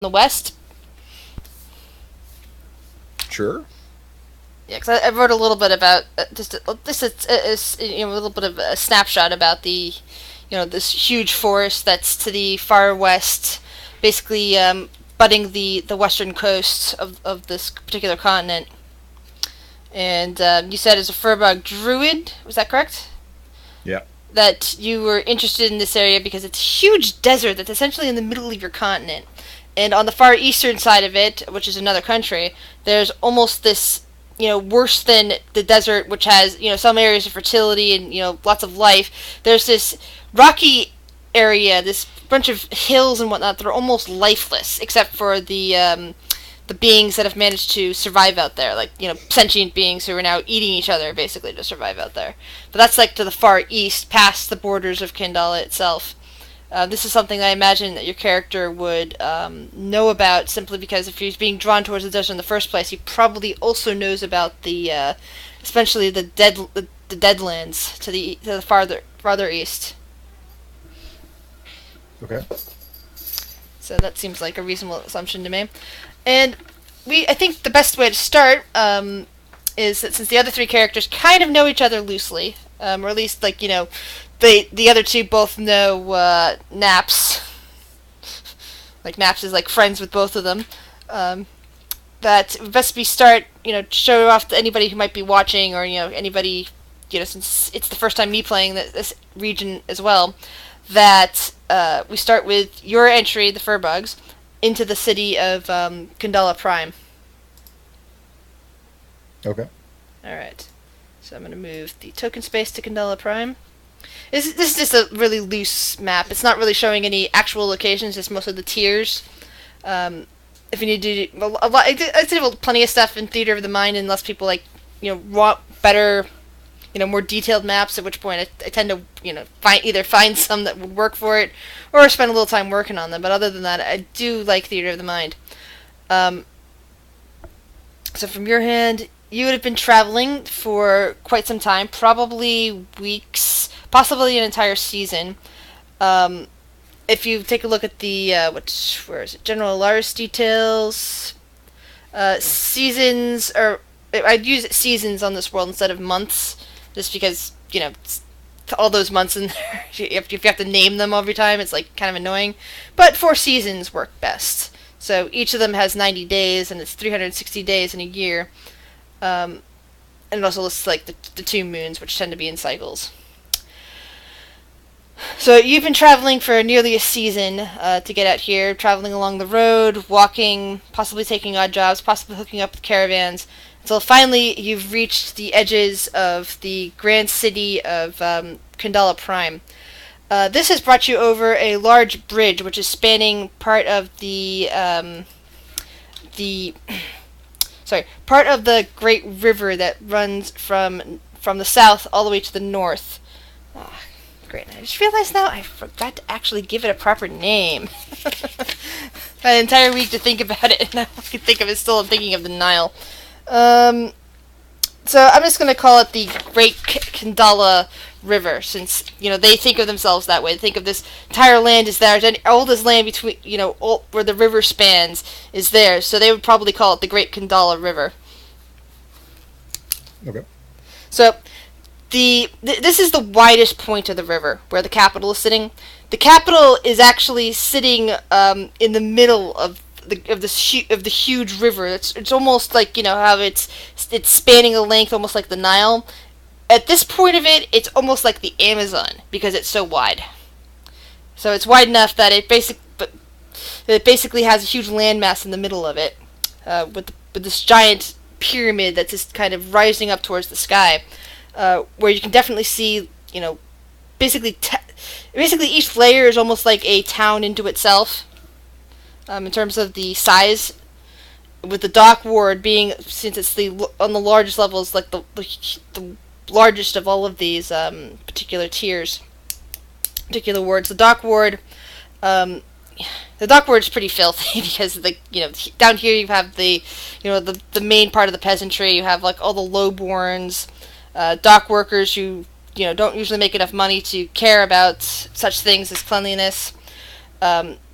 the west. Sure. Yeah, because I wrote a little bit about this is a little bit of a snapshot about the this huge forest that's to the far west, basically butting the western coast of this particular continent. And you said as a furbug druid, was that correct? Yeah. That you were interested in this area because it's a huge desert that's essentially in the middle of your continent. And on the far eastern side of it, which is another country, there's almost this, worse than the desert, which has, some areas of fertility and, lots of life. There's this rocky area, this bunch of hills and whatnot that are almost lifeless, except for the beings that have managed to survive out there, like sentient beings who are now eating each other basically to survive out there. But that's like to the far east, past the borders of Candalla itself. This is something I imagine that your character would know about, simply because if he's being drawn towards the desert in the first place, he probably also knows about especially the Deadlands to the farther east. Okay. So that seems like a reasonable assumption to me. And I think the best way to start is that since the other three characters kind of know each other loosely, or at least the other two both know Naps. Like Naps is like friends with both of them. That it would best be start show off to anybody who might be watching, or anybody since it's the first time me playing this region as well. That we start with your entry, the Furbugs, into the city of Candalla Prime. Okay. Alright. So I'm going to move the token space to Candalla Prime. This is just a really loose map. It's not really showing any actual locations, it's mostly the tiers. If you need to do a lot, I did plenty of stuff in Theater of the Mind, unless people want better, more detailed maps. At which point I tend to find some that would work for it, or spend a little time working on them. But other than that, I do like Theater of the Mind. So from your hand, you would have been traveling for quite some time, probably weeks, possibly an entire season. If you take a look at the where is it? General Lars details, seasons, or I'd use seasons on this world instead of months, just because all those months in there. If you have to name them every time, it's like kind of annoying. But 4 seasons work best. So each of them has 90 days, and it's 360 days in a year. And it also lists like the 2 moons, which tend to be in cycles. So you've been traveling for nearly a season to get out here, traveling along the road, walking, possibly taking odd jobs, possibly hooking up with caravans, until finally you've reached the edges of the grand city of Candalla Prime. This has brought you over a large bridge, which is spanning part of part of the great river that runs from the south all the way to the north. Oh, great. I just realized now I forgot to actually give it a proper name. An entire week to think about it, and now I can think of it still. I'm thinking of the Nile. So I'm just going to call it the Great Candalla River, since they think of themselves that way. They think of this entire land is theirs, and all this land between where the river spans is theirs. So they would probably call it the Great Candalla River. Okay. So this is the widest point of the river where the capital is sitting. The capital is actually sitting in the middle of the huge river. It's almost like how it's spanning a length, almost like the Nile. At this point of it, it's almost like the Amazon because it's so wide. So it's wide enough that it basically has a huge landmass in the middle of it, with this giant pyramid that's just kind of rising up towards the sky, where you can definitely see, basically each layer is almost like a town into itself. In terms of the size, with the dock ward being, since it's on the largest levels, like the largest of all of these particular wards. The dock ward is pretty filthy because down here you have the main part of the peasantry. You have like all the lowborns, dock workers who don't usually make enough money to care about such things as cleanliness.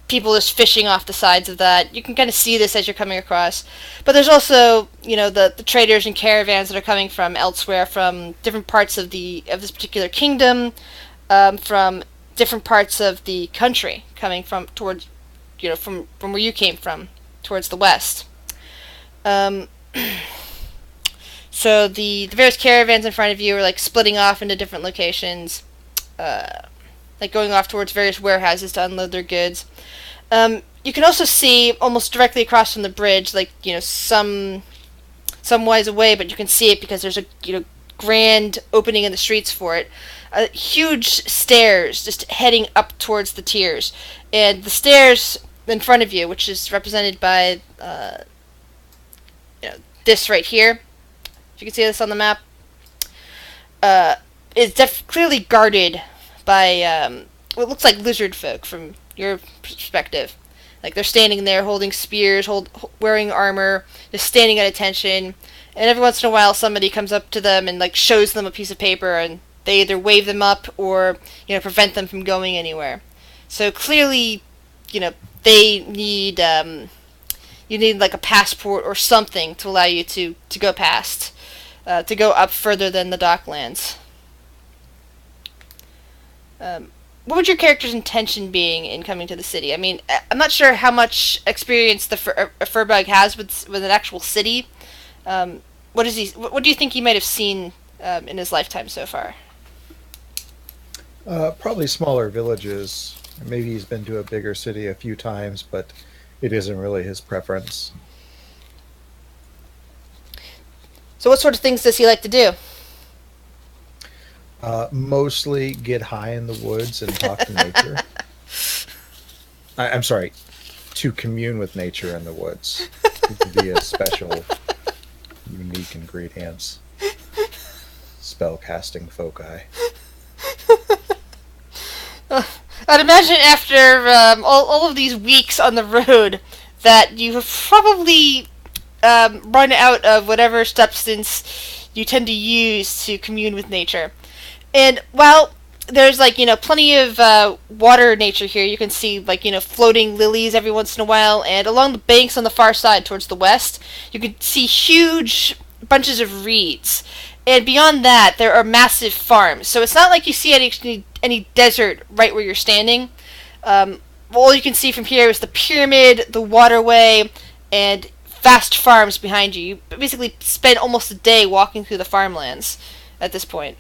people just fishing off the sides of that. You can kind of see this as you're coming across. But there's also, the traders and caravans that are coming from elsewhere, from different parts of this particular kingdom, from different parts of the country, coming from towards, from where you came from, towards the west. So the various caravans in front of you are like splitting off into different locations, like going off towards various warehouses to unload their goods. You can also see almost directly across from the bridge, like some ways away, but you can see it because there's a grand opening in the streets for it. Huge stairs just heading up towards the tiers, and the stairs in front of you, which is represented by this right here. If you can see this on the map, is clearly guarded by what looks like lizard folk from your perspective. Like they're standing there holding spears, wearing armor, just standing at attention. And every once in a while, somebody comes up to them and like shows them a piece of paper, and they either wave them up or prevent them from going anywhere. So clearly, they need you need like a passport or something to allow you to go past. To go up further than the docklands. What would your character's intention being in coming to the city? I mean, I'm not sure how much experience a Furbug has with an actual city. What do you think he might have seen in his lifetime so far? Probably smaller villages. Maybe he's been to a bigger city a few times, but it isn't really his preference. So what sort of things does he like to do? Mostly get high in the woods and talk to nature. I'm sorry, to commune with nature in the woods. It would be a special, unique ingredients. Spellcasting foci. I'd imagine after all of these weeks on the road that you have probably run out of whatever substance you tend to use to commune with nature. And while there's plenty of water nature here, you can see floating lilies every once in a while, and along the banks on the far side towards the west, you can see huge bunches of reeds. And beyond that, there are massive farms. So it's not like you see any desert right where you're standing. All you can see from here is the pyramid, the waterway, and vast farms behind you. You basically spend almost a day walking through the farmlands at this point.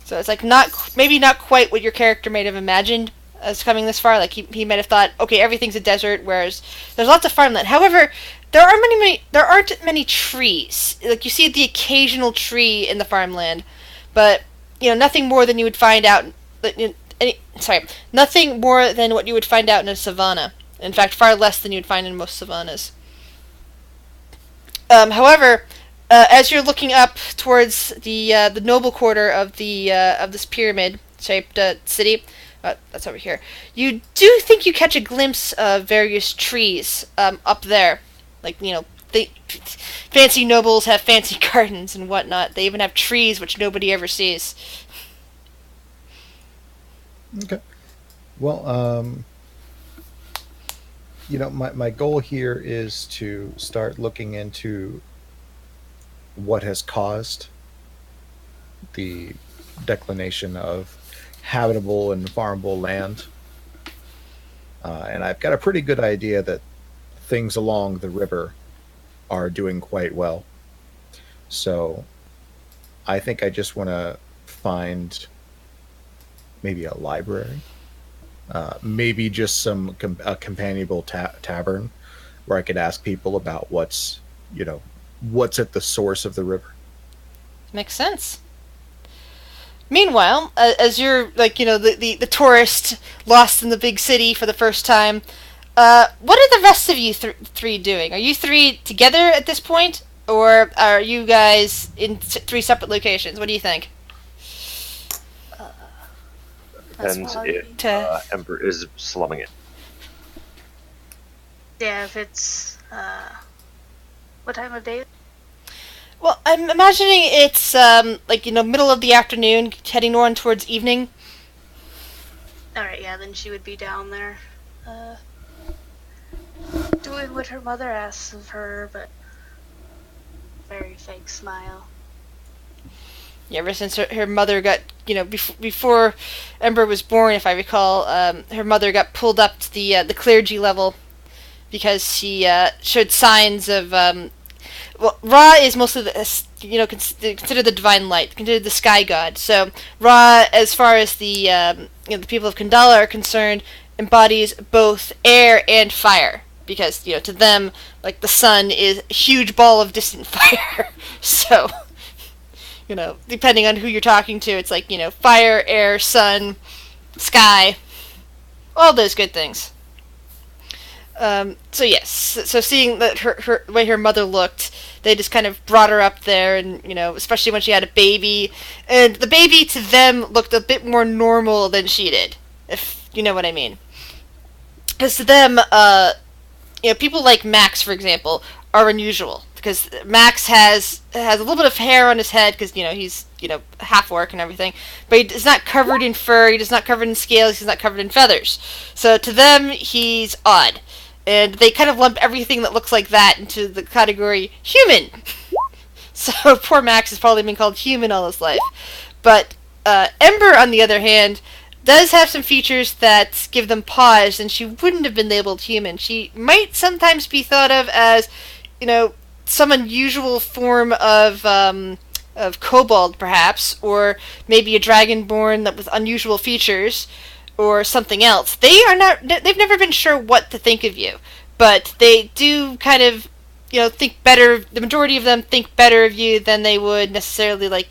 So it's maybe not quite what your character might have imagined as coming this far. Like he might have thought, okay, everything's a desert, whereas there's lots of farmland. However, there aren't many trees. Like you see the occasional tree in the farmland, but nothing more than you would find out. Nothing more than what you would find out in a savanna. In fact, far less than you'd find in most savannas. However, as you're looking up towards the noble quarter of this pyramid-shaped city, that's over here, you do think you catch a glimpse of various trees up there. Fancy nobles have fancy gardens and whatnot. They even have trees which nobody ever sees. Okay. Well, my goal here is to start looking into what has caused the declination of habitable and farmable land. And I've got a pretty good idea that things along the river are doing quite well. So I think I just want to find maybe a library, maybe just a companionable tavern where I could ask people about what's at the source of the river. Makes sense. Meanwhile, as you're the tourist lost in the big city for the first time, what are the rest of you three doing? Are you three together at this point, or are you guys in three separate locations? What do you think? Depends if Ember is slumming it. Yeah, if it's what time of day? Well, I'm imagining it's middle of the afternoon, heading on towards evening. Alright, yeah, then she would be down there, doing what her mother asks of her, but very fake smile. Yeah, ever since her mother got, before Ember was born, if I recall, her mother got pulled up to the clergy level because she showed signs of, Ra is mostly considered the divine light, considered the sky god. So Ra, as far as the people of Candalla are concerned, embodies both air and fire. Because, to them, like, the sun is a huge ball of distant fire. So, depending on who you're talking to, it's like, fire, air, sun, sky, all those good things. So yes, so seeing that her way her mother looked, they just kind of brought her up there, and, especially when she had a baby, and the baby to them looked a bit more normal than she did, if you know what I mean. Because to them, people like Max, for example, are unusual. Because Max has a little bit of hair on his head, because, he's, half orc and everything. But he is not covered in fur, he is not covered in scales, he's not covered in feathers. So to them, he's odd. And they kind of lump everything that looks like that into the category human. So poor Max has probably been called human all his life. But Ember, on the other hand, does have some features that give them pause, and she wouldn't have been labeled human. She might sometimes be thought of as, some unusual form of kobold, perhaps, or maybe a dragonborn with unusual features, or something else. They've never been sure what to think of you, but they do kind of, think better. The majority of them think better of you than they would necessarily, like,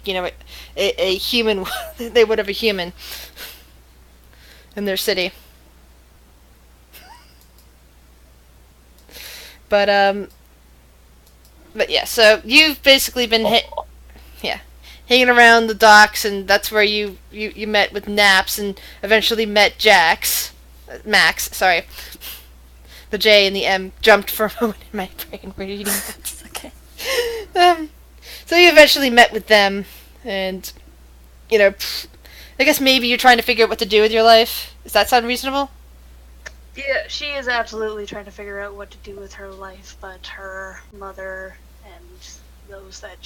a human. They would of a human in their city. But yeah, so you've basically been hanging around the docks, and that's where you met with Naps, and eventually met Max, sorry. The J and the M jumped for a moment in my brain. We're eating books, okay. So you eventually met with them, and, I guess maybe you're trying to figure out what to do with your life. Does that sound reasonable? Yeah, she is absolutely trying to figure out what to do with her life, but her mother and those that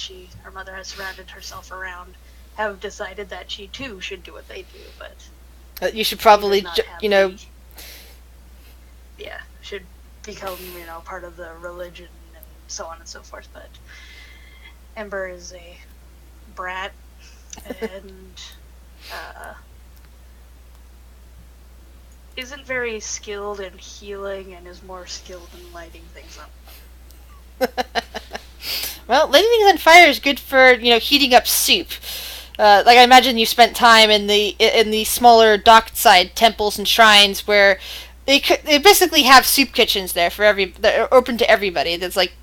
her mother has surrounded herself around have decided that she too should do what they do, but you should probably, should become, part of the religion and so on and so forth, but Ember is a brat, and isn't very skilled in healing and is more skilled in lighting things up. Well, lighting things on fire is good for, heating up soup. Like, I imagine you spent time in the smaller dockside temples and shrines where they basically have soup kitchens there that are open to everybody. That's like,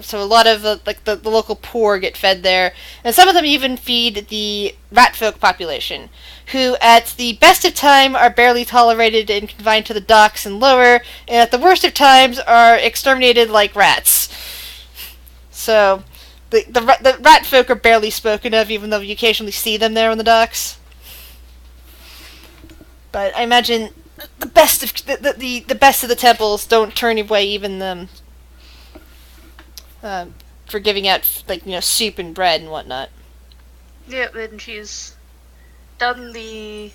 so a lot of the local poor get fed there, and some of them even feed the rat folk population, who at the best of time are barely tolerated and confined to the docks and lower, and at the worst of times are exterminated like rats. So the rat folk are barely spoken of, even though you occasionally see them there on the docks. But I imagine the best of the best of the temples don't turn away even them. For giving out, soup and bread and whatnot. Yep, and she's done the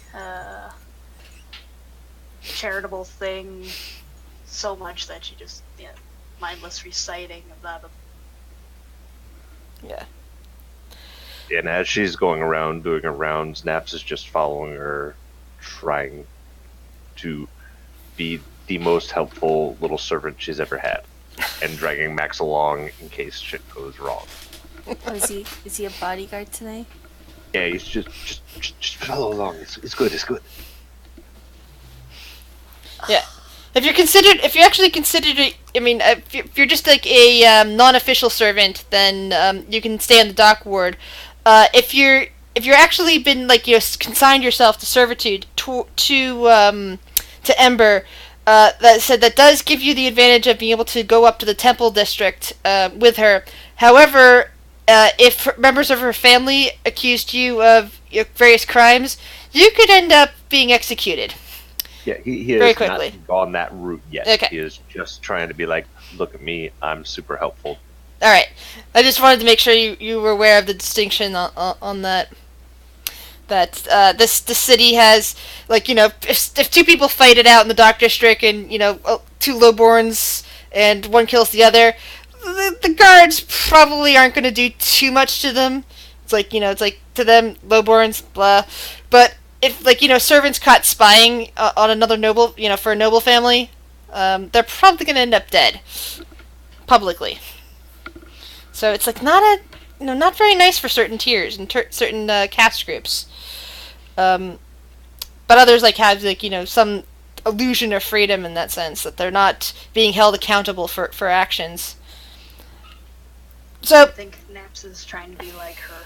charitable thing so much that she just, mindless reciting about them. Yeah. And as she's going around doing her rounds, Naps is just following her, trying to be the most helpful little servant she's ever had, and dragging Max along in case shit goes wrong. Oh, is he a bodyguard today? Yeah, he's just follow along. It's good. Yeah. If you're actually considered, if you're just like a non-official servant, then you can stay on the dock ward. If you're actually been consigned yourself to servitude to Ember, that does give you the advantage of being able to go up to the temple district with her. However, if members of her family accused you of various crimes, you could end up being executed. Yeah, he Very has quickly. not gone that route yet. Okay. He is just trying to be like, look at me, I'm super helpful. All right. I just wanted to make sure you were aware of the distinction on that. That this city has, like, if two people fight it out in the Dark District and two lowborns and one kills the other, the guards probably aren't going to do too much to them. It's like to them, lowborns, blah. But if, like, servants caught spying on another noble, for a noble family, they're probably going to end up dead publicly. So it's like not very nice for certain tiers and certain caste groups. But others have some illusion of freedom in that sense, that they're not being held accountable for actions. So I think Naps is trying to be like her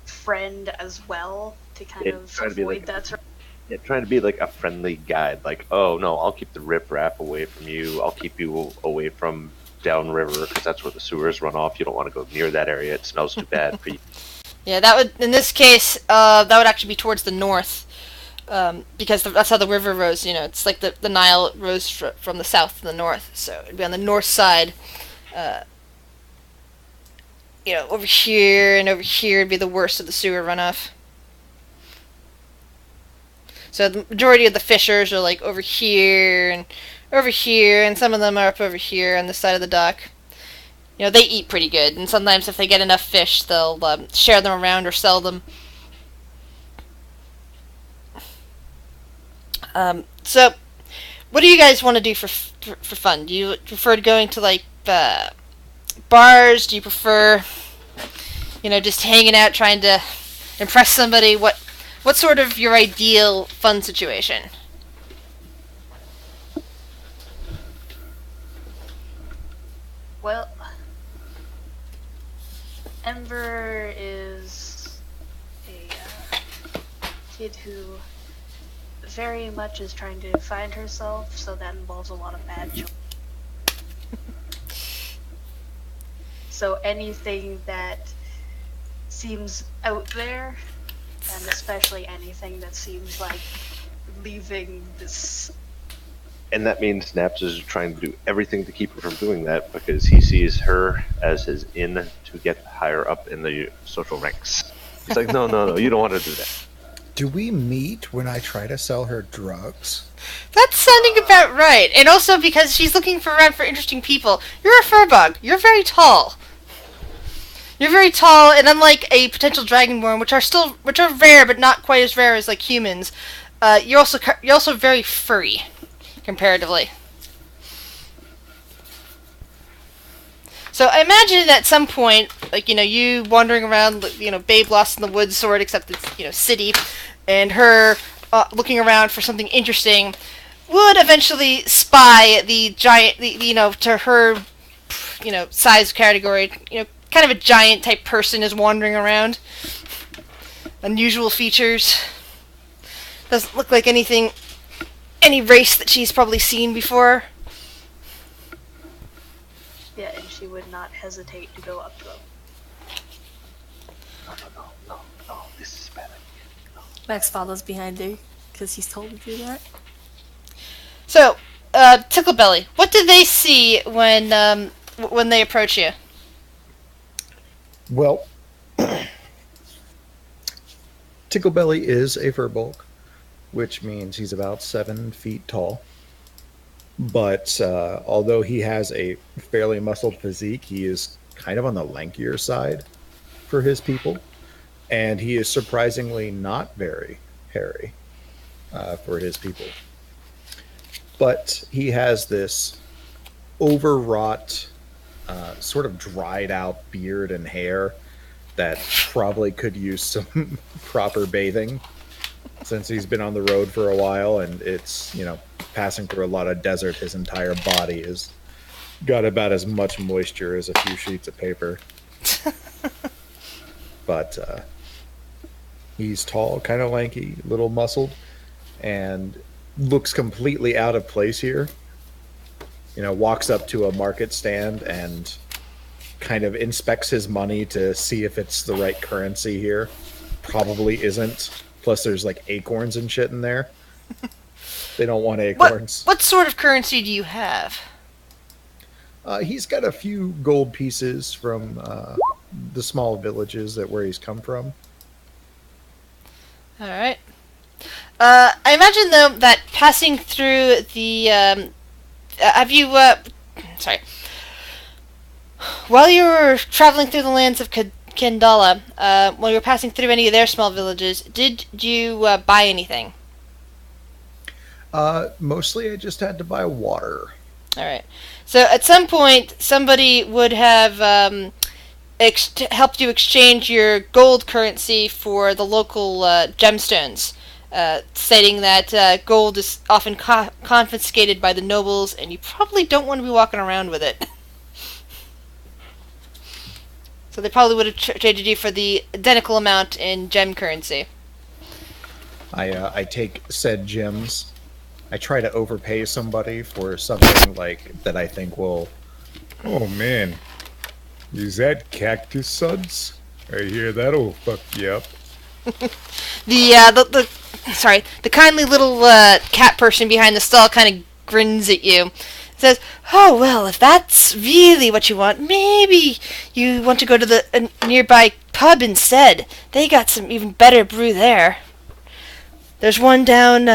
friend as well to kind of avoid that sort of. Yeah, trying to be like a friendly guide. Like, oh no, I'll keep the riprap away from you. I'll keep you away from downriver because that's where the sewers run off. You don't want to go near that area. It smells too bad for you. Yeah, that would, in this case, that would actually be towards the north, because that's how the river rose. It's like the Nile rose from the south to the north, so it'd be on the north side. Over here and over here would be the worst of the sewer runoff. So the majority of the fishers are like over here, and some of them are up over here on the side of the dock. They eat pretty good, and sometimes if they get enough fish, they'll share them around or sell them. So, what do you guys want to do for fun? Do you prefer going to bars? Do you prefer, just hanging out, trying to impress somebody? What's sort of your ideal fun situation? Well, Ember is a kid who very much is trying to find herself, so that involves a lot of bad choices. So anything that seems out there, and especially anything that seems like leaving this. And that means Naps is trying to do everything to keep her from doing that because he sees her as his in to get higher up in the social ranks. He's like, no, you don't want to do that. Do we meet when I try to sell her drugs? That's sounding about right. And also because she's looking around for interesting people. You're a furbug. You're very tall. And unlike a potential dragonborn, which are rare but not quite as rare as humans, you're also very furry. Comparatively. So I imagine at some point, you wandering around, Babe Lost in the Woods sort, except it's, city, and her looking around for something interesting, would eventually spy the giant, to her, size category, kind of a giant type person is wandering around. Unusual features. Doesn't look like any race that she's probably seen before. Yeah, and she would not hesitate to go up to them. No, this is bad. No. Max follows behind her because he's told to do that. So, Ticklebelly, what do they see when they approach you? Well, Ticklebelly is a furbulk, which means he's about 7 feet tall. But although he has a fairly muscled physique, he is kind of on the lankier side for his people. And he is surprisingly not very hairy for his people. But he has this overwrought, sort of dried out beard and hair that probably could use some proper bathing, since he's been on the road for a while and it's, passing through a lot of desert. His entire body has got about as much moisture as a few sheets of paper. But he's tall, kind of lanky, little muscled, and looks completely out of place here. Walks up to a market stand and kind of inspects his money to see if it's the right currency here. Probably isn't. Plus there's acorns and shit in there They don't want acorns. What sort of currency do you have? He's got a few gold pieces from the small villages where he's come from. All right. I imagine though that passing through the have you sorry. While you were traveling through the lands of Candalla, while you were passing through any of their small villages, did you buy anything? Mostly I just had to buy water. All right. So at some point, somebody would have helped you exchange your gold currency for the local gemstones, stating that gold is often confiscated by the nobles, and you probably don't want to be walking around with it. So they probably would have traded you for the identical amount in gem currency. I take said gems. I try to overpay somebody for something like that I think will. Oh man, is that cactus suds? I hear that'll fuck you up. The kindly little cat person behind the stall kind of grins at you. Says, "Oh well, if that's really what you want, maybe you want to go to the nearby pub instead. They got some even better brew there. There's one down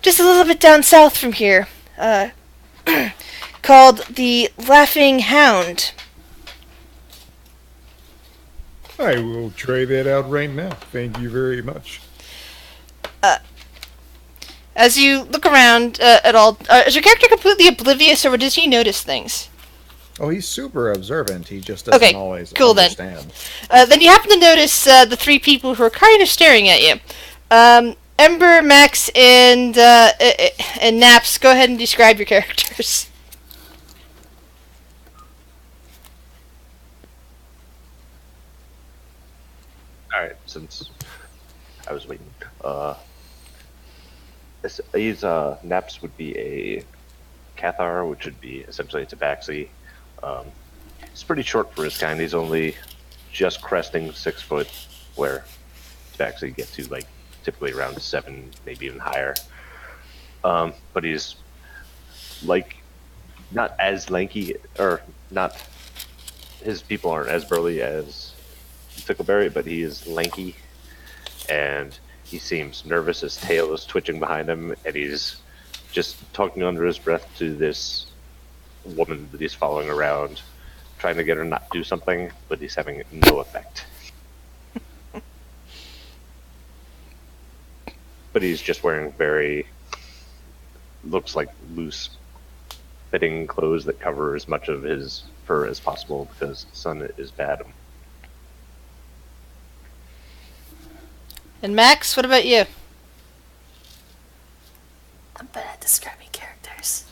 just a little bit down south from here, called the Laughing Hound." I will try that out right now. Thank you very much. As you look around at all, is your character completely oblivious, or does he notice things? Oh, he's super observant. He just doesn't always cool understand. Then you happen to notice the three people who are kind of staring at you. Ember, Max, and Naps. Go ahead and describe your characters. Alright, since I was waiting. He's Naps would be a Cathar, which would be essentially a tabaxi. He's pretty short for his kind. He's only just cresting 6 foot, where tabaxi get to like typically around 7, maybe even higher. But he's like not as lanky, or not. His people aren't as burly as Thickleberry, but he is lanky, and he seems nervous. His tail is twitching behind him, and he's just talking under his breath to this woman that he's following around, trying to get her not do something, but he's having no effect. But he's just wearing looks like loose fitting clothes that cover as much of his fur as possible because the sun is bad. And Max, what about you? I'm bad at describing characters.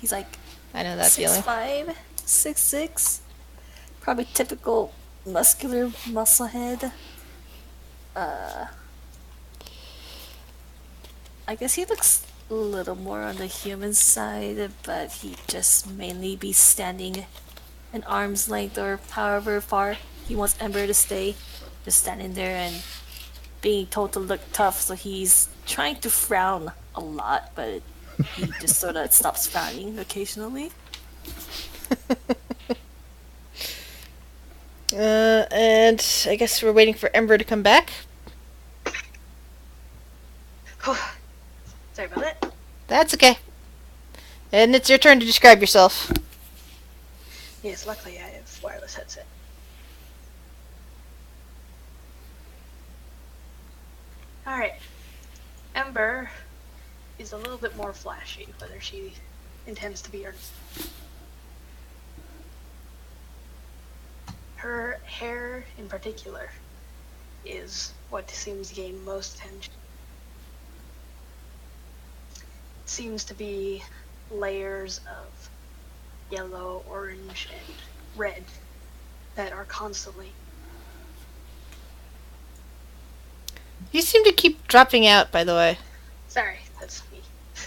He's like I know that feeling. 6'5", 6'6", probably typical muscular muscle head. I guess he looks a little more on the human side, but he just mainly be standing an arm's length or however far he wants Ember to stay, just standing there and being told to look tough, so he's trying to frown a lot, but he just sort of stops frowning occasionally. And I guess we're waiting for Ember to come back. Sorry about that. That's okay. And it's your turn to describe yourself. Yes, luckily I have wireless headset. Alright. Ember is a little bit more flashy, whether she intends to be or not. Her hair in particular is what seems to gain most attention. It seems to be layers of yellow, orange, and red that are constantly. You seem to keep dropping out, by the way. Sorry, that's me.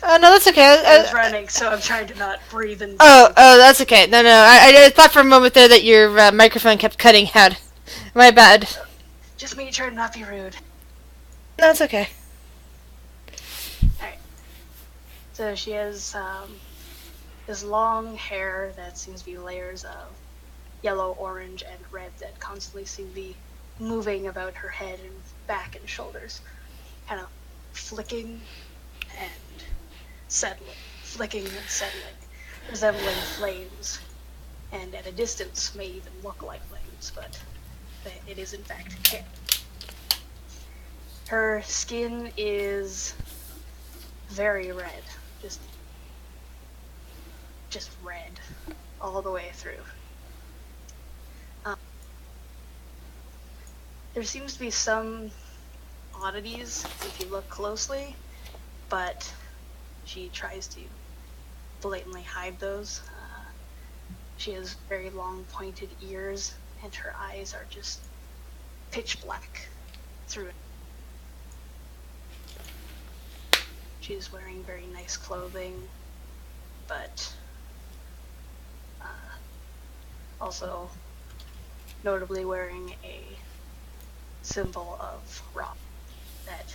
Oh, no, that's okay. I was running, so I'm trying to not breathe and. Oh, that's okay. No, I thought for a moment there that your microphone kept cutting out. My bad. Just me trying to not be rude. No, it's okay. So she has this long hair that seems to be layers of yellow, orange, and red that constantly seem to be moving about her head and back and shoulders, kind of flicking and settling, flicking and settling, resembling flames, and at a distance may even look like flames, but it is in fact hair. Her skin is very red, just red all the way through. There seems to be some oddities if you look closely, but she tries to blatantly hide those. She has very long pointed ears, and her eyes are just pitch black through it. She's wearing very nice clothing, but also notably wearing a symbol of Ra that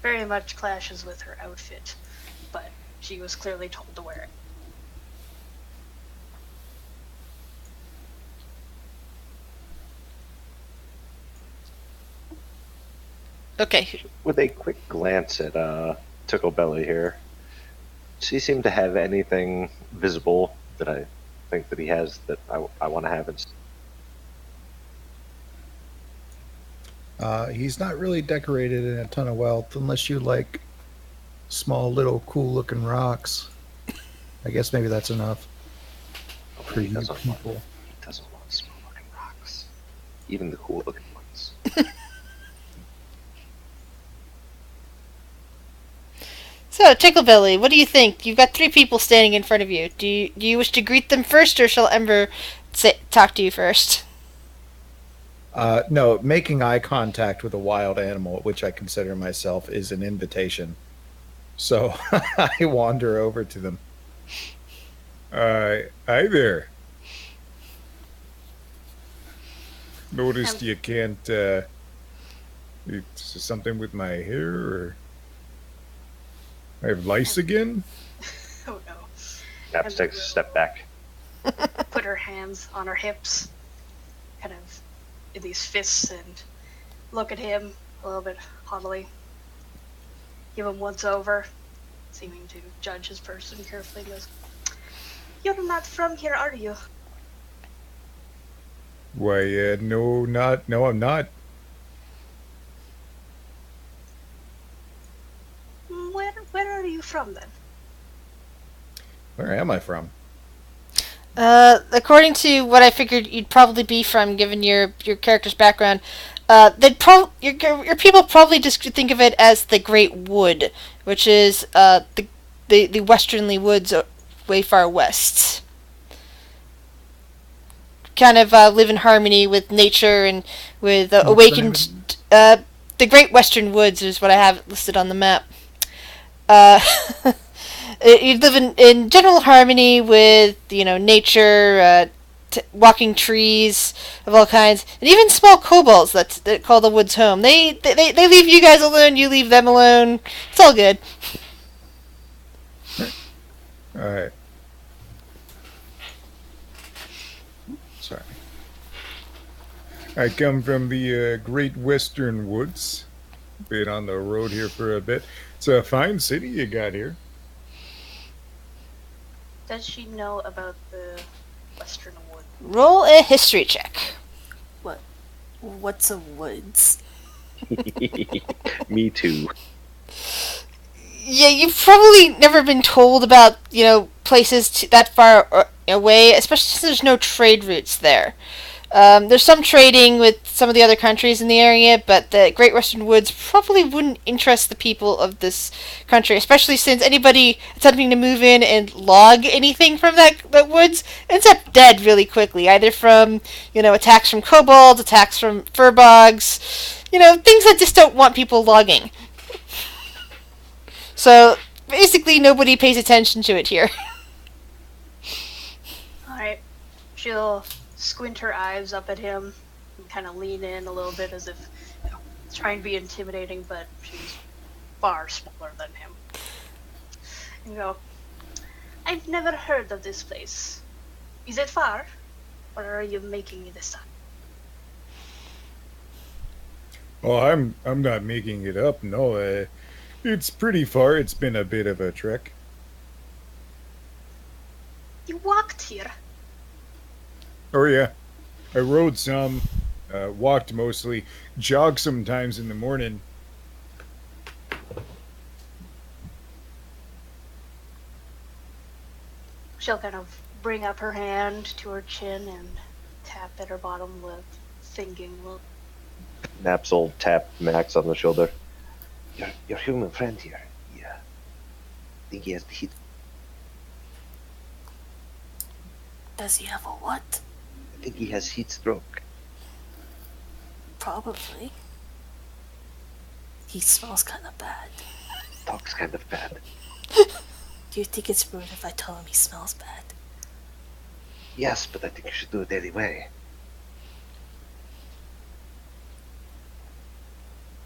very much clashes with her outfit, but she was clearly told to wear it. Okay. With a quick glance at Ticklebelly here, does he seem to have anything visible that I think that he has that I want to have? He's not really decorated in a ton of wealth unless you like small, little, cool-looking rocks. I guess maybe that's enough for He you doesn't people. want, he doesn't want small looking rocks, even the cool looking ones. So, Ticklebelly, what do you think? You've got 3 people standing in front of you. Do you wish to greet them first, or shall Ember talk to you first? No, making eye contact with a wild animal, which I consider myself, is an invitation. So I wander over to them. Hi there. Noticed you can't, it's something with my hair, or I have lice again? Oh no. Naps takes a step back. Put her hands on her hips, kind of in these fists, and look at him a little bit haughtily. Give him once over, seeming to judge his person carefully. Goes, "You're not from here, are you?" Why, no, I'm not. Where are you from then? Where am I from? According to what I figured you'd probably be from, given your character's background, your people probably just think of it as the Great Wood, which is the westernly woods way far west. Kind of live in harmony with nature and with awakened. The Great Western Woods is what I have listed on the map. You live in general harmony with nature, walking trees of all kinds, and even small kobolds that call the woods home. They leave you guys alone. You leave them alone. It's all good. Alright. Sorry. I come from the Great Western Woods. Been on the road here for a bit. It's a fine city you got here. Does she know about the Western Wood? Roll a history check. What's a woods? Me too. Yeah, you've probably never been told about places that far away, especially since there's no trade routes there. There's some trading with some of the other countries in the area, but the Great Western Woods probably wouldn't interest the people of this country, especially since anybody attempting to move in and log anything from that woods ends up dead really quickly, either from, attacks from kobolds, attacks from furbogs, things that just don't want people logging. So, basically nobody pays attention to it here. Alright. She'll squint her eyes up at him and kind of lean in a little bit as if trying to be intimidating, but she's far smaller than him. You go, I've never heard of this place. Is it far? Or are you making me this time? Oh, I'm not making it up. No, it's pretty far. It's been a bit of a trek. You walked here. Oh yeah, I rode some, walked mostly, jogged sometimes in the morning. She'll kind of bring up her hand to her chin and tap at her bottom lip, thinking, well, Naps will tap Max on the shoulder. Your human friend here. Yeah. I think he has the heat. Does he have a what? I think he has heat stroke. Probably. He smells kind of bad. Talks kind of bad. Do you think it's rude if I tell him he smells bad? Yes, but I think you should do it anyway.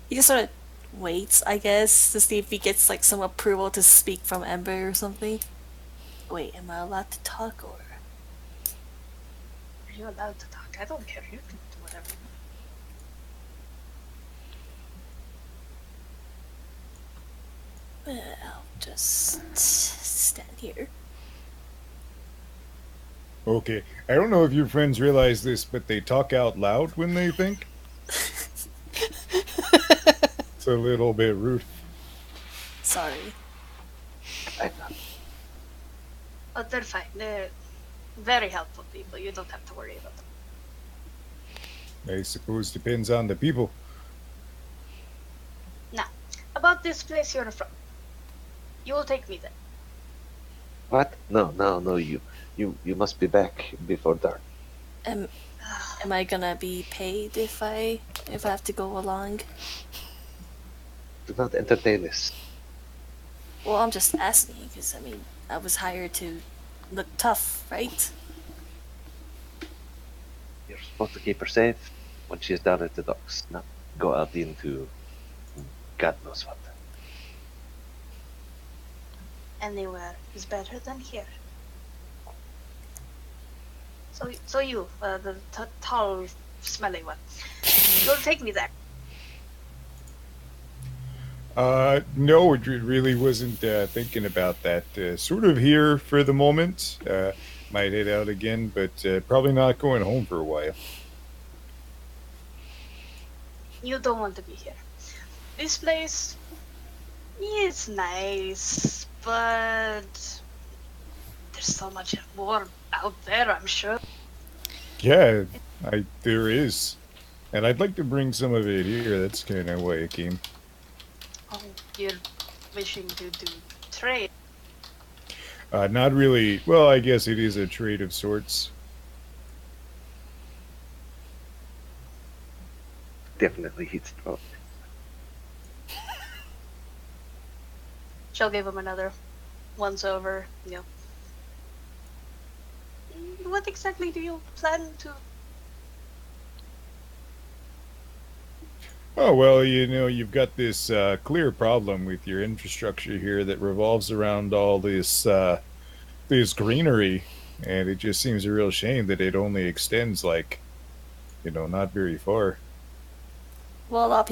He just sort of waits, I guess, to see if he gets like some approval to speak from Ember or something. Wait, am I allowed to talk or? are you allowed to talk? I don't care. You can do whatever. Well, I'll just stand here. Okay, I don't know if your friends realize this, but they talk out loud when they think. It's a little bit rude. Sorry. I'm not. Oh, they're fine. They're very helpful people. You don't have to worry about them. I suppose depends on the people. Now, about this place you're from. You will take me there. What? No, you must be back before dark. Am I gonna be paid if I have to go along? Do not entertain this. Well, I'm just asking because I mean I was hired to look tough, right? You're supposed to keep her safe when she's down at the docks, not go out into God knows what. Anywhere is better than here. So you, the tall, smelly one, you'll take me there. No, it really wasn't thinking about that. Sort of here for the moment. Might head out again, but probably not going home for a while. You don't want to be here. This place is nice, but there's so much more out there, I'm sure. Yeah, there is, and I'd like to bring some of it here. That's kind of why I came. Oh, you're wishing to do trade. Not really. Well, I guess it is a trade of sorts. Definitely heat stroke. She'll give him another once over, What exactly do you plan to? Oh, well, you've got this clear problem with your infrastructure here that revolves around all this greenery, and it just seems a real shame that it only extends not very far. Well, a lot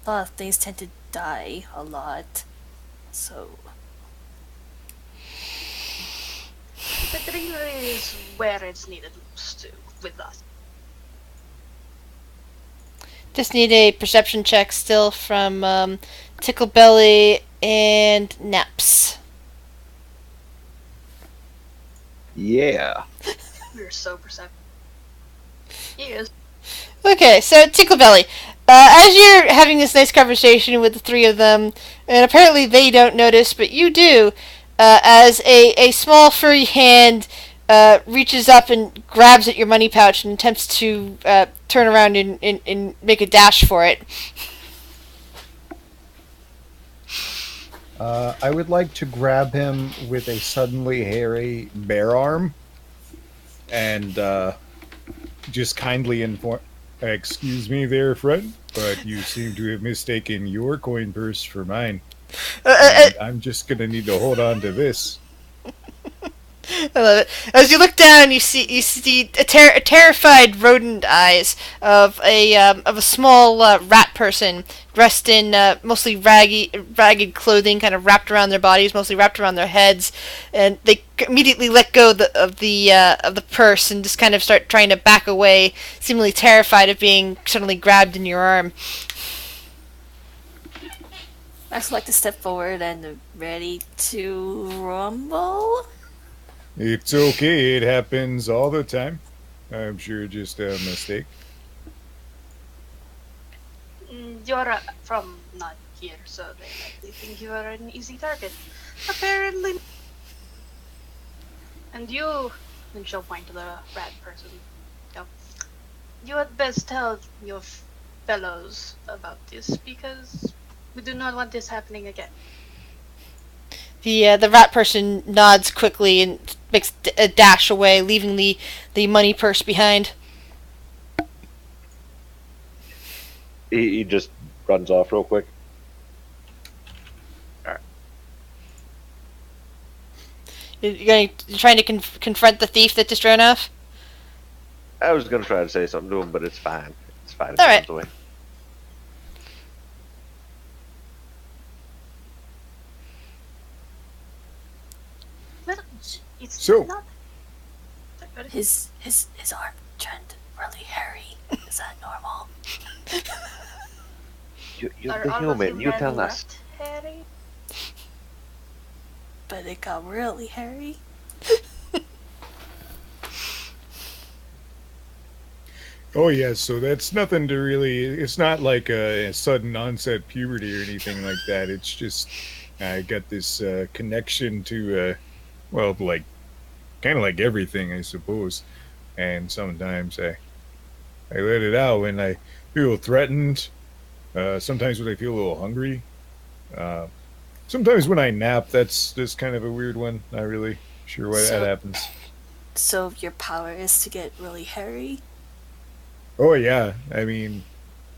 of things tend to die a lot, so The greenery is where it's needed most to, with us. Just need a perception check still from Tickle Belly and Naps. Yeah. We're so perceptive. He is. Okay, so Tickle Belly. As you're having this nice conversation with the three of them, and apparently they don't notice, but you do, as a small furry hand reaches up and grabs at your money pouch and attempts to turn around and make a dash for it. I would like to grab him with a suddenly hairy bear arm and just kindly inform. Excuse me there, friend, but you seem to have mistaken your coin purse for mine. And I'm just gonna need to hold on to this. I love it. As you look down, you see terrified rodent eyes of a small rat person dressed in mostly ragged clothing, kind of wrapped around their bodies, mostly wrapped around their heads, and they immediately let go of the purse and just kind of start trying to back away, seemingly terrified of being suddenly grabbed in your arm. Max would like to step forward and ready to rumble. It's okay. It happens all the time. I'm sure just a mistake. You're from not here, so they likely think you are an easy target. Apparently. And you, and she'll point to the rat person. You had best tell your fellows about this because we do not want this happening again. The rat person nods quickly and makes a dash away, leaving the money purse behind. He just runs off real quick. You're trying to confront the thief that just ran off? I was gonna try to say something to him, but it's fine. It's fine. It All right. runs away. Well, it's So- not. His arm turned really hairy. Is that normal? You're Are the all of human. You men tell us. not hairy? But it got really hairy. Oh yeah, so that's nothing to really. It's not like a sudden onset puberty or anything like that. It's just I got this connection to, well, like kind of like everything, I suppose. And sometimes I let it out when I feel threatened. Sometimes when I feel a little hungry. Sometimes when I nap. That's kind of a weird one. Not really sure why So- that happens. So your power is to get really hairy? Oh yeah, I mean,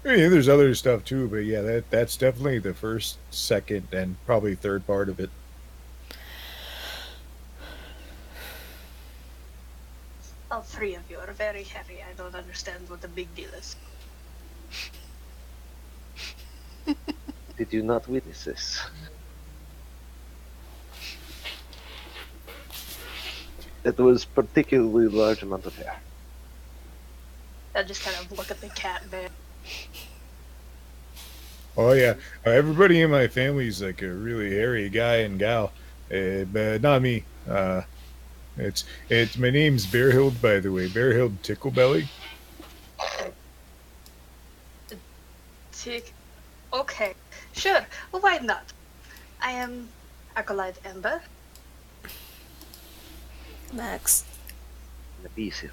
there's other stuff too, but yeah, that's definitely the first, second, and probably third part of it. All three of you are very hairy. I don't understand what the big deal is. Did you not witness this? It was particularly large amount of hair. I just kind of look at the cat bear. Oh yeah, everybody in my family's like a really hairy guy and gal, but not me. It's my name's Bearhild, by the way, Bearhild Ticklebelly. Okay, sure. Why not? I am Acolyte Ember. Max. The beast.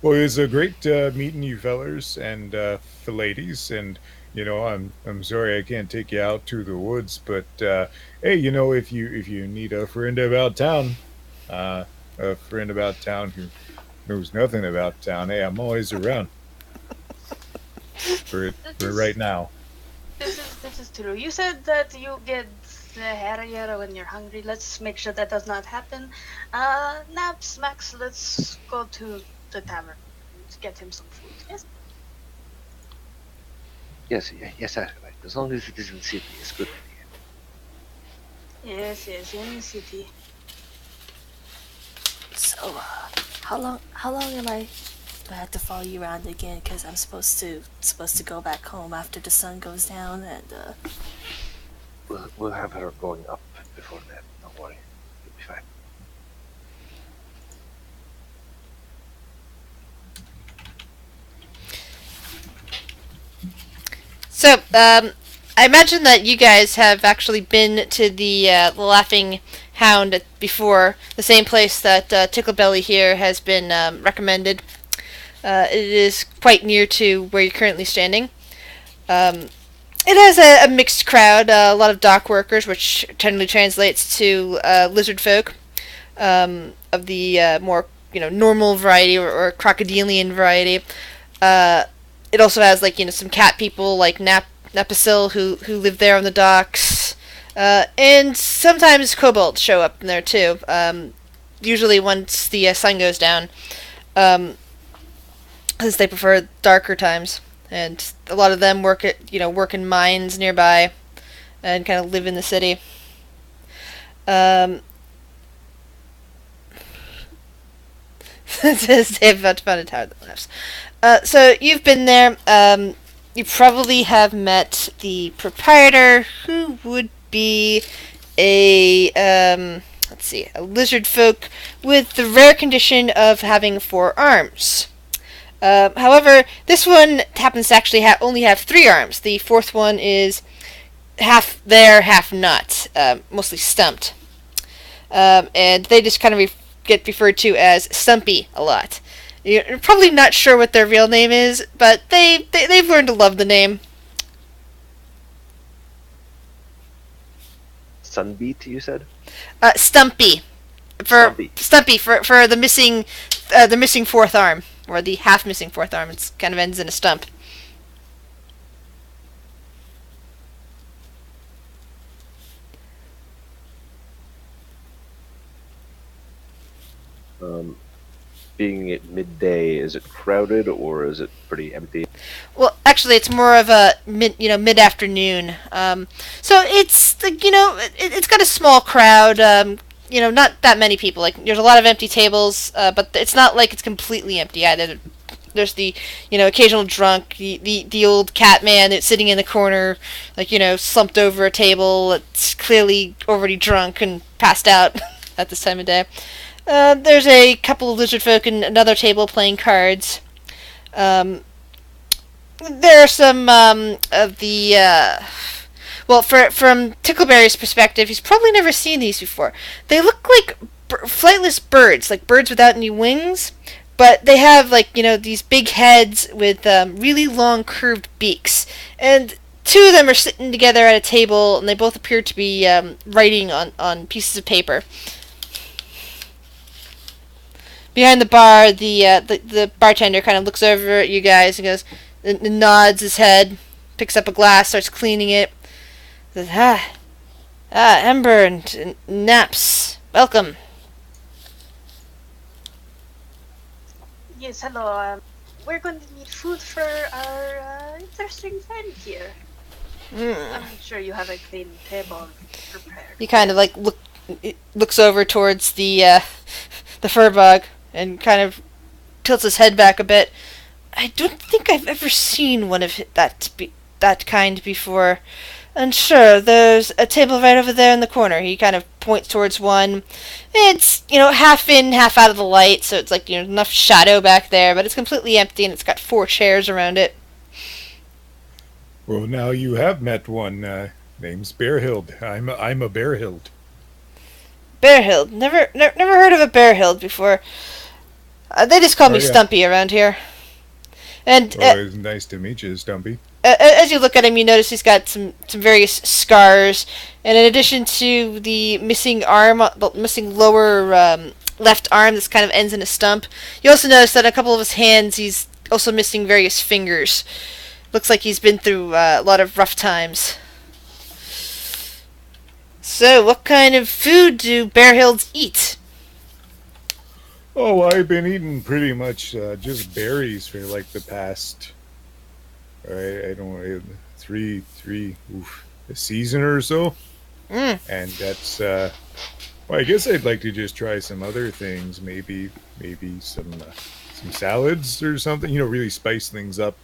Well, it was a great meeting you fellers and the ladies, and I'm sorry I can't take you out to the woods, but hey, if you need a friend about town, who knows nothing about town, hey, I'm always around for right now. This is true. You said that you get hairier when you're hungry. Let's make sure that does not happen. Naps, Max, let's go to the tavern to get him some food. Yes? Yes, right. As long as it is in the city, it's good. Yes, in the city. So, how long am I? Do I have to follow you around again? Because I'm supposed to go back home after the sun goes down, and We'll have her going up before that. Don't worry, you'll be fine. So, I imagine that you guys have actually been to the Laughing Hound before, the same place that Ticklebelly here has been recommended. It is quite near to where you're currently standing. It has a mixed crowd, a lot of dock workers, which generally translates to lizard folk of the more normal variety or crocodilian variety. it also has like some cat people like Napasil who live there on the docks, and sometimes kobolds show up in there too. Usually once the sun goes down, since they prefer darker times, and a lot of them work in mines nearby, and kind of live in the city. Says Dave about to find a tower that laughs. So you've been there. You probably have met the proprietor, who would be a a lizard folk with the rare condition of having 4 arms. However, this one happens to actually only have 3 arms. The 4th one is half there, half not, mostly stumped. And they just kind of get referred to as Stumpy a lot. You're probably not sure what their real name is, but they've learned to love the name. Sunbeat, you said? Stumpy. Stumpy for the missing 4th arm, or the half missing 4th arm. It kind of ends in a stump. Being at midday, is it crowded or is it pretty empty? Well, actually, it's more of a mid-afternoon. So it's it's got a small crowd. Not that many people. Like there's a lot of empty tables, but it's not like it's completely empty either. There's the occasional drunk, the old cat man that's sitting in the corner, like slumped over a table. It's clearly already drunk and passed out at this time of day. There's a couple of lizard folk in another table playing cards. There are some of the from Tickleberry's perspective, he's probably never seen these before. They look like flightless birds, like birds without any wings, but they have these big heads with really long curved beaks. And 2 of them are sitting together at a table, and they both appear to be writing on pieces of paper. Behind the bar, the bartender kind of looks over at you guys and goes, and nods his head, picks up a glass, starts cleaning it. Says, Ember and Naps, welcome. Yes, hello. We're going to need food for our interesting friend here. I'm sure you have a clean table prepared. He kind of looks over towards the furbug and kind of tilts his head back a bit. I don't think I've ever seen one of that kind before. And sure, there's a table right over there in the corner. He kind of points towards one. It's, half in, half out of the light, so it's enough shadow back there, but it's completely empty and it's got 4 chairs around it. Well, now you have met one. Name's Bearhild. I'm a Bearhild. Bearhild. Never heard of a Bearhild before. They just call me Stumpy around here. And it's nice to meet you, Stumpy. As you look at him, you notice he's got some various scars, and in addition to the missing arm, the missing lower left arm that kind of ends in a stump, you also notice that a couple of his hands, he's also missing various fingers. Looks like he's been through a lot of rough times. So, what kind of food do Bearhilds eat? Oh, I've been eating pretty much just berries for the past, I don't know, a season or so. And that's, I guess I'd like to just try some other things, maybe some salads or something, really spice things up.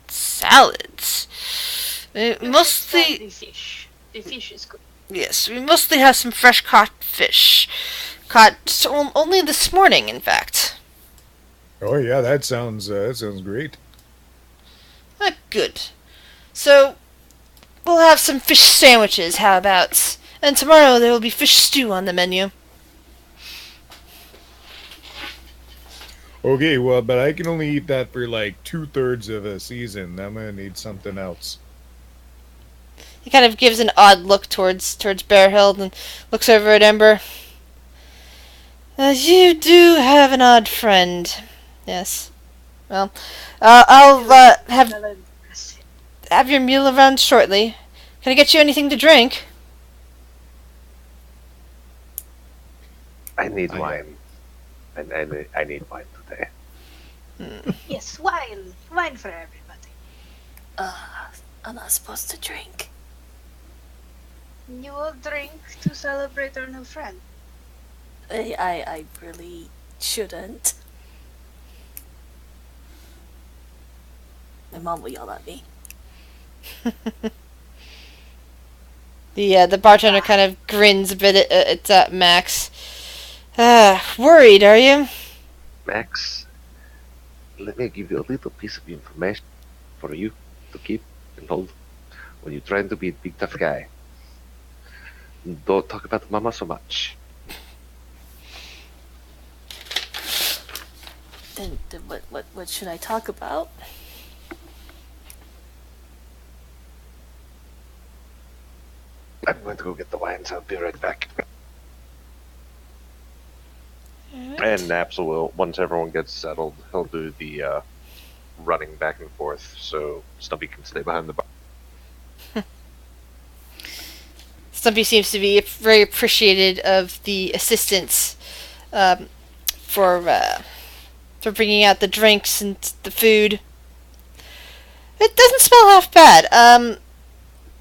Salads? Mostly... The fish. The fish is good. Yes, we mostly have some fresh caught fish. Caught only this morning, in fact. Oh yeah, that sounds great. Good. So, we'll have some fish sandwiches, how about? And tomorrow there will be fish stew on the menu. Okay, well, but I can only eat that for 2/3 of a season. I'm gonna need something else. He kind of gives an odd look towards Bearhild and looks over at Ember. You do have an odd friend. Yes. Well, I'll have your meal around shortly. Can I get you anything to drink? I need I- wine. I need wine today. Yes, wine. Wine for everybody. I'm not supposed to drink. You will drink to celebrate our new friend. I really shouldn't. My mom will yell at me. The bartender kind of grins a bit at Max. Worried, are you? Max, let me give you a little piece of information for you to keep and hold when you're trying to be a big tough guy. Don't talk about Mama so much. Then what should I talk about? I'm going to go get the wine, so I'll be right back. And Naps will, once everyone gets settled, he'll do the running back and forth so Stumpy can stay behind the bar. Stumpy seems to be very appreciated of the assistance for bringing out the drinks and the food. It doesn't smell half bad.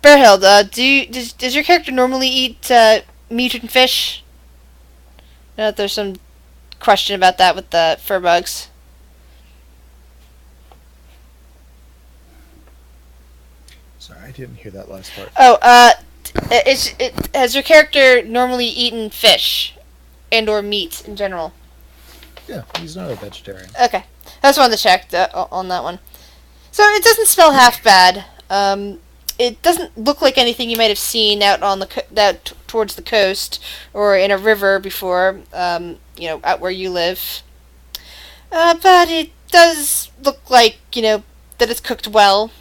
Bearhild, does your character normally eat meat and fish? I know that there's some question about that with the fur bugs. Sorry, I didn't hear that last part. Oh, has your character normally eaten fish and or meat in general? Yeah, he's not a vegetarian. Okay, I just wanted to check on that one. So it doesn't smell half bad. It doesn't look like anything you might have seen out on towards the coast or in a river before. Out where you live. But it does look like that it's cooked well,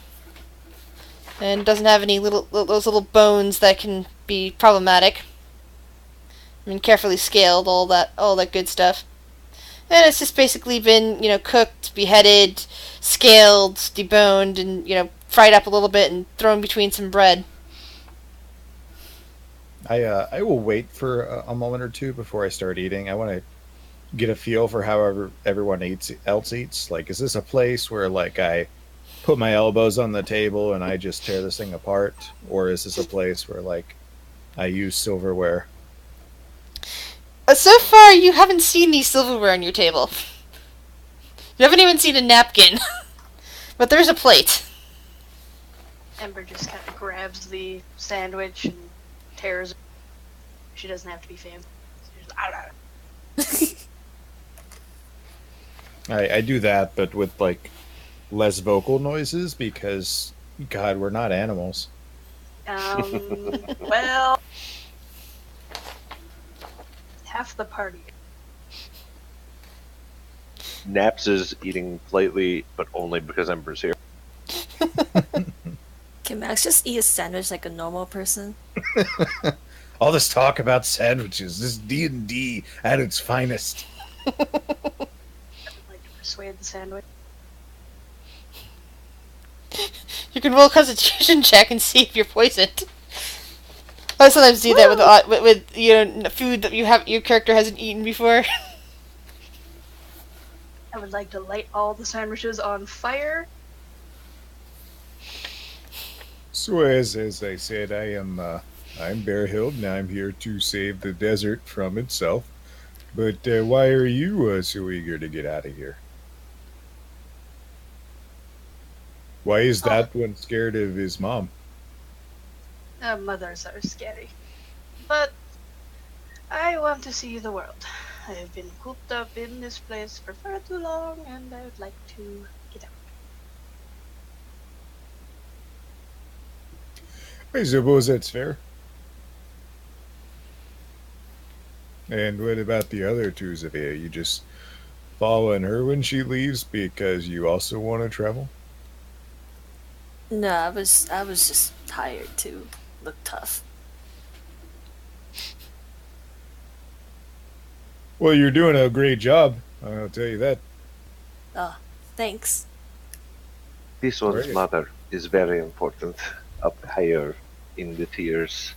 and doesn't have any those little bones that can be problematic. I mean, carefully scaled, all that good stuff. And it's just basically been, cooked, beheaded, scaled, deboned, and, fried up a little bit and thrown between some bread. I will wait for a moment or two before I start eating. I want to get a feel for how everyone else eats. Like, is this a place where, like, I put my elbows on the table and I just tear this thing apart? Or is this a place where, like, I use silverware? So far, you haven't seen any silverware on your table. You haven't even seen a napkin. But there's a plate. Ember just kind of grabs the sandwich and tears it. She doesn't have to be fancy. She's just, I do that, but with, like, less vocal noises because, God, we're not animals. well, half the party. Naps is eating politely, but only because Ember's here. Can Max just eat a sandwich like a normal person? All this talk about sandwiches, this D&D at its finest. I would like to persuade the sandwich. You can roll a constitution check and see if you're poisoned. I sometimes do that with food that your character hasn't eaten before. I would like to light all the sandwiches on fire. So as I said, I'm Bearhild, and I'm here to save the desert from itself. But why are you so eager to get out of here? Why is that one scared of his mom? Mothers are scary. But I want to see the world. I have been cooped up in this place for far too long, and I would like to get out. I suppose that's fair. And what about the other two of you? You just following her when she leaves because you also want to travel? No, I was just tired to look tough. Well, you're doing a great job. I'll tell you that. Oh, Thanks. This one's Right. mother is very important up higher in the tiers.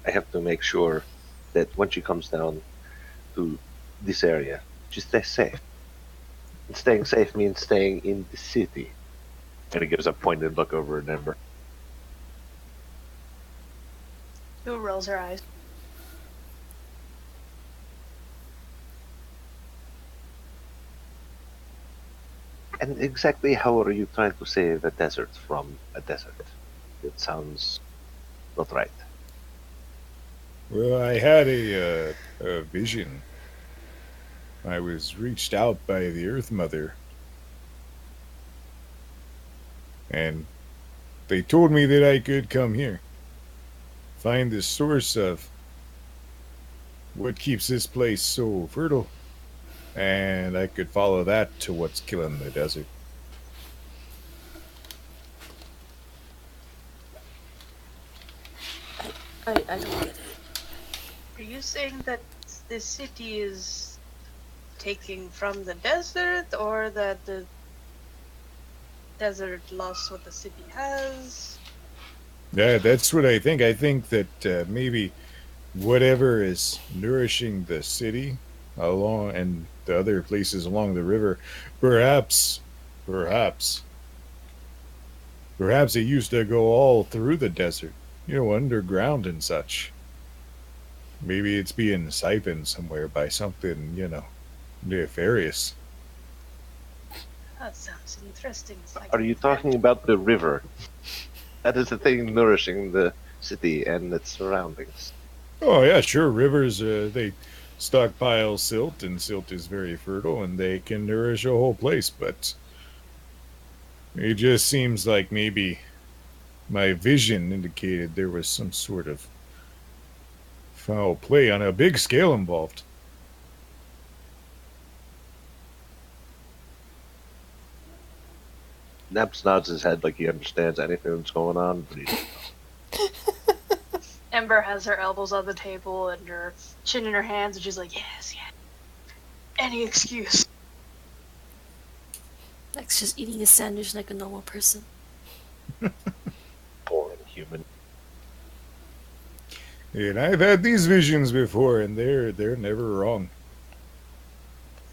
I have to make sure that when she comes down to this area, she stays safe. And staying safe means staying in the city. And he gives a pointed look over at Ember. Who rolls her eyes? And exactly how are you trying to save a desert from a desert? It sounds not right. Well, I had a vision. I was reached out by the Earth Mother, and they told me that I could come here, find the source of what keeps this place so fertile, and I could follow that to what's killing the desert. I don't get it. Are you saying that this city is taking from the desert, or that the desert lost what the city has? Yeah, that's what I think. I think that maybe whatever is nourishing the city along and the other places along the river, perhaps, perhaps, perhaps it used to go all through the desert, underground and such. Maybe it's being siphoned somewhere by something, nefarious. That sounds interesting. Are you talking about the river? That is the thing nourishing the city and its surroundings. Oh yeah, sure. Rivers, they stockpile silt, and silt is very fertile, and they can nourish a whole place. But it just seems like maybe my vision indicated there was some sort of foul play on a big scale involved. Naps nods his head like he understands anything that's going on, but he Ember has her elbows on the table and her chin in her hands, and she's like, yes, yes. Any excuse. Max just eating a sandwich like a normal person. boring human. And I've had these visions before, and they're never wrong.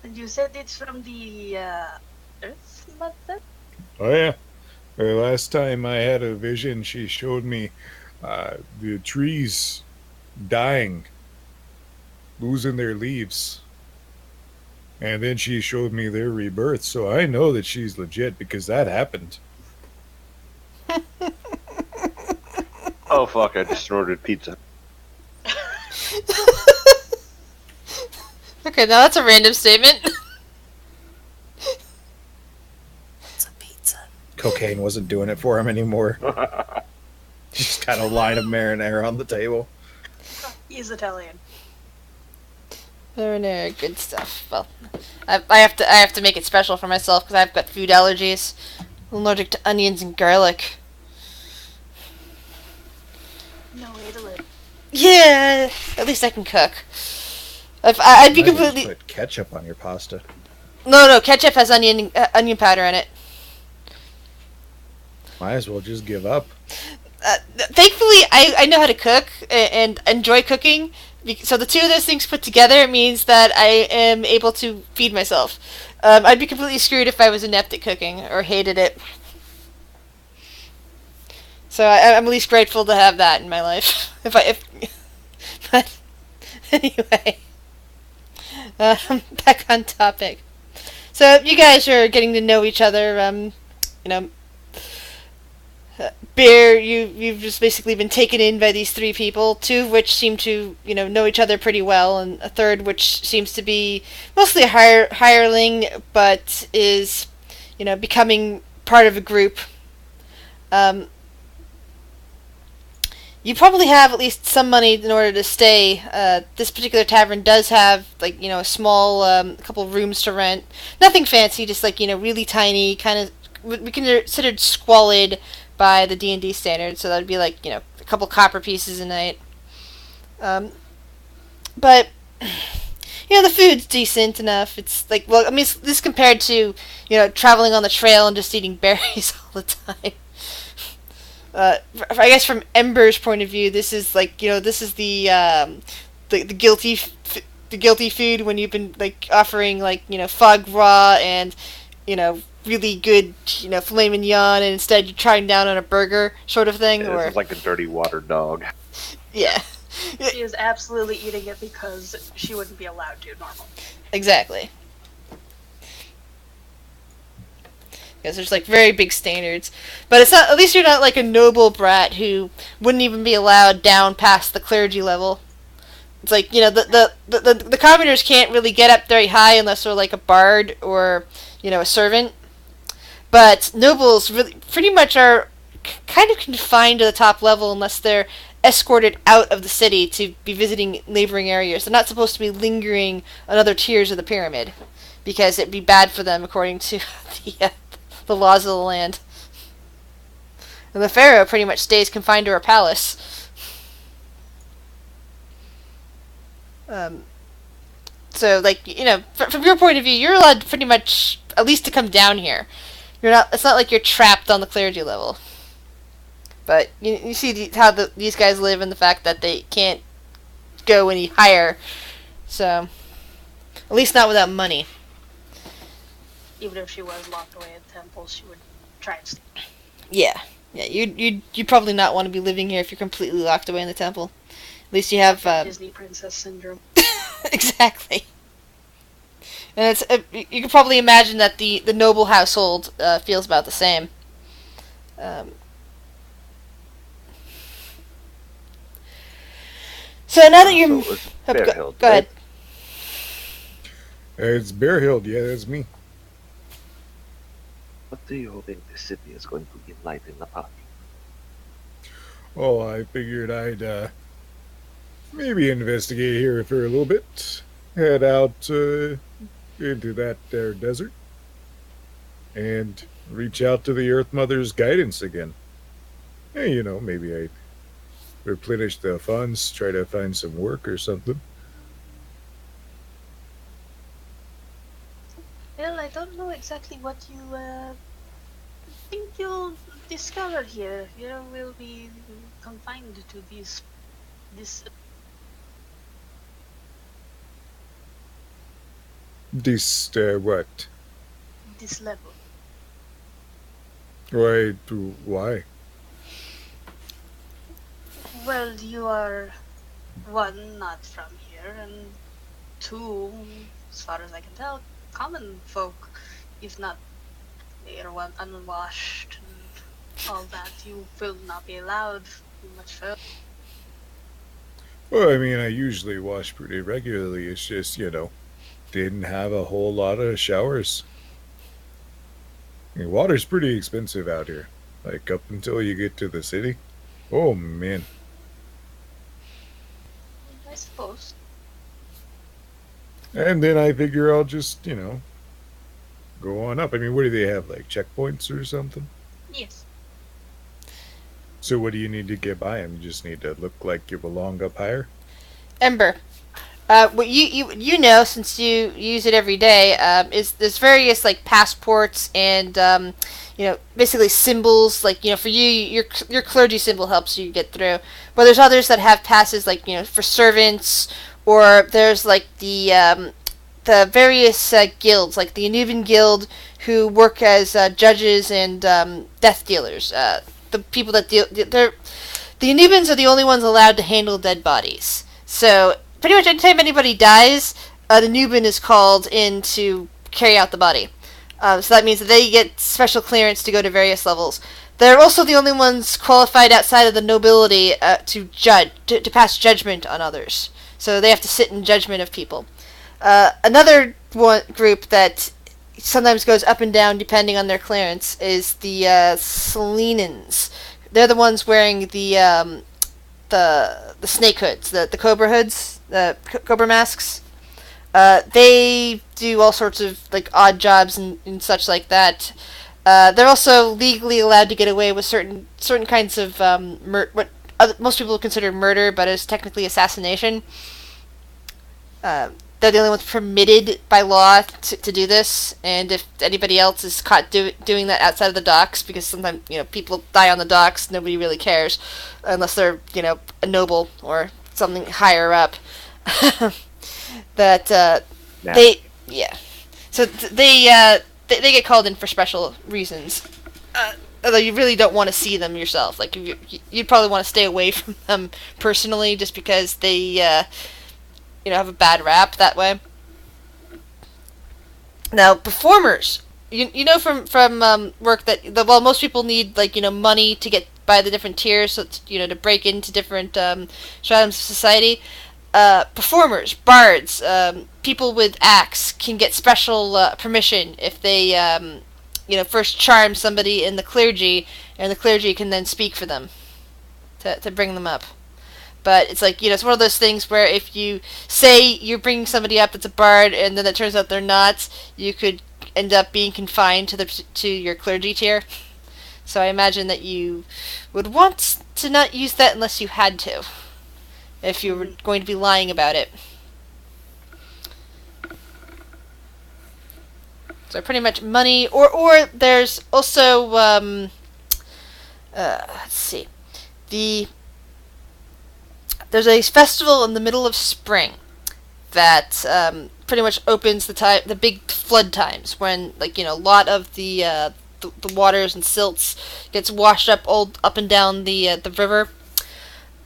And you said it's from the Earth Mother? Oh yeah. The last time I had a vision, she showed me the trees dying, losing their leaves. And then she showed me their rebirth, so I know that she's legit because that happened. Oh fuck, I just ordered pizza. Okay, now that's a random statement. It's a pizza. Cocaine wasn't doing it for him anymore. Just kind of line of marinara on the table. He's Italian. Marinara, good stuff. Well, I have to make it special for myself because I've got food allergies. I'm allergic to onions and garlic. No way to live. Yeah, at least I can cook. I'd be Might as well completely just put ketchup on your pasta. no. Ketchup has onion powder in it. Might as well just give up. Thankfully, I know how to cook and enjoy cooking. So the two of those things put together means that I am able to feed myself. I'd be completely screwed if I was inept at cooking or hated it. So I'm at least grateful to have that in my life. But anyway, back on topic. So you guys are getting to know each other. Bear, you've just basically been taken in by these three people, two of which seem to, know each other pretty well, and a third which seems to be mostly a hireling, but is, becoming part of a group. You probably have at least some money in order to stay. This particular tavern does have, a small, couple of rooms to rent. Nothing fancy, just really tiny, kind of, would be considered squalid by the D&D standards, so that would be a couple copper pieces a night. But the food's decent enough. It's like, well, I mean, this compared to, traveling on the trail and just eating berries all the time. I guess from Ember's point of view, this is like, this is the guilty food when you've been like offering like foie gras and really good filet mignon, and instead you're trying down on a burger sort of thing. This Or is like a dirty water dog. yeah, She is absolutely eating it because she wouldn't be allowed to normally. exactly. Because there's like very big standards, but it's not. At least you're not like a noble brat who wouldn't even be allowed down past the clergy level. It's like the commoners can't really get up very high unless they're like a bard or a servant. But nobles really pretty much are kind of confined to the top level unless they're escorted out of the city to be visiting neighboring areas. They're not supposed to be lingering on other tiers of the pyramid because it'd be bad for them according to the laws of the land. And the pharaoh pretty much stays confined to her palace. So, like, from your point of view, you're allowed pretty much at least to come down here. You're not. It's not like you're trapped on the clergy level. But you see how these guys live, and the fact that they can't go any higher. So, at least not without money. Even if she was locked away in temples, she would try and stay. Yeah. You'd probably not want to be living here if you're completely locked away in the temple. At least you have Disney princess syndrome. exactly. And it's you can probably imagine that the noble household feels about the same. So now that you're So it's go Bearhill, ahead. right? It's Bear Hill. Yeah, that's me. What do you think the city is going to enlighten upon? Oh, I figured I'd maybe investigate here for a little bit. Head out into that there desert and reach out to the Earth Mother's guidance again. Hey, maybe I replenish the funds, try to find some work or something. Well, I don't know exactly what you think you'll discover here. You will be confined to this This, what? this level. Why? Well, you are one, not from here, and two, as far as I can tell, common folk. If not, they are one unwashed and all that. You will not be allowed much further. Well, I mean, I usually wash pretty regularly. It's just, didn't have a whole lot of showers. I mean, water's pretty expensive out here. Like, up until you get to the city. Oh, man. I suppose. And then I figure I'll just, go on up. I mean, what do they have? Like, checkpoints or something? Yes. So what do you need to get by them? You just need to look like you belong up higher? Ember. What you know, since you use it every day, is there's various like passports and basically symbols. Like for you, your clergy symbol helps you get through. But there's others that have passes like for servants, or there's like the various guilds, like the Anubian Guild, who work as judges and death dealers. The people that deal, the Anubians are the only ones allowed to handle dead bodies. So pretty much anytime anybody dies, the Nubian is called in to carry out the body. So that means that they get special clearance to go to various levels. They're also the only ones qualified outside of the nobility to judge, to pass judgment on others. So they have to sit in judgment of people. Another group that sometimes goes up and down depending on their clearance is the Selenans. They're the ones wearing the snake hoods, the cobra hoods, the cobra masks. They do all sorts of like odd jobs and such like that. They're also legally allowed to get away with certain kinds of what most people consider murder, but is technically assassination. they're the only ones permitted by law to do this, and if anybody else is caught doing that outside of the docks, because sometimes, people die on the docks, nobody really cares, unless they're, a noble or something higher up, that, yeah. So they get called in for special reasons. Although you really don't want to see them yourself. Like, you'd probably want to stay away from them personally, just because they, have a bad rap that way. Now, performers, you know from work that most people need, like, money to get by the different tiers, so to break into different stratoms of society. Performers, bards, people with acts can get special permission if they first charm somebody in the clergy, and the clergy can then speak for them to bring them up. But it's like, it's one of those things where if you say you're bringing somebody up that's a bard, and then it turns out they're not, you could end up being confined to your clergy tier. So I imagine that you would want to not use that unless you had to, if you were going to be lying about it. So pretty much money, or there's also, let's see, there's a festival in the middle of spring that pretty much opens the big flood times, when, like, a lot of the waters and silts gets washed up and down the river.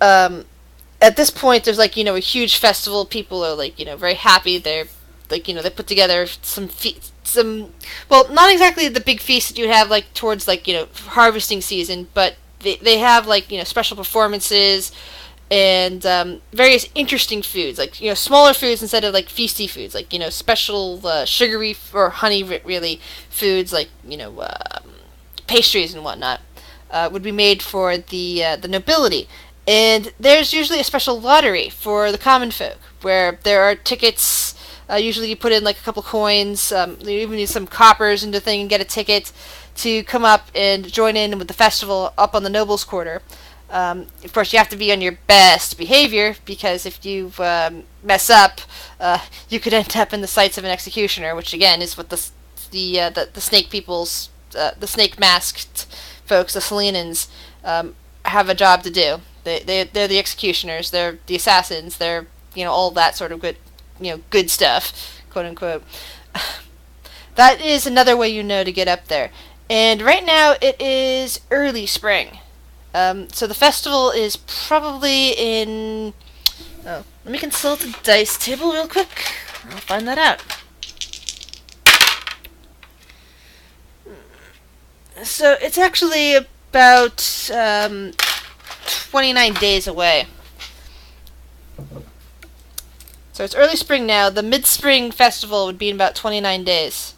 At this point, there's, like, a huge festival. People are, like, very happy. They're, like, they put together well, not exactly the big feast that you have, like, towards, like, harvesting season, but they have, like, special performances and various interesting foods, like, smaller foods instead of, like, feasty foods, like, special sugary or honey really foods, like, pastries and whatnot, would be made for the nobility. And there's usually a special lottery for the common folk, where there are tickets. Usually you put in, like, a couple coins, you even need some coppers into the thing and get a ticket to come up and join in with the festival up on the nobles' quarter. Of course, you have to be on your best behavior, because if you mess up, you could end up in the sights of an executioner, which again is what the snake peoples, the snake masked folks, the Selenans, have a job to do. They're the executioners. They're the assassins. They're all that sort of good stuff, quote unquote. That is another way to get up there. And right now it is early spring. So the festival is probably in... Oh, let me consult the dice table real quick. I'll find that out. So it's actually about 29 days away. So it's early spring now. The mid-spring festival would be in about 29 days.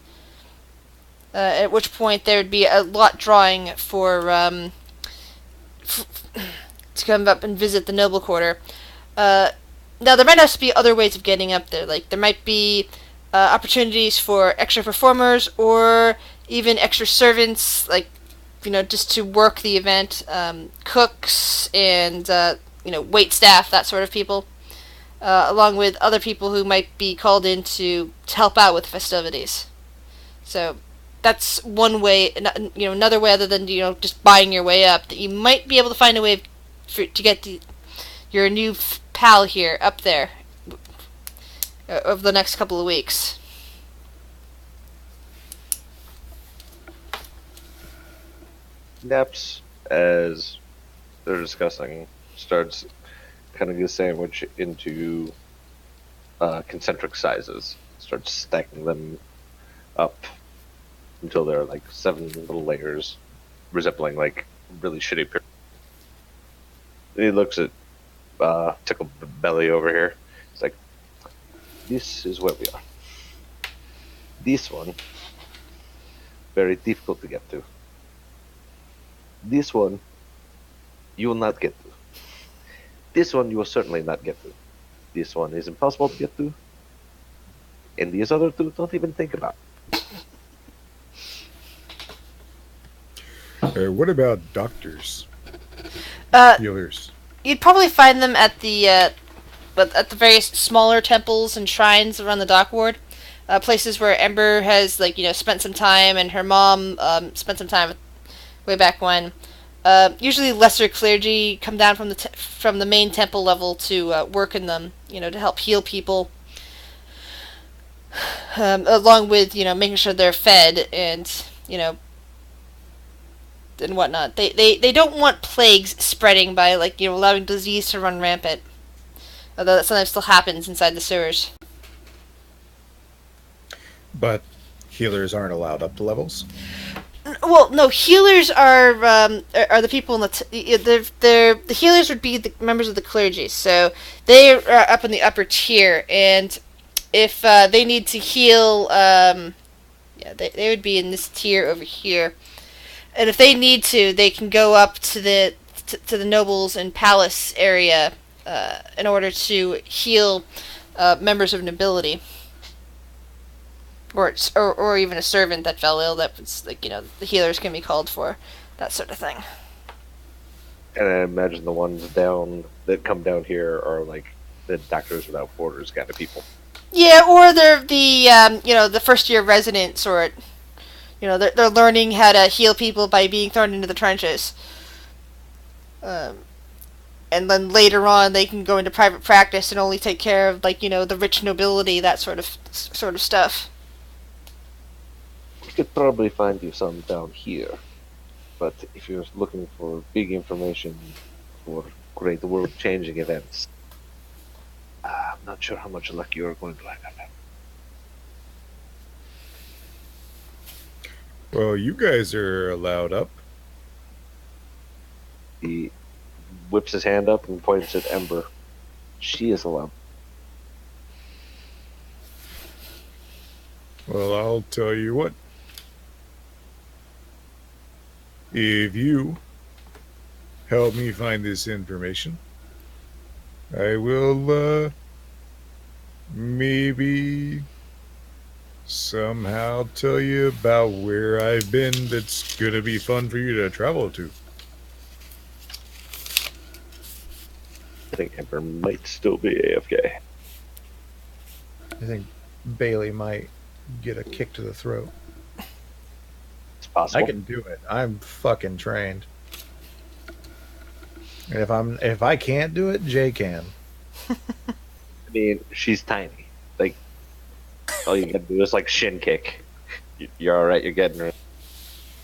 At which point there would be a lot drawing for to come up and visit the noble quarter. Now there might also be other ways of getting up there. Like, there might be opportunities for extra performers, or even extra servants, like, just to work the event, cooks and wait staff, that sort of people. Along with other people who might be called in to help out with the festivities. So that's one way, another way other than, just buying your way up, that you might be able to find a way to get your new pal here up there over the next couple of weeks. Naps, as they're discussing, starts cutting the sandwich into concentric sizes. Starts stacking them up until they're like 7 little layers, resembling like really shitty pyramid. He looks at Tickle Belly over here. It's like, this is where we are. This one, very difficult to get to. This one, you will not get to. This one you will certainly not get to. This one is impossible to get to. And these other two, don't even think about. What about doctors? Healers? You'd probably find them at the at the various smaller temples and shrines around the dock ward, places where Ember has spent some time, and her mom spent some time way back when. Usually, lesser clergy come down from from the main temple level to work in them, to help heal people, along with making sure they're fed and and whatnot. They don't want plagues spreading by allowing disease to run rampant. Although that sometimes still happens inside the sewers. But healers aren't allowed up to levels. Well, no, healers are the people in the the healers would be the members of the clergy, so they are up in the upper tier, and if they need to heal, they would be in this tier over here, and if they need to, they can go up to the nobles and palace area in order to heal members of nobility. Or even a servant that fell ill, that was the healers can be called for, that sort of thing. And I imagine the ones that come down here are like the Doctors Without Borders kind of people. Yeah, or they're the first year residents, or they're learning how to heal people by being thrown into the trenches. And then later on, they can go into private practice and only take care of the rich nobility, that sort of stuff. We could probably find you some down here, but if you're looking for big information for great world-changing events, I'm not sure how much luck you're going to have. Well, you guys are allowed up. He whips his hand up and points at Ember. She is allowed. Well, I'll tell you what. If you help me find this information, I will maybe somehow tell you about where I've been that's gonna be fun for you to travel to. I think Ember might still be AFK. I think Bailey might get a kick to the throat. It's possible. I can do it. I'm fucking trained. And if I can't do it, Jay can. I mean, she's tiny. Like, all you gotta do is shin kick. You're all right. You're getting her.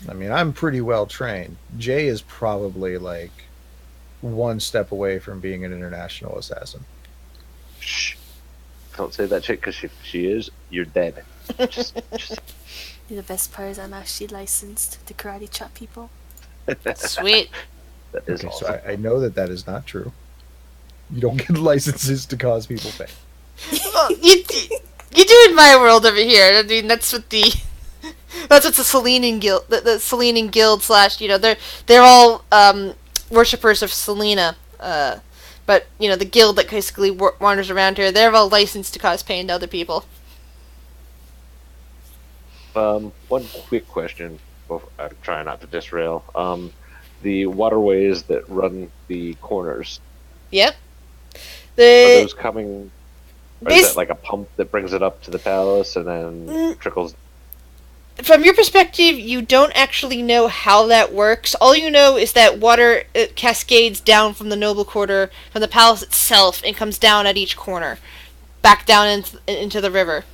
I mean, I'm pretty well trained. Jay is probably one step away from being an international assassin. Shh. Don't say that shit, because she is, you're dead. Just The best part is I'm actually licensed to karate chop people. Sweet. That is Okay, awesome. so I know that is not true. You don't get licenses to cause people pain. Well, you do in my world over here. I mean, that's what the Selenian guild, the Selenian guild / they're all worshippers of Selena. But the guild that basically wanders around here, they're all licensed to cause pain to other people. One quick question. I'm trying not to disrail. The waterways that run the corners. Yep. Are those coming? Or is that like a pump that brings it up to the palace and then trickles? From your perspective, you don't actually know how that works. All you know is that water cascades down from the noble quarter, from the palace itself, and comes down at each corner, back down into the river.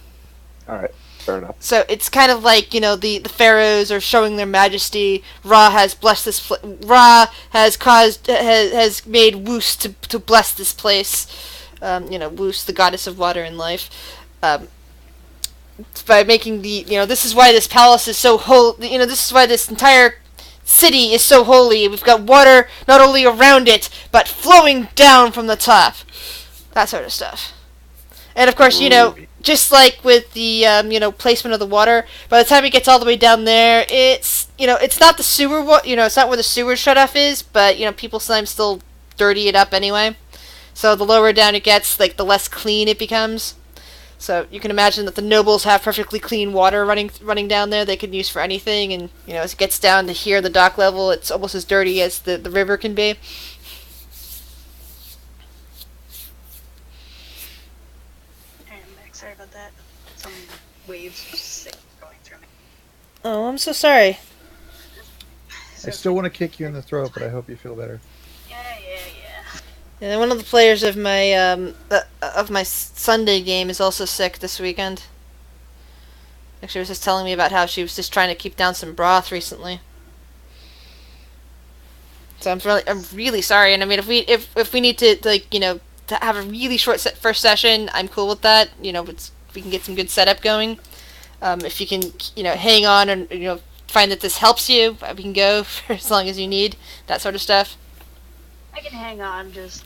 All right, fair enough. So it's kind of like the pharaohs are showing their majesty. Ra has blessed this. Ra has made Woos to bless this place. Woos, the goddess of water and life. By making this is why this palace is so holy. This is why this entire city is so holy. We've got water not only around it, but flowing down from the top. That sort of stuff. And of course, just like with the placement of the water, by the time it gets all the way down there, it's not the sewer it's not where the sewer shutoff is, but people sometimes still dirty it up anyway. So the lower down it gets, the less clean it becomes. So you can imagine that the nobles have perfectly clean water running down there they can use for anything, and as it gets down to here, the dock level, it's almost as dirty as the river can be. Sorry about that. Some waves of sick going through me. Oh, I'm so sorry. I still want to kick you in the throat, but I hope you feel better. Yeah. Yeah, one of the players of my Sunday game is also sick this weekend. Actually, was just telling me about how she was just trying to keep down some broth recently. So I'm really sorry. And I mean, if we need to to have a really short first session, I'm cool with that. We can get some good setup going. If you can hang on and find that this helps you, we can go for as long as you need. That sort of stuff. I can hang on. Just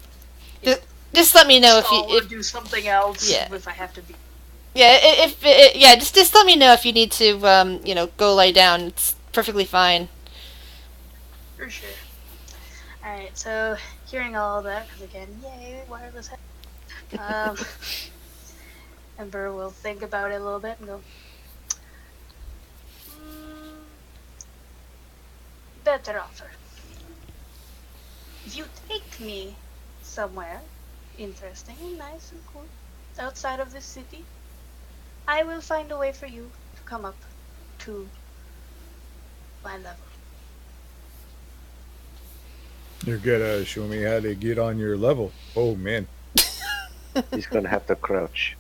let me know if do something else. Yeah. If I have to be. Yeah, just let me know if you need to, go lay down. It's perfectly fine. For sure. Alright, so hearing all of that, because again, yay, wireless head. Ember will think about it a little bit and go, better offer. If you take me somewhere interesting and nice and cool outside of this city, I will find a way for you to come up to my level. You're gonna show me how to get on your level. Oh man. He's gonna have to crouch.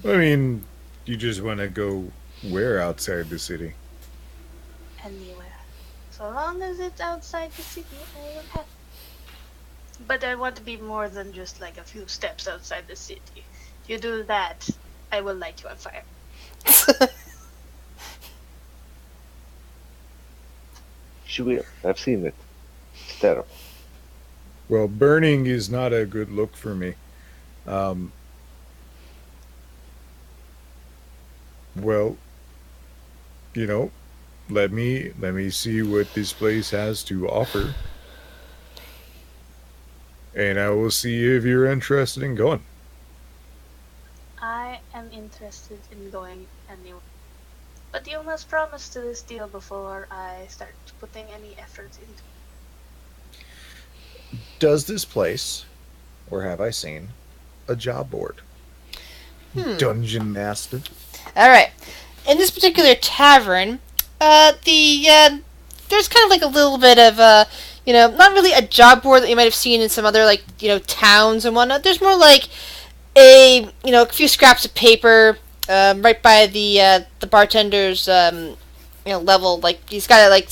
I mean, you just want to go where outside the city? Anywhere. So long as it's outside the city, I will have. But I want to be more than just like a few steps outside the city. If you do that, I will light you on fire. She will. I've seen it. It's terrible. Well, burning is not a good look for me. Well, let me see what this place has to offer, and I will see if you're interested in going. I am interested in going anywhere. But you must promise to this deal before I start putting any effort into it. Does this place, or have I seen, a job board? Dungeon Master. All right. In this particular tavern, there's kind of like a little bit of not really a job board that you might have seen in some other towns and whatnot. There's more like a few scraps of paper right by the bartender's level. Like he's got it like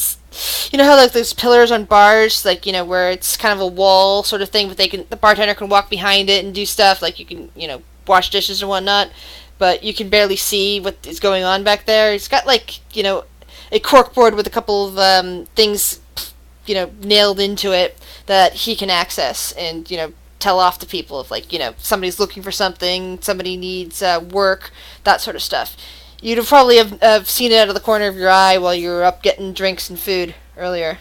how like those pillars on bars, where it's kind of a wall sort of thing, but the bartender can walk behind it and do stuff like you can wash dishes and whatnot, but you can barely see what is going on back there. He's got a corkboard with a couple of things nailed into it that he can access and tell off to people if somebody's looking for something, somebody needs work, that sort of stuff. You'd have probably have seen it out of the corner of your eye while you were up getting drinks and food earlier.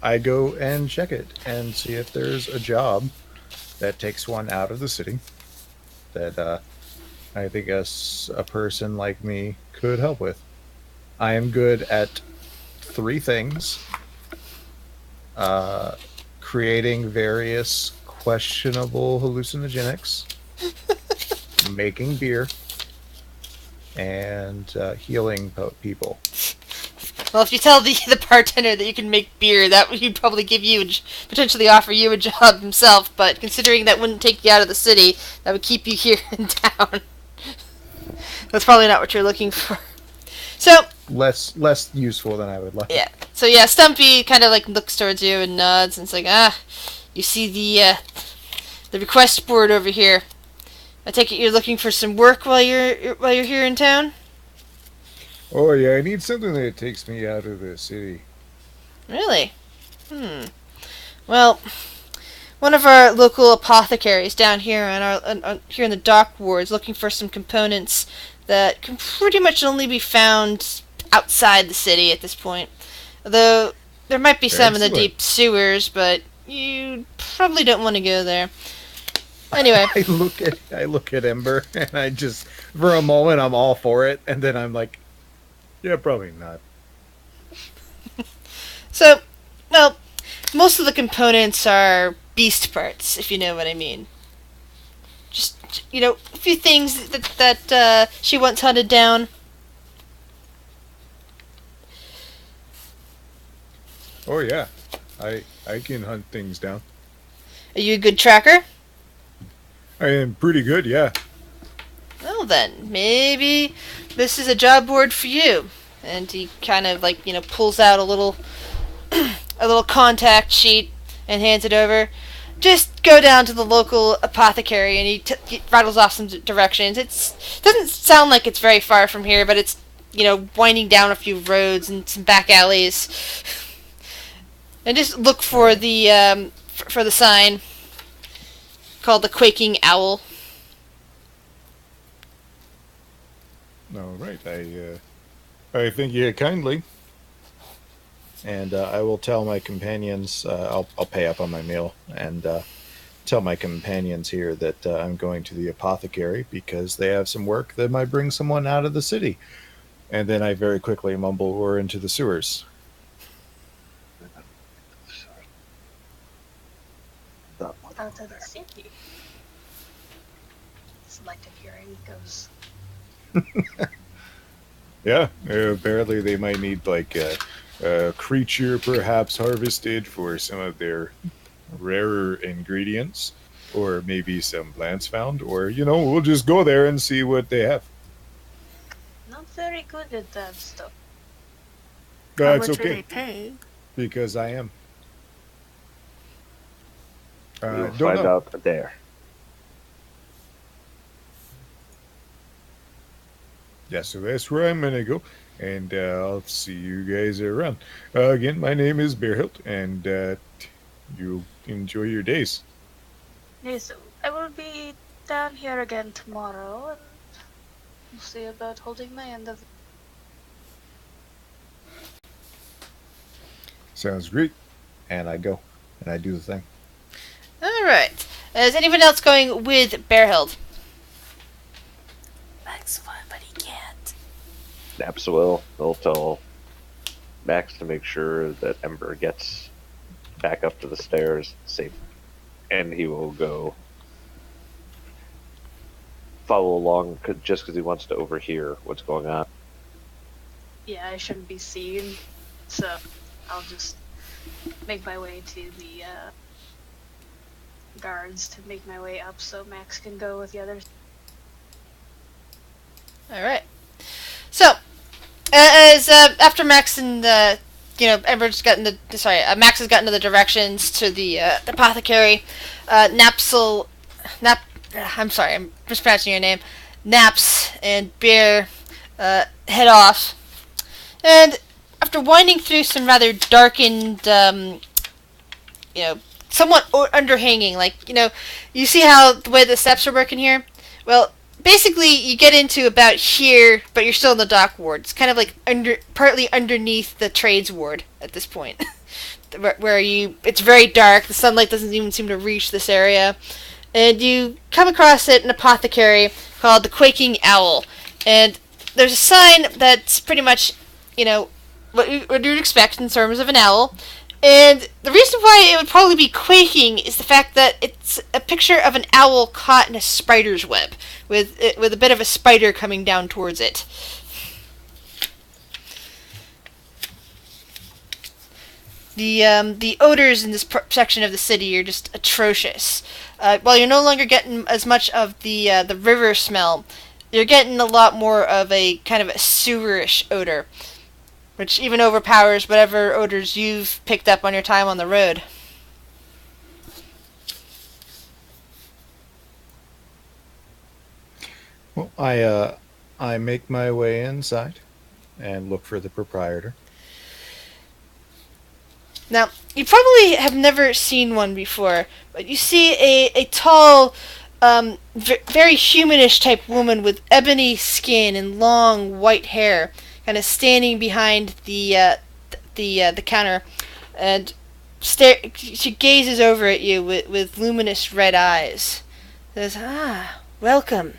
I go and check it and see if there's a job that takes one out of the city that I think a person like me could help with. I am good at 3 things. Creating various questionable hallucinogenics, making beer, and healing people. Well, if you tell the bartender that you can make beer, that would probably give you potentially offer you a job himself. But considering that wouldn't take you out of the city, that would keep you here in town. That's probably not what you're looking for. So Less useful than I would like. yeah. So yeah, Stumpy kind of looks towards you and nods, and it's like, you see the request board over here. I take it you're looking for some work while you're here in town. Oh yeah, I need something that takes me out of the city. Really? Well, one of our local apothecaries down here here in the dock ward is looking for some components that can pretty much only be found outside the city at this point. Although there might be some in the deep sewers, but you probably don't want to go there. Anyway, I look at Ember and I just for a moment I'm all for it, and then I'm like, yeah, probably not. So, well, most of the components are beast parts, if you know what I mean. Just, a few things that she once hunted down. Oh yeah, I can hunt things down. Are you a good tracker? I am pretty good, yeah. Well then, maybe this is a job board for you. And he kind of pulls out a little contact sheet and hands it over. Just go down to the local apothecary, and he rattles off some directions. It doesn't sound like it's very far from here, but it's winding down a few roads and some back alleys. And just look for the sign called the Quaking Owl. All right, I thank you kindly. And I will tell my companions, I'll pay up on my meal, and tell my companions here that I'm going to the apothecary because they have some work that might bring someone out of the city. And then I very quickly mumble, we're into the sewers. Out of the city. Selective hearing goes. Yeah, apparently they might need like a creature perhaps harvested for some of their rarer ingredients, or maybe some plants found, or we'll just go there and see what they have. Not very good at that stuff. How That's much are okay, they paying? because I am. We'll Don't find know. out there. Yeah, so that's where I'm gonna go, and I'll see you guys around. Again, my name is Bearhilt, and you enjoy your days. Yes, I will be down here again tomorrow, and we'll see about holding my end of it. Sounds great. And I go, and I do the thing. Alright. Is anyone else going with Bearhild? Max fun, but he can't. Naps will. They'll tell Max to make sure that Ember gets back up to the stairs safe, and he will go follow along just because he wants to overhear what's going on. Yeah, I shouldn't be seen, so I'll just make my way to the guards to make my way up so Max can go with the others. Alright. So, as after Max and Max has gotten to the directions to the apothecary. I'm sorry, I'm mispronouncing your name. Naps and Bear head off, and after winding through some rather darkened, somewhat underhanging, you see how the way the steps are working here. Well, basically, you get into about here, but you're still in the dock ward. It's kind of like partly underneath the trades ward at this point, where it's very dark. The sunlight doesn't even seem to reach this area, and you come across an apothecary called the Quaking Owl, and there's a sign that's pretty much, what you'd expect in terms of an owl. And the reason why it would probably be quaking is the fact that it's a picture of an owl caught in a spider's web, with a bit of a spider coming down towards it. The odors in this section of the city are just atrocious. While you're no longer getting as much of the river smell, you're getting a lot more of a kind of a sewerish odor, which even overpowers whatever odors you've picked up on your time on the road. Well, I make my way inside and look for the proprietor. Now, you probably have never seen one before, but you see a tall, very humanish type woman with ebony skin and long white hair, kind of standing behind the counter, and she gazes over at you with luminous red eyes. Says, "Ah, welcome.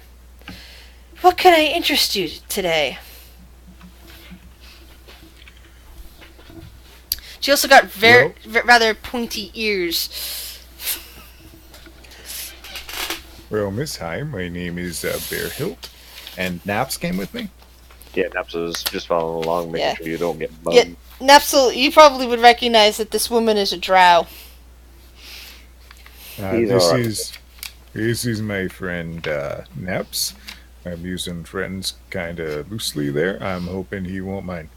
What can I interest you today?" She also got Well- rather pointy ears. Well, Miss Hi, my name is Bear Hilt, and Naps came with me. Yeah, Naps is just following along, making Yeah. sure you don't get mugged. Yeah, Napsel, you probably would recognize that this woman is a drow. He's This alright. is my friend Naps. I'm using friends kind of loosely there. I'm hoping he won't mind.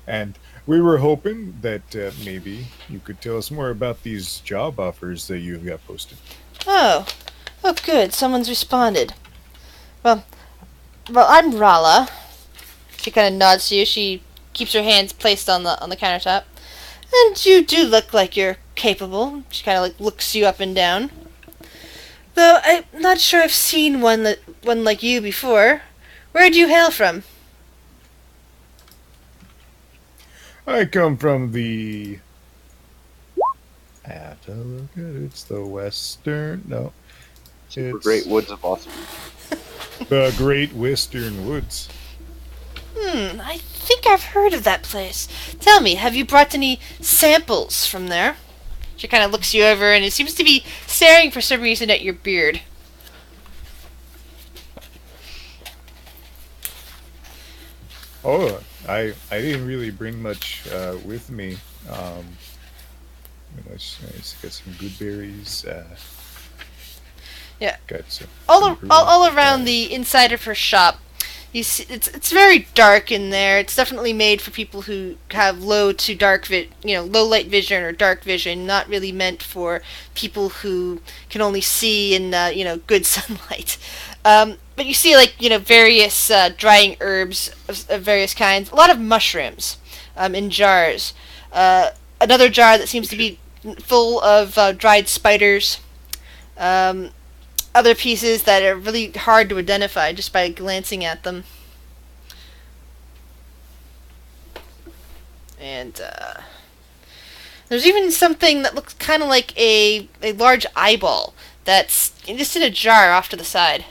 And we were hoping that maybe you could tell us more about these job offers that you've got posted. Oh, good. Someone's responded. Well, I'm Rala. She kind of nods to you. She keeps her hands placed on the countertop. And you do look like you're capable. She kind of like looks you up and down. Though I'm not sure I've seen one like you before. Where do you hail from? I come from the. I have to look at it. It's the western. No, Super it's Great Woods of Awesome. the Great Western Woods. I think I've heard of that place. Tell me, have you brought any samples from there? She kind of looks you over, and it seems to be staring for some reason at your beard. Oh, I didn't really bring much with me. Let's get some good berries. Yeah. Got some. All around the inside of her shop, you see it's very dark in there. It's definitely made for people who have low light vision or dark vision. Not really meant for people who can only see in good sunlight. But you see various drying herbs of various kinds. A lot of mushrooms in jars. Another jar that seems to be full of dried spiders. Other pieces that are really hard to identify just by glancing at them. And there's even something that looks kind of like a large eyeball that's just in a jar off to the side,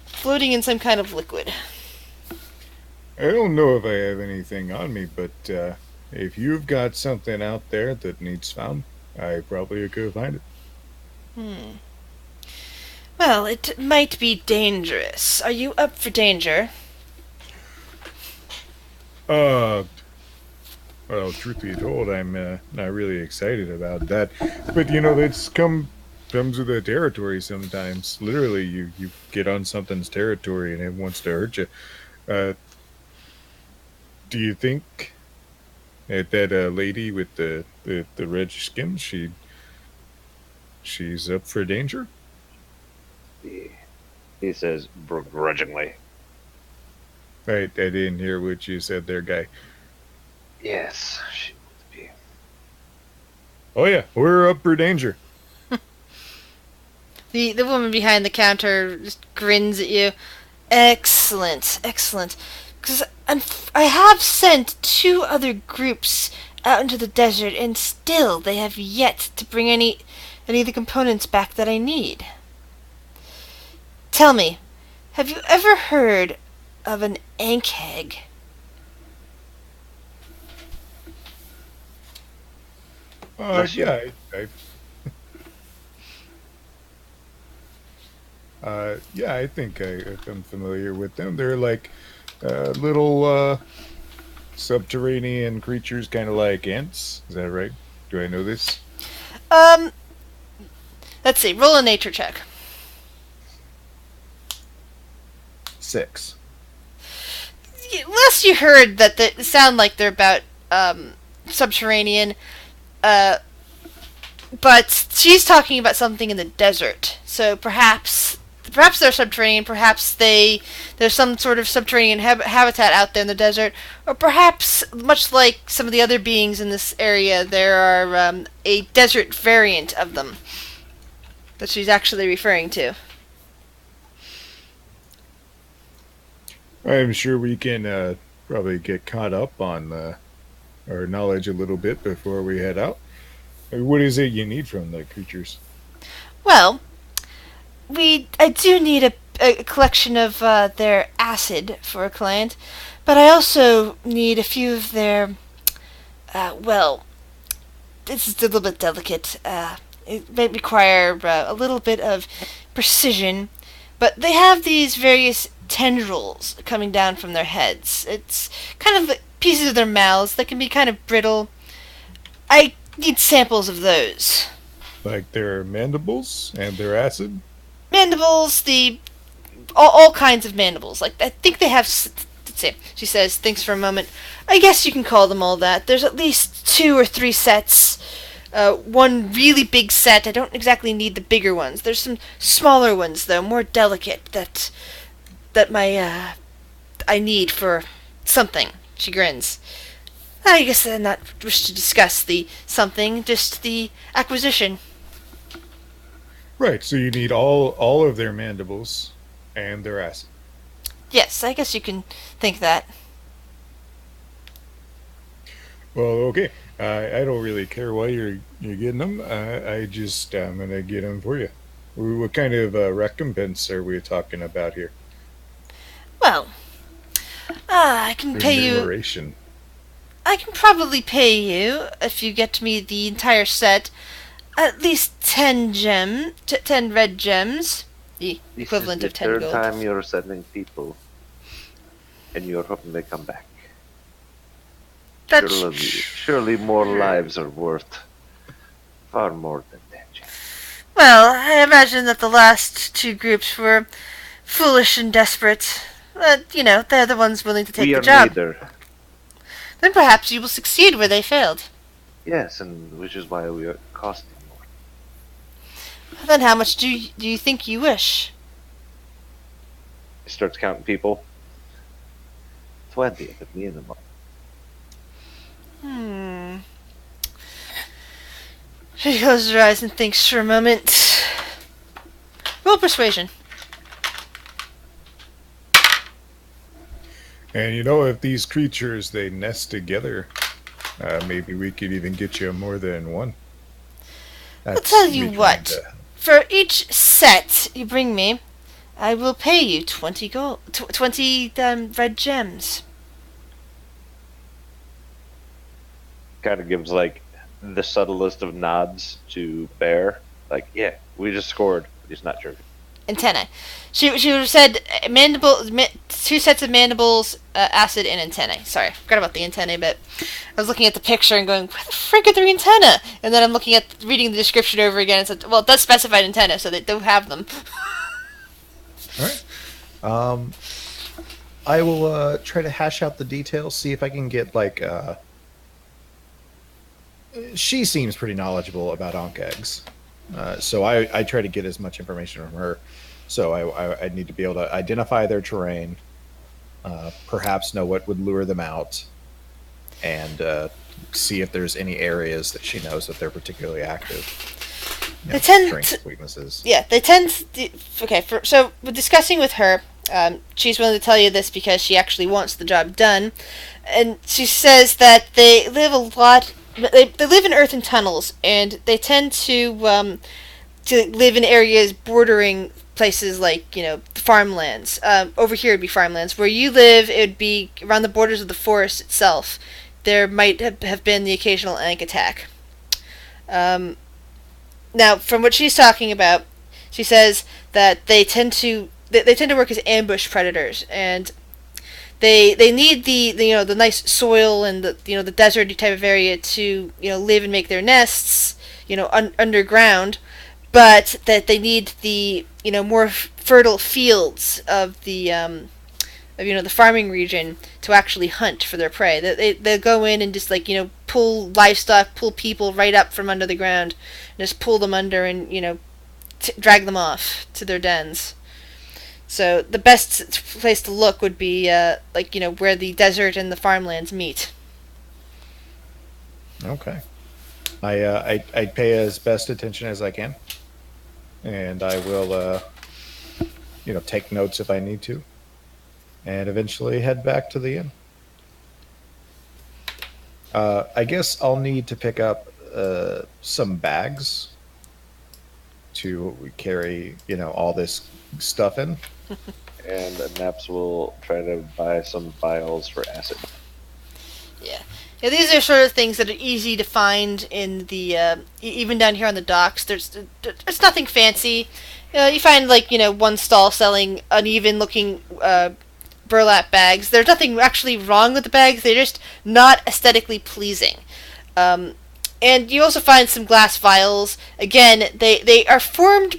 floating in some kind of liquid. I don't know if I have anything on me, but if you've got something out there that needs found, I probably could find it. Well, it might be dangerous. Are you up for danger? Well, truth be told, I'm not really excited about that. But that's comes with the territory sometimes. Literally, you get on something's territory and it wants to hurt you. Do you think that lady with the red skin, she's up for danger? He says begrudgingly. I didn't hear what you said there, guy. Yes, she would be. Oh yeah, we're up for danger. The woman behind the counter just grins at you. Excellent. Because I have sent 2 other groups out into the desert, and still they have yet to bring any of the components back that I need. Tell me, have you ever heard of an ankheg? Yeah, I think I'm familiar with them. They're like little subterranean creatures, kind of like ants. Is that right? Do I know this? Let's see. Roll a nature check. 6. Last you heard that they sound like they're about subterranean, but she's talking about something in the desert. So perhaps they're subterranean. Perhaps there's some sort of subterranean habitat out there in the desert, or perhaps, much like some of the other beings in this area, there are a desert variant of them that she's actually referring to. I'm sure we can probably get caught up on our knowledge a little bit before we head out. What is it you need from the creatures? Well, I do need a collection of their acid for a client, but I also need a few of their Well, this is a little bit delicate. It may require a little bit of precision, but they have these various tendrils coming down from their heads. It's kind of like pieces of their mouths that can be kind of brittle. I need samples of those. Like their mandibles and their acid? Mandibles, all kinds of mandibles. Like, I think they have... Let's see. She says, thinks for a moment. I guess you can call them all that. There's at least 2 or 3 sets. One really big set. I don't exactly need the bigger ones. There's some smaller ones, though, more delicate, that I need for something. She grins. I guess I not wish to discuss the something, just the acquisition. Right, so you need all of their mandibles and their acid. Yes, I guess you can think that. Well, okay. I don't really care why you're getting them. I'm gonna get them for you. What kind of recompense are we talking about here? Well, I can pay you. Remuneration. I can probably pay you if you get me the entire set. At least 10 red gems, the equivalent of 10 gold. gold. Third time you're sending people, and you're hoping they come back. That's Surely more lives are worth far more than that. well. I imagine that the last 2 groups were foolish and desperate. But they're the ones willing to take We the are job. neither. Then perhaps you will succeed where they failed. Yes, and which is why we are costing more. Then how much do you think you wish? He starts counting people. 20 at the minimum. She closes her eyes and thinks for a moment. Roll persuasion. And if these creatures, they nest together, maybe we could even get you more than one. I'll tell you what. For each set you bring me, I will pay you 20 gold, 20 red gems. Kind of gives like the subtlest of nods to Bear. Like, yeah, we just scored. He's not jerking. Antennae. She would have said 2 sets of mandibles, acid, and antennae. Sorry, I forgot about the antennae bit. I was looking at the picture and going, where the frick are their antennae? And then I'm reading the description over again and said, well, it does specify antennae, so they do have them. All right. I will try to hash out the details, see if I can get she seems pretty knowledgeable about Ankh eggs, so I try to get as much information from her. So I need to be able to identify their terrain, perhaps know what would lure them out, and see if there's any areas that she knows that they're particularly active. They tend strengths, weaknesses. Yeah, they tend to... Okay, so discussing with her, she's willing to tell you this because she actually wants the job done, and she says that they live a lot... They live in earthen tunnels, and they tend to live in areas bordering places like, farmlands. Over here it'd be farmlands. Where you live, it would be around the borders of the forest itself. There might have been the occasional Ankh attack. Now, from what she's talking about, she says that they tend to work as ambush predators, and they need the nice soil and the deserty type of area to live and make their nests underground, but that they need the more fertile fields of the the farming region to actually hunt for their prey. They'll go in and just pull livestock, pull people right up from under the ground, and just pull them under and drag them off to their dens. So the best place to look would be where the desert and the farmlands meet. Okay. I pay as best attention as I can, and I will take notes if I need to, and eventually head back to the inn. I guess I'll need to pick up some bags to carry all this stuff in. And Naps will try to buy some vials for acid. Yeah. Yeah, these are sort of things that are easy to find in the even down here on the docks. There's nothing fancy. You find like one stall selling uneven looking burlap bags. There's nothing actually wrong with the bags. They're just not aesthetically pleasing. And you also find some glass vials. Again, they are formed.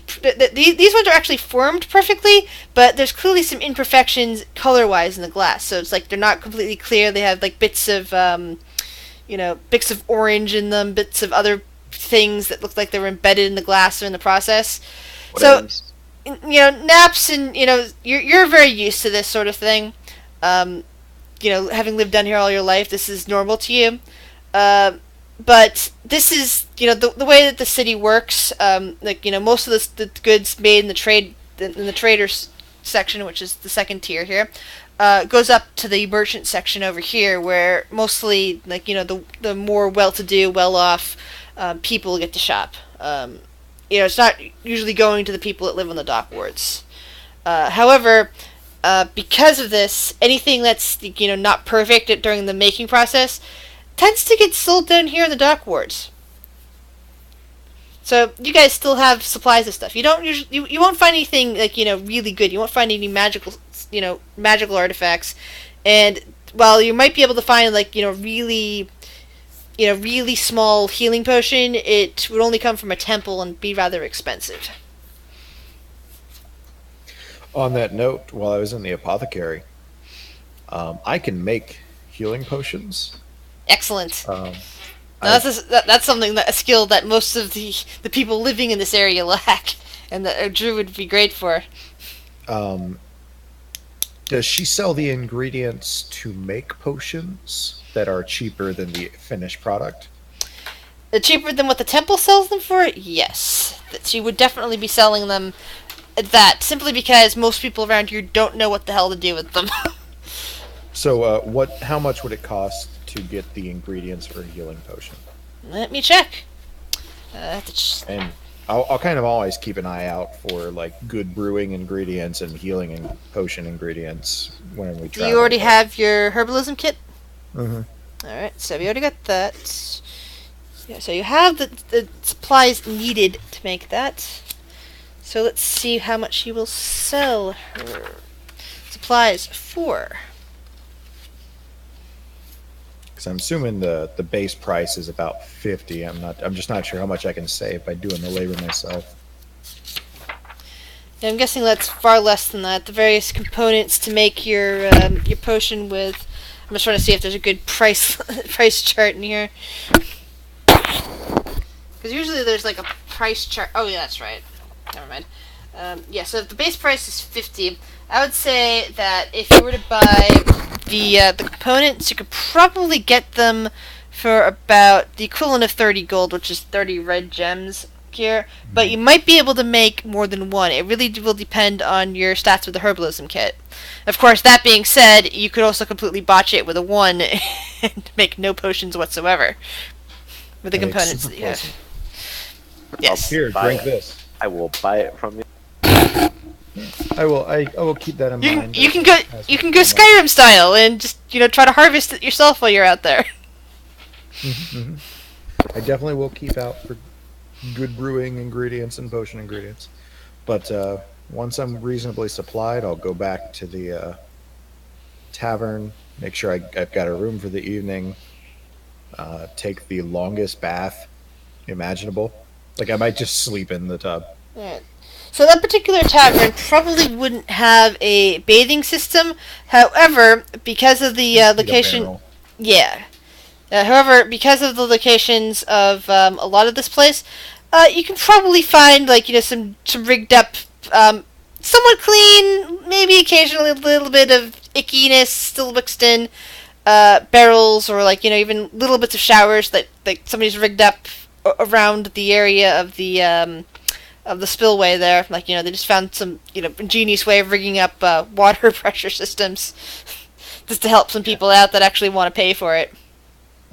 These ones are actually formed perfectly, but there's clearly some imperfections color-wise in the glass. So it's like they're not completely clear. They have like bits of bits of orange in them, bits of other things that look like they were embedded in the glass or in the process. So, naps and you're very used to this sort of thing. Having lived down here all your life, this is normal to you. But this is the way that the city works. Most of the goods made in the traders section, which is the second tier here, goes up to the merchant section over here, where mostly the more well-to-do, well-off people get to shop. It's not usually going to the people that live on the dock wards. However, because of this, anything that's not perfect during the making process tends to get sold down here in the dock wards. So you guys still have supplies of stuff. You don't usually, you won't find anything really good. You won't find any magical artifacts. And while you might be able to find really small healing potion, it would only come from a temple and be rather expensive. On that note, while I was in the apothecary, I can make healing potions. Excellent. That's something a skill that most of the people living in this area lack, and that a druid would be great for. Does she sell the ingredients to make potions that are cheaper than the finished product? Cheaper than what the temple sells them for? Yes. That she would definitely be selling them at that, simply because most people around here don't know what the hell to do with them. So, how much would it cost to get the ingredients for a healing potion? Let me check. And I'll kind of always keep an eye out for good brewing ingredients and healing and potion ingredients when we travel. Do you already have your herbalism kit? Mm-hmm. All right, so we already got that. Yeah, so you have the supplies needed to make that. So let's see how much she will sell her supplies for. Because I'm assuming the base price is about 50. I'm just not sure how much I can save by doing the labor myself. Yeah, I'm guessing that's far less than that. The various components to make your potion with. I'm just trying to see if there's a good price chart in here. Because usually there's a price chart. Oh yeah, that's right. Never mind. So if the base price is 50, I would say that if you were to buy the components, you could probably get them for about the equivalent of 30 gold, which is 30 red gems here. But you might be able to make more than one. It really will depend on your stats with the herbalism kit. Of course, that being said, you could also completely botch it with a 1 and make no potions whatsoever with the components that you have. Yes. Here, drink this. I will buy it from you. I will keep that in mind. You can go Skyrim style and just try to harvest it yourself while you're out there. Mm-hmm. I definitely will keep out for good brewing ingredients and potion ingredients. But once I'm reasonably supplied, I'll go back to the tavern, make sure I've got a room for the evening, take the longest bath imaginable. I might just sleep in the tub. Right. So that particular tavern probably wouldn't have a bathing system. However, because of the location, however, because of the locations of a lot of this place, you can probably find some rigged up, somewhat clean, maybe occasionally a little bit of ickiness still mixed in, barrels or even little bits of showers that somebody's rigged up around the area of the spillway there. They just found some ingenious way of rigging up water pressure systems just to help some people out that actually want to pay for it.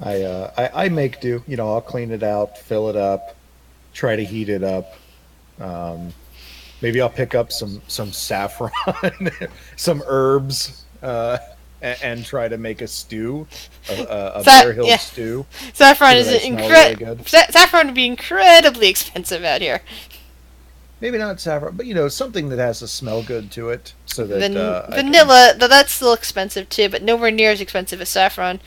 I make do. I'll clean it out, fill it up, try to heat it up. Maybe I'll pick up some saffron, some herbs, and try to make a stew, a Sa- Bear Hill yeah. stew. Saffron So is they smell really good. Saffron would be incredibly expensive out here. Maybe not saffron, but something that has to smell good to it, so that I can- Vanilla, that's still expensive too, but nowhere near as expensive as saffron.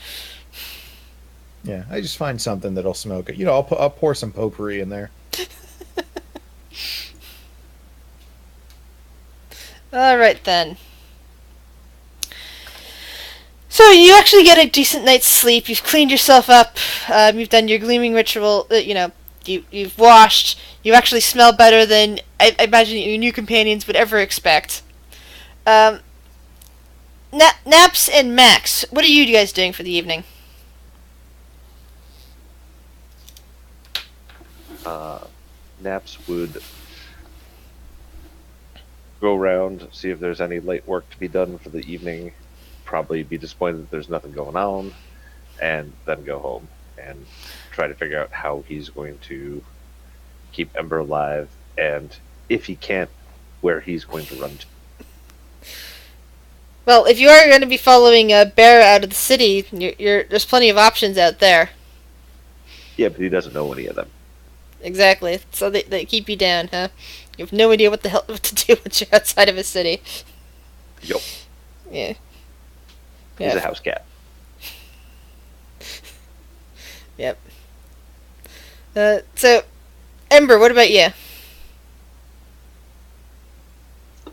Yeah, I just find something that'll smell good. I'll pour some potpourri in there. All right then. So you actually get a decent night's sleep. You've cleaned yourself up. You've done your gleaming ritual. You've washed. You actually smell better than I imagine your new companions would ever expect. Naps and Max, what are you guys doing for the evening? Naps would go around, see if there's any light work to be done for the evening, probably be disappointed that there's nothing going on, and then go home and try to figure out how he's going to keep Ember alive, and if he can't, where he's going to run to. Well, if you are going to be following Bear out of the city, there's plenty of options out there. Yeah, but he doesn't know any of them. Exactly. So they keep you down, huh? You have no idea what to do once you're outside of a city. Yup. Yeah. He's a house cat. Yep. So, Ember, what about you?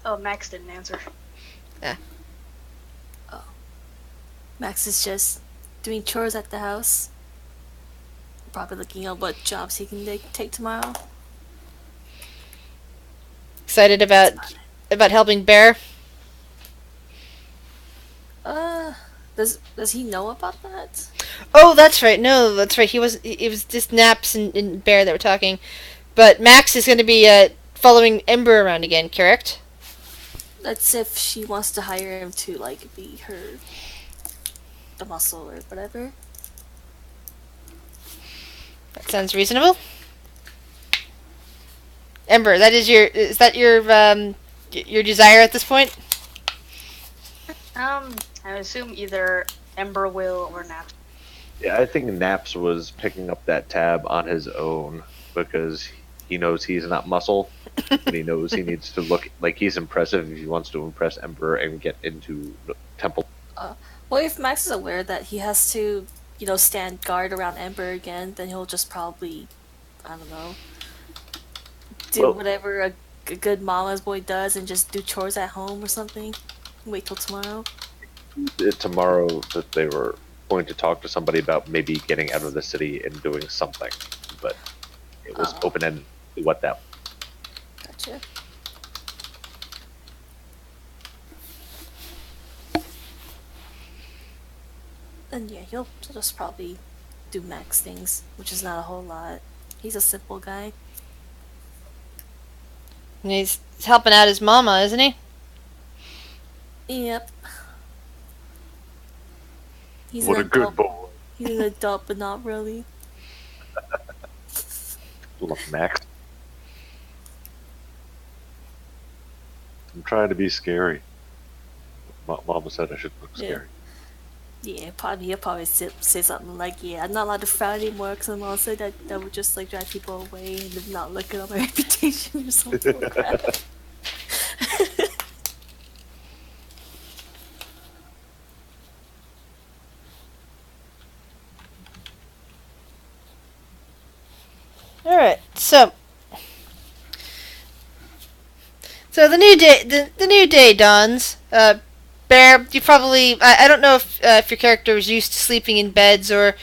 Oh, Max didn't answer. Max is just doing chores at the house. Probably looking at what jobs he can take tomorrow. Excited about helping Bear? Does he know about that? Oh, that's right. No, that's right. It was just Naps and Bear that were talking. But Max is going to be following Ember around again, correct? That's if she wants to hire him to be the muscle or whatever. That sounds reasonable. Ember, is that your desire at this point? I assume either Ember will or Naps. Yeah, I think Naps was picking up that tab on his own because he knows he's not muscle, and he knows he needs to look like he's impressive if he wants to impress Emperor and get into the temple. Well, if Max is aware that he has to, stand guard around Ember again, then he'll just probably, I don't know, do whatever a good mama's boy does and just do chores at home or something. Wait till tomorrow. Tomorrow that they were going to talk to somebody about maybe getting out of the city and doing something, but it was open-ended what that. Gotcha. And yeah, he'll just probably do Max things, which is not a whole lot. He's a simple guy. And he's helping out his mama, isn't he? Yep. He's What an a good adult. boy. He's an adult, but not really. Love Max. I'm trying to be scary. Mama said I should look scary. Yeah, he'll probably say something like, "Yeah, I'm not allowed to frown anymore because I'm also that would just drive people away and not look at my reputation or something like that." All right. So the new day dawns. Bear, you probably I don't know if your character was used to sleeping in beds or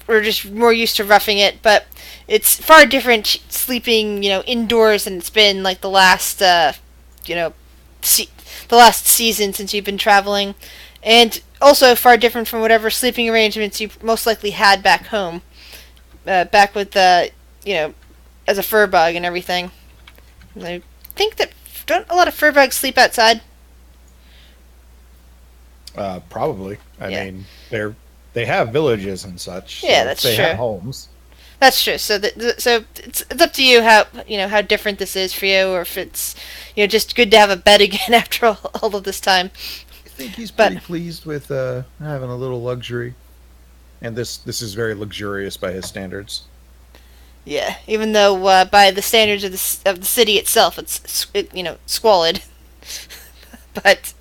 or just more used to roughing it, but it's far different sleeping indoors than it's been the last the last season since you've been traveling, and also far different from whatever sleeping arrangements you most likely had back home, back with as a fur bug and everything. I think that don't a lot of fur bugs sleep outside? Probably. I Yeah. mean, they have villages and such. Yeah, so that's they true. have homes. That's true. So so it's up to you how different this is for you, or if it's just good to have a bed again after all of this time. think he's But- pretty pleased with having a little luxury. And this is very luxurious by his standards. Yeah, even though by the standards of the city itself, it's squalid. But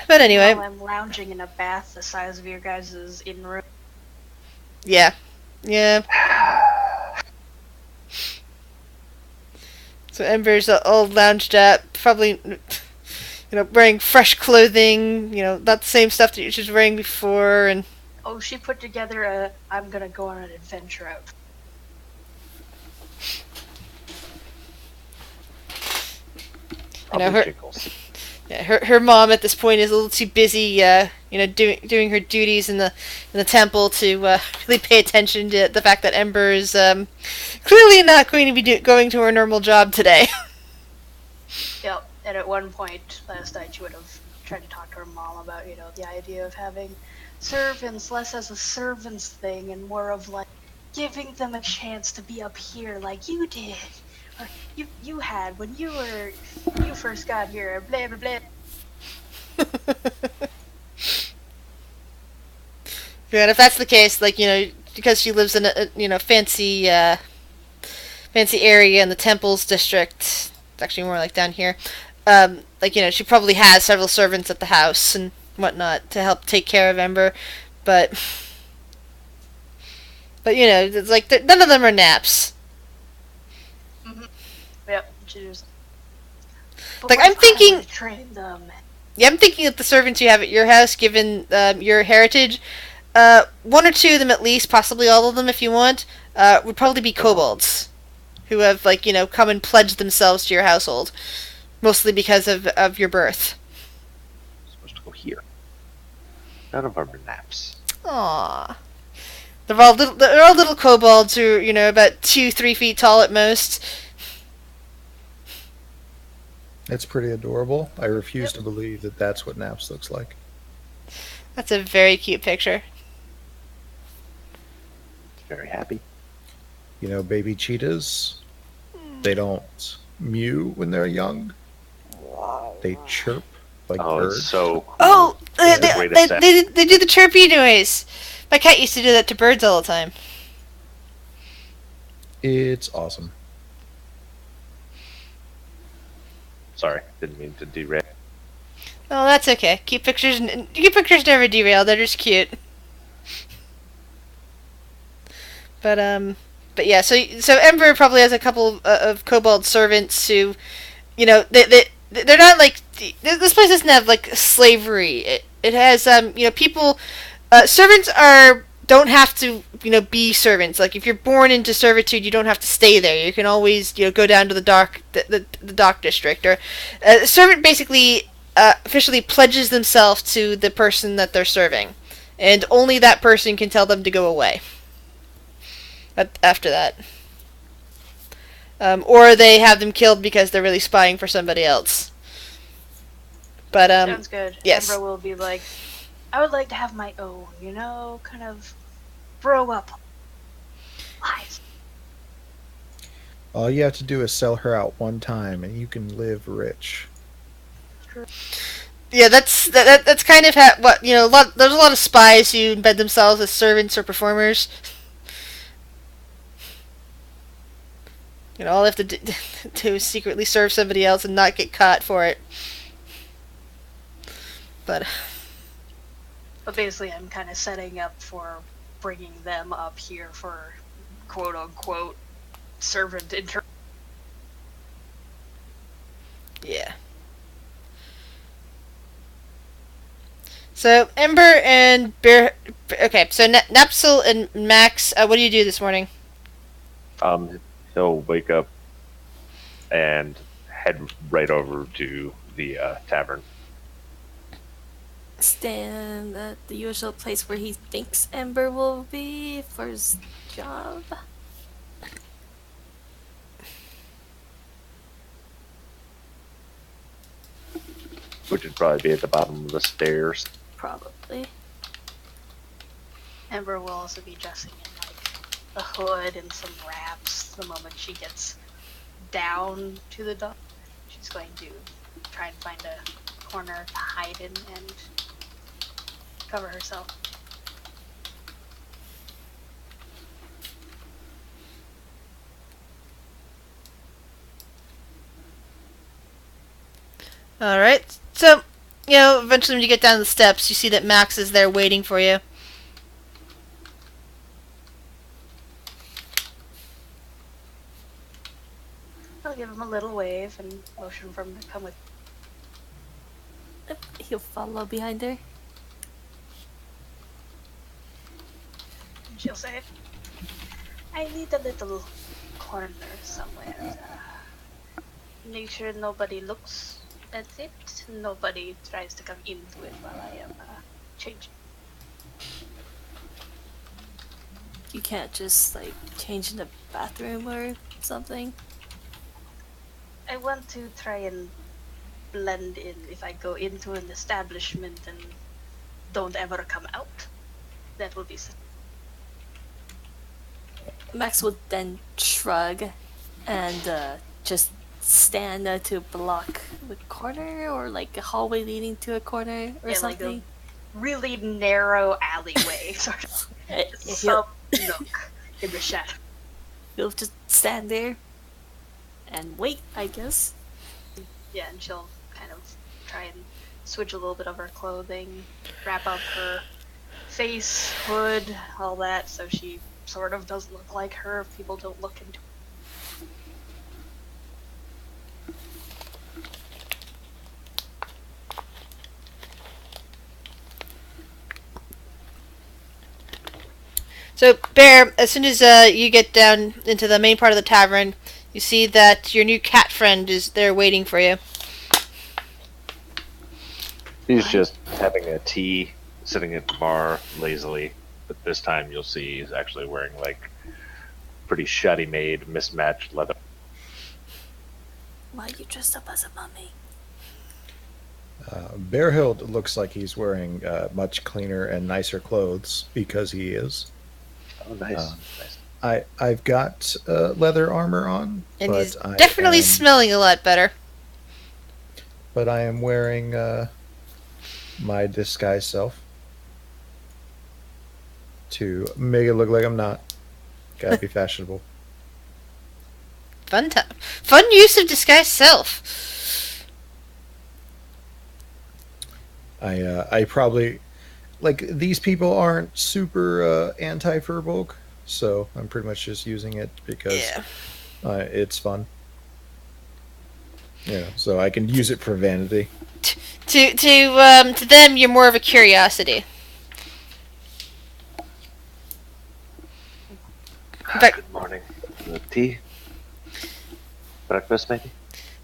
but anyway, While I'm lounging in a bath the size of your guys' in-room. yeah. So Ember's all lounged up, probably wearing fresh clothing. Not the same stuff that she was wearing before, and Oh, she put together a I'm gonna go on an adventure out. Probably her- Jiggles. yeah, her mom at this point is a little too busy, doing her duties in the temple to really pay attention to the fact that Ember is clearly not going to be going to her normal job today. Yep. And at one point last night, she would have tried to talk to her mom about, the idea of having servants less as a servants thing and more of like giving them a chance to be up here like you did. Or you had when you first got here, blah blah blah. Yeah, and if that's the case, because she lives in a fancy area in the temples district, it's actually more like down here. She probably has several servants at the house and whatnot to help take care of Ember, but it's like none of them are naps. Yep. She was. Like, I'm thinking- to train them. Yeah, I'm thinking of the servants you have at your house, given your heritage. One or two of them at least, possibly all of them if you want, would probably be kobolds, who have come and pledged themselves to your household, mostly because of your birth. Supposed to go here. None of them are naps. Aww. They're all little kobolds who about 2-3 feet tall at most. It's pretty adorable. I refuse to believe that that's what Naps looks like. That's a very cute picture. Very happy. Baby cheetahs, they don't mew when they're young. They chirp like Oh, birds. it's so cool. Oh, It's a great effect. they do the chirpy noise. My cat used to do that to birds all the time. It's awesome. Sorry, didn't mean to derail. Oh, that's okay. Keep pictures never derail. They're just cute. But yeah. So Ember probably has a couple of kobold servants who, they're not like this place doesn't have like slavery. It has people. Servants don't have to be servants. Like if you're born into servitude, you don't have to stay there. You can always go down to the dock district. Or a servant basically officially pledges themselves to the person that they're serving, and only that person can tell them to go away. After that, or they have them killed because they're really spying for somebody else. But Sounds good. yes. Ember will be like, I would like to have my own, kind of grow up life. All you have to do is sell her out one time, and you can live rich. yeah, that's kind of there's a lot of spies who embed themselves as servants or performers. All they have to do is secretly serve somebody else and not get caught for it. But basically, I'm kind of setting up for bringing them up here for quote unquote servant yeah. So Ember and Bear. Okay, so Napsel and Max, what do you do this morning? He'll wake up and head right over to the tavern. Stand at the usual place where he thinks Ember will be for his job. Which would probably be at the bottom of the stairs. Probably. Ember will also be dressing in like a hood and some wraps the moment she gets down to the dock. She's going to try and find a corner to hide in and cover herself. Alright, so, eventually when you get down the steps, you see that Max is there waiting for you. I'll give him a little wave and motion for him to come with. He'll follow behind her. And she'll say, I need a little corner somewhere. Make sure nobody looks at it. Nobody tries to come into it while I am changing. You can't just like change in the bathroom or something. I want to try and blend in. If I go into an establishment and don't ever come out, that will be. Max would then shrug and just stand to block the corner or like a hallway leading to a corner or something. Like a really narrow alleyway, sort of. Some nook in the shadow. He'll just stand there and wait, I guess. Yeah, and she'll kind of try and switch a little bit of her clothing, wrap up her face, hood, all that, so she sort of doesn't look like her if people don't look into her. So, Bear, as soon as you get down into the main part of the tavern, you see that your new cat friend is there waiting for you. He's just having a tea, sitting at the bar lazily. But this time you'll see he's actually wearing like pretty shoddy made, mismatched leather. Why are you dressed up as a mummy? Bearhild looks like he's wearing much cleaner and nicer clothes because he is. Oh, nice. Nice. I've got leather armor on, And but he's definitely smelling a lot better. But I am wearing my disguise self to make it look like I'm not. Gotta be fashionable. Fun time. Fun use of disguise self. I probably like these people aren't super anti-furbolg, so I'm pretty much just using it because it's fun. So I can use it for vanity. To them, you're more of a curiosity. Good morning. Tea? Breakfast, maybe?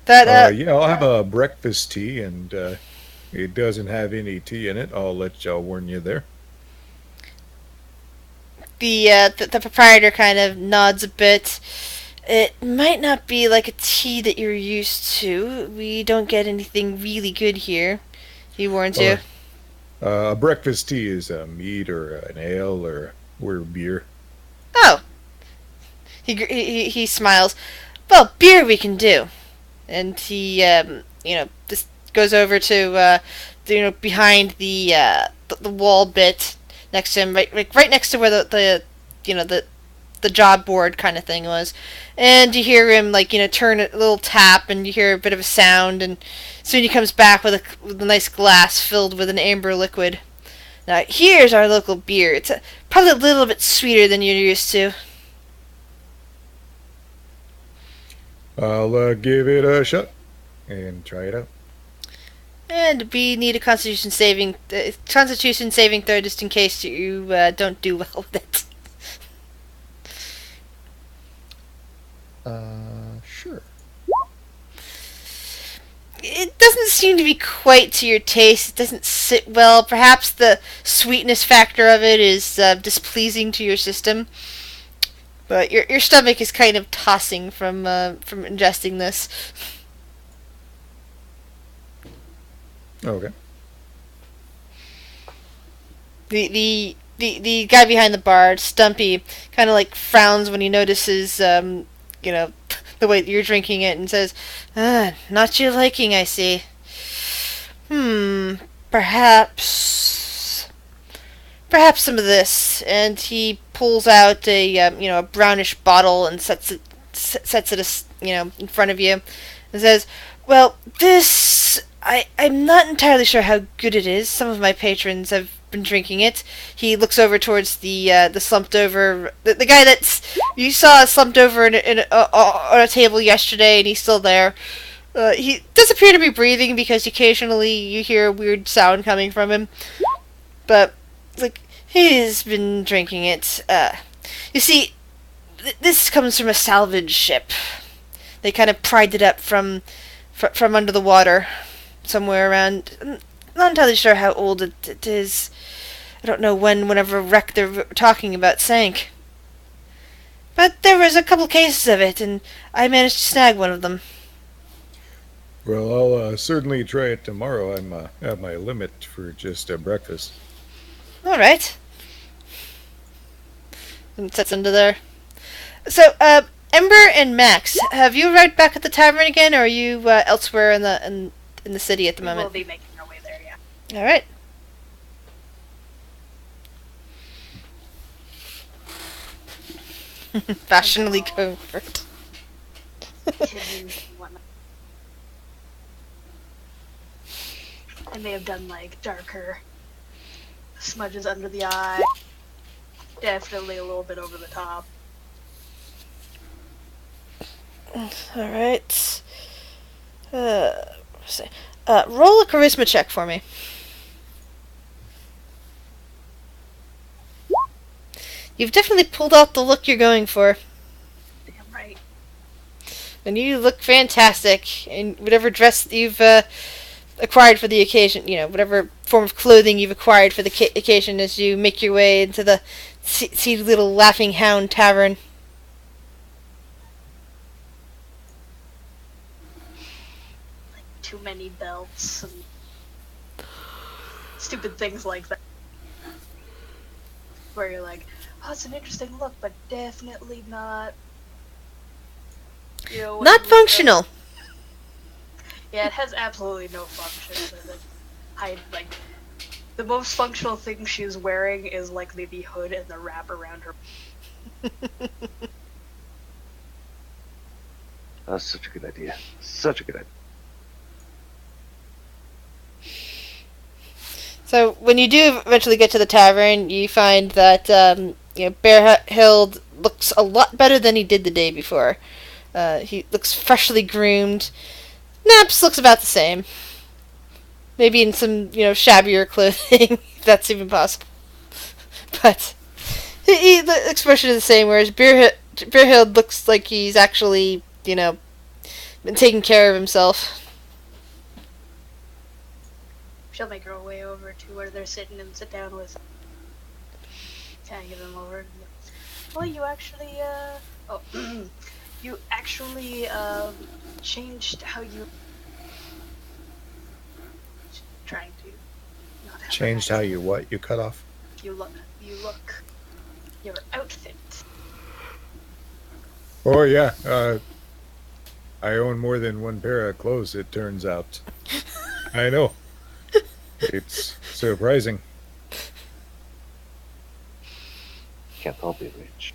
Yeah, I'll have a breakfast tea, and it doesn't have any tea in it. I'll warn you there. The proprietor kind of nods a bit. It might not be like a tea that you're used to. We don't get anything really good here. He warns you. A breakfast tea is a mead or an ale or beer. Oh. He smiles. Well, beer we can do. And he just goes over to behind the wall bit next to him, right next to where the job board kind of thing was. And you hear him turn a little tap, and you hear a bit of a sound, and soon he comes back with a nice glass filled with an amber liquid. Now here's our local beer. It's probably a little bit sweeter than you're used to. I'll give it a shot and try it out. And we need a Constitution saving throw just in case you don't do well with it. Sure. It doesn't seem to be quite to your taste. It doesn't sit well. Perhaps the sweetness factor of it is displeasing to your system. But your stomach is kind of tossing from ingesting this. Okay. The guy behind the bar, Stumpy, kind of frowns when he notices the way that you're drinking it, and says, "Not your liking, I see." Perhaps. Perhaps some of this. And he pulls out a brownish bottle and sets it, in front of you, and says, "Well, this I'm not entirely sure how good it is. Some of my patrons have been drinking it." He looks over towards the slumped over the guy that's you saw slumped over on a table yesterday, and he's still there. He does appear to be breathing because occasionally you hear a weird sound coming from him, but he's been drinking it. You see, this comes from a salvage ship. They kind of pried it up from under the water, somewhere around. Not entirely sure how old it is. I don't know whenever wreck they're talking about sank. But there was a couple cases of it, and I managed to snag one of them. Well, I'll certainly try it tomorrow. I'm at my limit for just breakfast. All right. And sits under there. So, Ember and Max, have you arrived back at the tavern again, or are you elsewhere in the city at the moment? We'll be making our way there, yeah. All right. Fashionably covert. Hidden and whatnot. And they have done darker smudges under the eye. Definitely a little bit over the top. Alright. Roll a charisma check for me. You've definitely pulled out the look you're going for. Damn right. And you look fantastic in whatever dress you've acquired for the occasion. Whatever form of clothing you've acquired for the occasion as you make your way into the seedy little Laughing Hound Tavern. Too many belts and stupid things like that. Where you're like, oh, it's an interesting look, but definitely not. Not functional. Yeah, it has absolutely no function. The most functional thing she's wearing is the hood and the wrap around her. That's such a good idea. Such a good idea. So when you do eventually get to the tavern, you find that Bearhild looks a lot better than he did the day before. He looks freshly groomed. Naps looks about the same. Maybe in some shabbier clothing, if that's even possible. But the expression is the same. Whereas Bearhild looks like he's actually been taking care of himself. She'll make her way over to where they're sitting and sit down with. Kind of give them over. Well, you actually, you actually, changed how you. Trying to not have Changed how you what? You cut off? You look. Your outfit. Oh, yeah. I own more than one pair of clothes, it turns out. I know. It's surprising. Can't all be rich.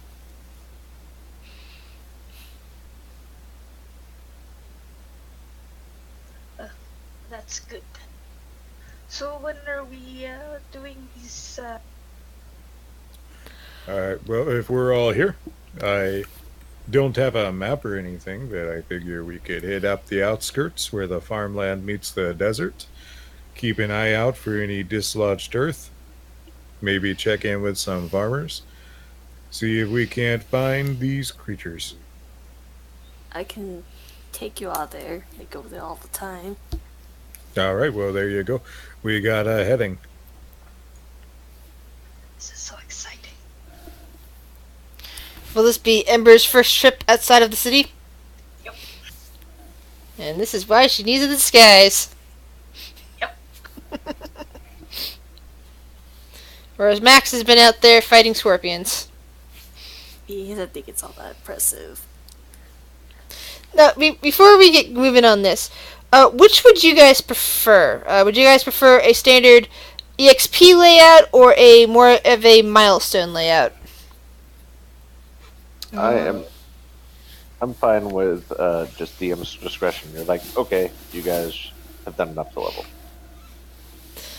That's good. So when are we doing these? Well, if we're all here, I don't have a map or anything, but I figure we could head up the outskirts where the farmland meets the desert. Keep an eye out for any dislodged earth. Maybe check in with some farmers. See if we can't find these creatures. I can take you out there. I go there all the time. Alright, well, there you go. We got a heading. This is so exciting. Will this be Ember's first trip outside of the city? Yep. And this is why she needs a disguise. Yep. Whereas Max has been out there fighting scorpions. I don't think it's all that impressive. Now, before we get moving on this, Which would you guys prefer? Would you guys prefer a standard EXP layout or a more of a milestone layout? I'm fine with just DM's discretion. You're like, okay, you guys have done enough to level.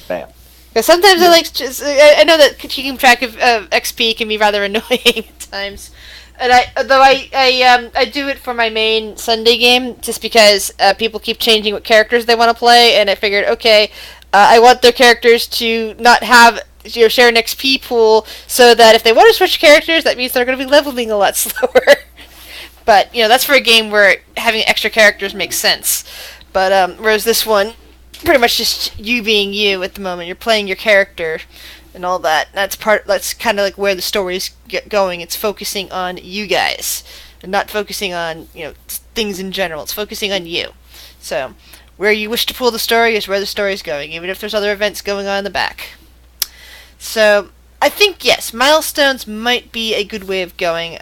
Bam. Because sometimes I like just I know that keeping track of XP can be rather annoying at times, and I do it for my main Sunday game just because people keep changing what characters they want to play, and I figured okay, I want their characters to not have share an XP pool, so that if they want to switch characters, that means they're going to be leveling a lot slower. But that's for a game where having extra characters makes sense. But whereas this one, pretty much just you being you at the moment. You're playing your character and all that. That's kind of like where the story's going. It's focusing on you guys and not focusing on things in general. It's focusing on you. So where you wish to pull the story is where the story's going, even if there's other events going on in the back. So I think yes, milestones might be a good way of going.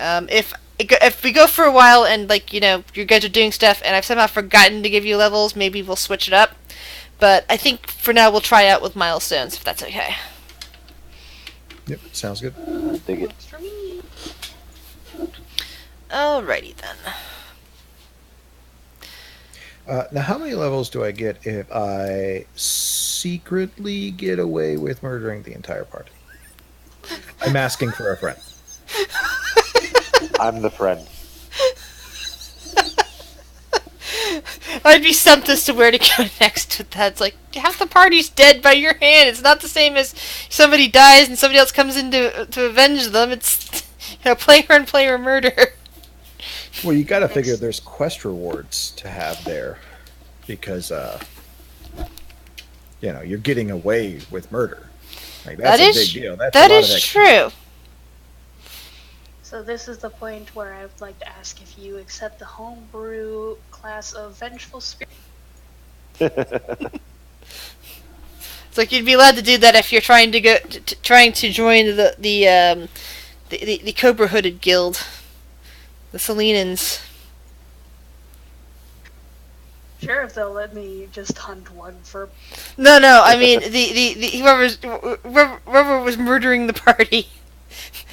If we go for a while and you guys are doing stuff and I've somehow forgotten to give you levels, maybe we'll switch it up. But I think for now we'll try out with milestones if that's okay. Yep, sounds good. Dig it. Works for me. Alrighty then. Now, how many levels do I get if I secretly get away with murdering the entire party? I'm asking for a friend. I'm the friend. I'd be stumped as to where to go next with that. It's like, half the party's dead by your hand. It's not the same as somebody dies and somebody else comes in to avenge them. It's, player murder. Well, you got to figure there's quest rewards to have there, because you're getting away with murder. Like that's a big deal. That is true. So this is the point where I would like to ask if you accept the homebrew class of Vengeful Spirit. It's like you'd be allowed to do that if you're trying to join the Cobra Hooded Guild, the Selenans. Sure, if they'll let me just hunt one for. No. I mean the whoever was murdering the party.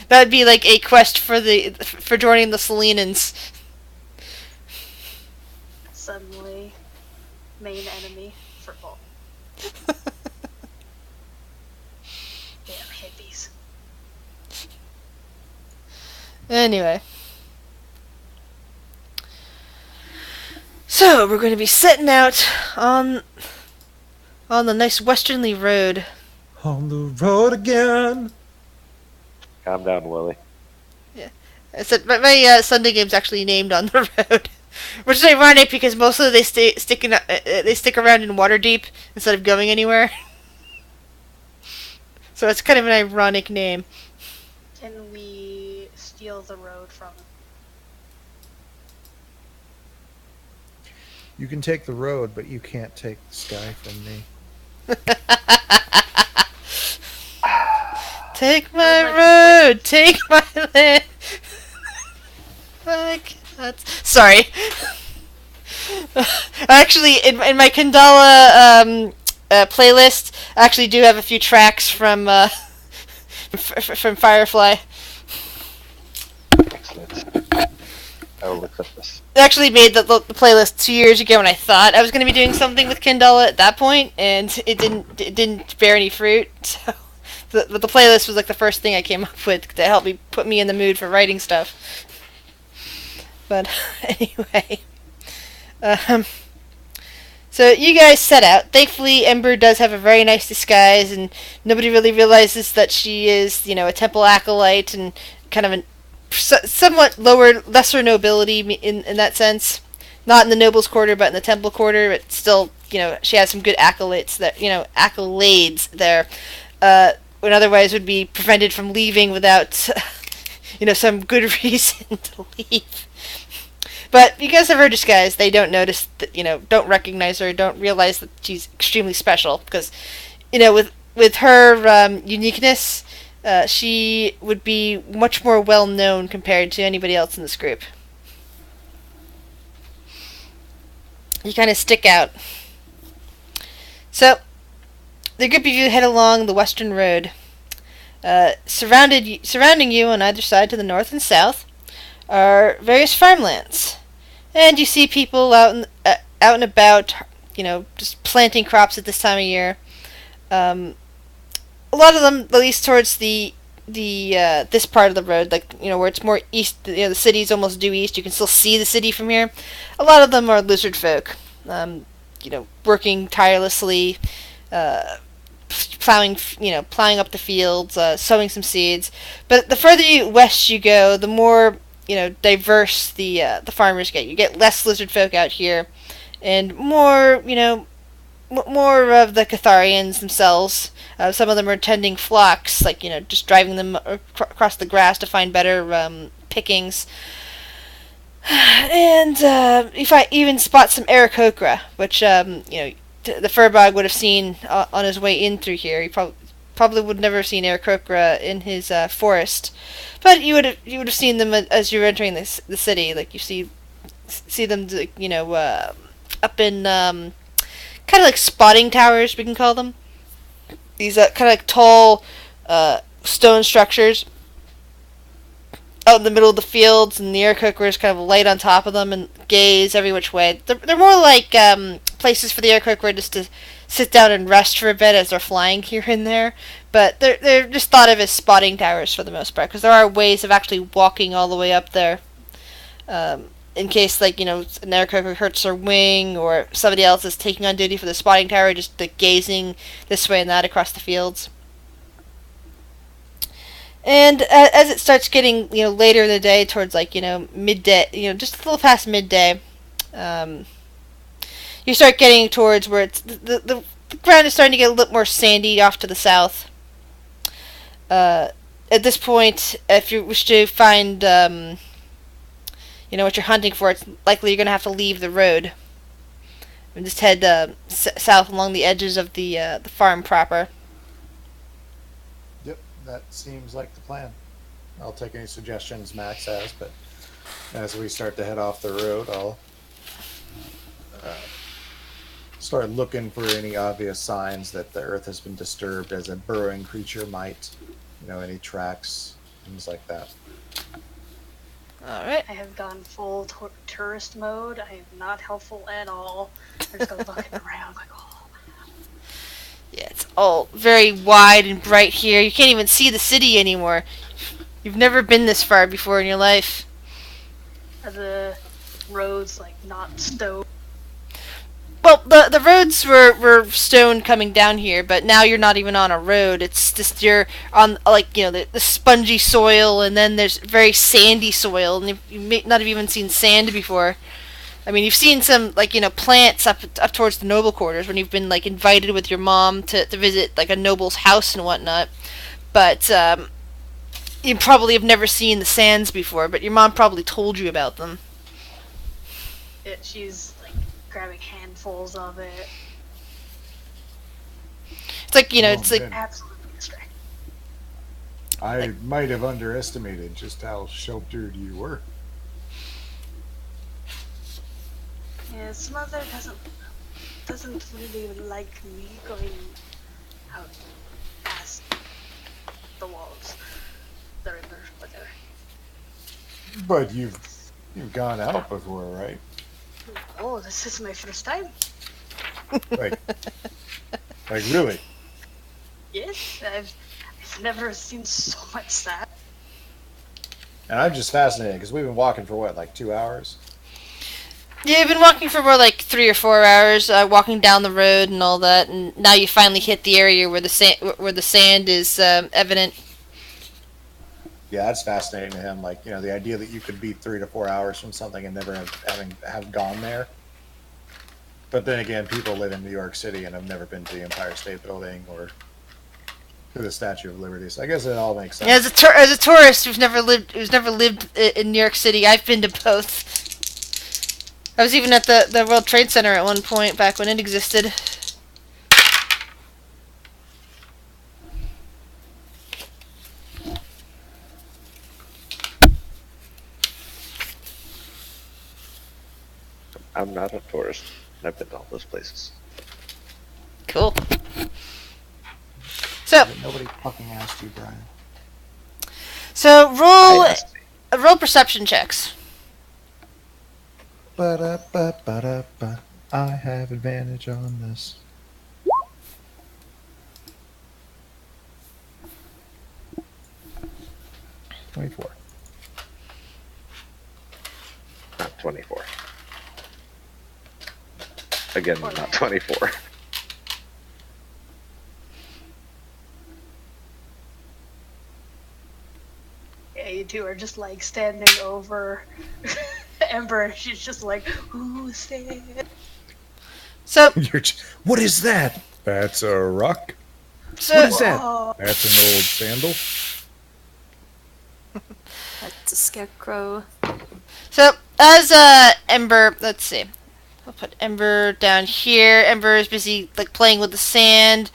That'd be like a quest for joining the Selenans. Suddenly, main enemy for all. Damn hippies. Anyway. So, we're going to be setting out on the nice westerly road. On the road again. Calm down, Willie. Yeah. I said my Sunday game's actually named On the Road. Which is ironic because mostly they stick around in Waterdeep instead of going anywhere. So it's kind of an ironic name. Can we steal the road from him? You can take the road, but you can't take the sky from me. Take my road, take my land. Sorry. Actually, in my Candalla playlist, I actually do have a few tracks from Firefly. Excellent. I will accept this. I actually made the playlist 2 years ago, and I thought I was going to be doing something with Candalla at that point, and it didn't bear any fruit. So. The playlist was like the first thing I came up with to help put me in the mood for writing stuff. But anyway, so you guys set out. Thankfully, Ember does have a very nice disguise, and nobody really realizes that she is, a temple acolyte and kind of a somewhat lesser nobility in that sense. Not in the nobles' quarter, but in the temple quarter. But still, she has some good accolades there. When otherwise would be prevented from leaving without, some good reason to leave. But because of her disguise, they don't notice that, don't recognize her, don't realize that she's extremely special. Because, with her uniqueness, she would be much more well known compared to anybody else in this group. You kind of stick out. So, the group of you head along the western road. Surrounding you on either side to the north and south are various farmlands. And you see people out and about, just planting crops at this time of year. A lot of them, at least towards the this part of the road, like where it's more east, the city's almost due east. You can still see the city from here. A lot of them are lizard folk, working tirelessly, plowing up the fields, sowing some seeds. But the further west you go, the more diverse the farmers get. You get less lizard folk out here, and more of the Catharians themselves. Some of them are tending flocks, like just driving them across the grass to find better pickings. And if I even spot some Aarakocra, which the Furbog would have seen on his way in through here. He probably would never have seen Aarakocra in his forest, but you would have seen them as you're entering the city. Like you see them, up in kind of like spotting towers, we can call them. These kind of like tall stone structures out in the middle of the fields, and the Aarakocras kind of light on top of them and gaze every which way. They're more like places for the Aarakocra just to sit down and rest for a bit as they're flying here and there. But they're just thought of as spotting towers for the most part, because there are ways of actually walking all the way up there. In case, an Aarakocra hurts their wing, or somebody else is taking on duty for the spotting tower, just gazing this way and that across the fields. And as it starts getting, later in the day, towards midday, just a little past midday, you start getting towards where it's the ground is starting to get a little more sandy off to the south. At this point, if you wish to find what you're hunting for, it's likely you're going to have to leave the road and just head south along the edges of the farm proper. Yep, that seems like the plan. I'll take any suggestions Max has, but as we start to head off the road, I'll start looking for any obvious signs that the earth has been disturbed as a burrowing creature might. Any tracks, things like that. Alright. I have gone full tourist mode. I am not helpful at all. I just go looking around like, oh. Yeah, it's all very wide and bright here. You can't even see the city anymore. You've never been this far before in your life. Are the roads not stone? Well, the roads were stone coming down here, but now you're not even on a road. It's just you're on the spongy soil, and then there's very sandy soil, and you may not have even seen sand before. I mean, you've seen some plants up towards the noble quarters when you've been invited with your mom to visit a noble's house and whatnot, but you probably have never seen the sands before. But your mom probably told you about them. She's grabbing handfuls of it. It's it's absolutely distracting. I might have underestimated just how sheltered you were. His mother doesn't really like me going out past the walls, the river, whatever. But you've gone out before, right? Oh, this is my first time. Like really? Yes, I've never seen so much sand. And I'm just fascinated because we've been walking for what, 2 hours? Yeah, you've been walking for more 3 or 4 hours, walking down the road and all that, and now you finally hit the area where the sand is evident. Yeah, that's fascinating to him. The idea that you could be 3 to 4 hours from something and never have gone there. But then again, people live in New York City and have never been to the Empire State Building or to the Statue of Liberty. So I guess it all makes sense. Yeah, as a tourist who's never lived in New York City, I've been to both. I was even at the World Trade Center at one point back when it existed. I'm not a tourist. I've been to all those places. Cool. So, Nobody fucking asked you, Brian. so roll I asked me. roll perception checks. Ba-da-ba-ba-da-ba. I have advantage on this. $24. Not 24. Again, not 24. Yeah, you two are just like standing over Ember, and she's just like, "Who's there?" So, What is that? That's a rock. so What is that? Oh, That's an old sandal. That's a scarecrow. So, as Ember, let's see. I'll put Ember down here. Ember is busy like playing with the sand.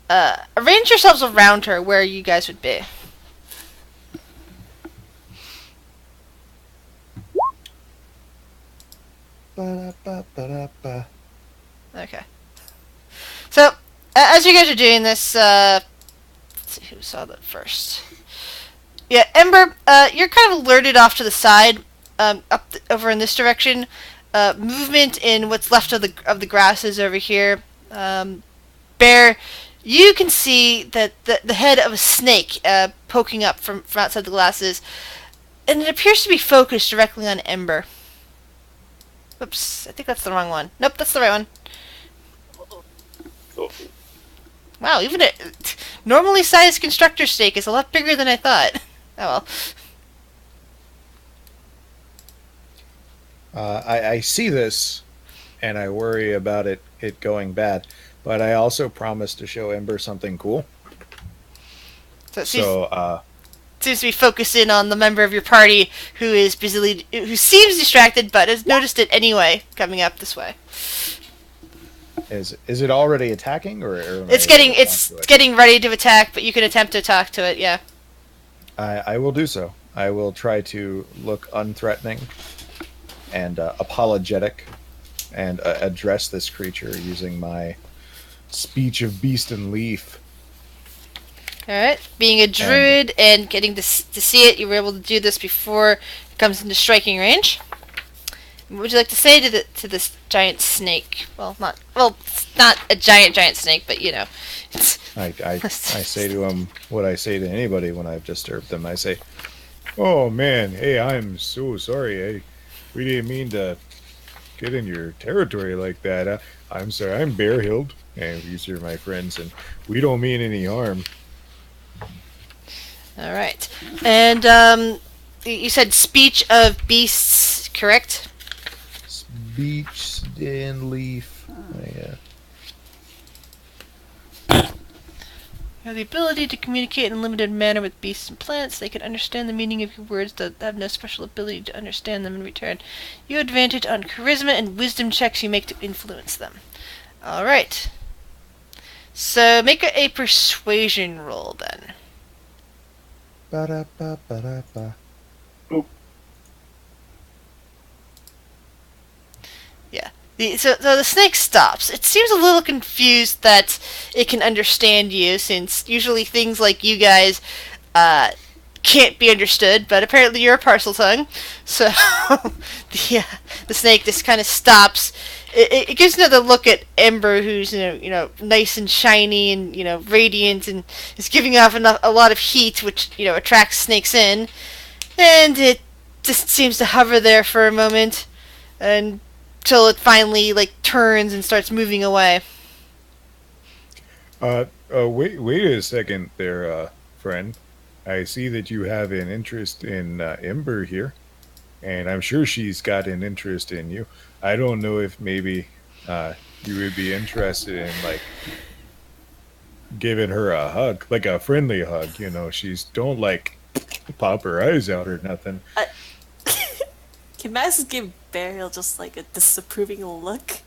Arrange yourselves around her where you guys would be. Ba-da-ba-ba-da-ba. Okay. So, as you guys are doing this, let's see who saw that first. Yeah, Ember, you're kind of alerted off to the side, over in this direction. Movement in what's left of the grasses over here. Bear, you can see that the head of a snake poking up from outside the glasses, and it appears to be focused directly on Ember. Oops, I think that's the wrong one. Nope, that's the right one. Oh, Wow, even a normally sized constructor snake is a lot bigger than I thought. Oh well. I see this, and I worry about it going bad. But I also promise to show Ember something cool. So it So, seems to be focusing on the member of your party who seems distracted but has noticed it anyway coming up this way. is it already attacking, or am I It's able to talk it's to it? getting ready to attack, but you can attempt to talk to it. Yeah. I will do so. I will try to look unthreatening and apologetic, and address this creature using my speech of beast and leaf. All right. Being a druid and getting to see it, you were able to do this before it comes into striking range. What would you like to say to this giant snake? It's not a giant snake, but you know. I say to him what I say to anybody when I've disturbed them. I say, Oh man, hey, I'm so sorry. We didn't mean to get in your territory like that. I'm sorry. I'm Bearhild, and these are my friends, and we don't mean any harm. All right. And you said speech of beasts, correct? speech and leaf. You have the ability to communicate in a limited manner with beasts and plants. They can understand the meaning of your words, but have no special ability to understand them in return. You have advantage on charisma and wisdom checks you make to influence them. Alright. So make a persuasion roll then. Ba-da-ba-ba-da-ba. Yeah. So the snake stops. It seems a little confused that it can understand you, since usually things like you guys can't be understood, but apparently you're a parcel tongue. So the snake just kind of stops. It gives another look at Ember, who's nice and shiny and radiant, and is giving off a lot of heat, which attracts snakes in, and it just seems to hover there for a moment, until it finally turns and starts moving away. Wait a second there, friend. I see that you have an interest in Ember here, and I'm sure she's got an interest in you. I don't know if maybe you would be interested in giving her a hug, like a friendly hug. She's don't pop her eyes out or nothing. Can Max give Burial just a disapproving look?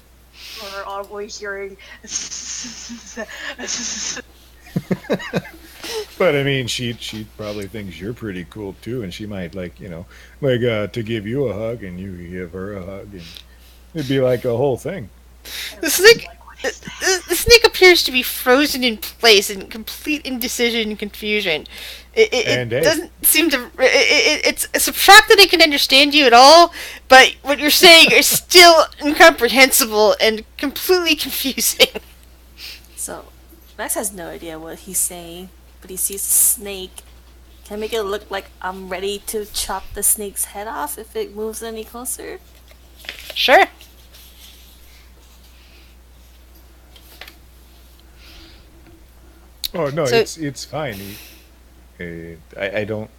Or are we hearing? But I mean, she probably thinks you're pretty cool too, and she might to give you a hug and you give her a hug, and it'd be like a whole thing. And The I was snake, like, what the, is that? the snake appears to be frozen in place in complete indecision and confusion. It And hey, doesn't seem to. It's a fact that it can understand you at all, but what you're saying is still incomprehensible and completely confusing. So, Max has no idea what he's saying, but he sees a snake. Can I make it look like I'm ready to chop the snake's head off if it moves any closer? Sure. oh no, So- it's fine. I don't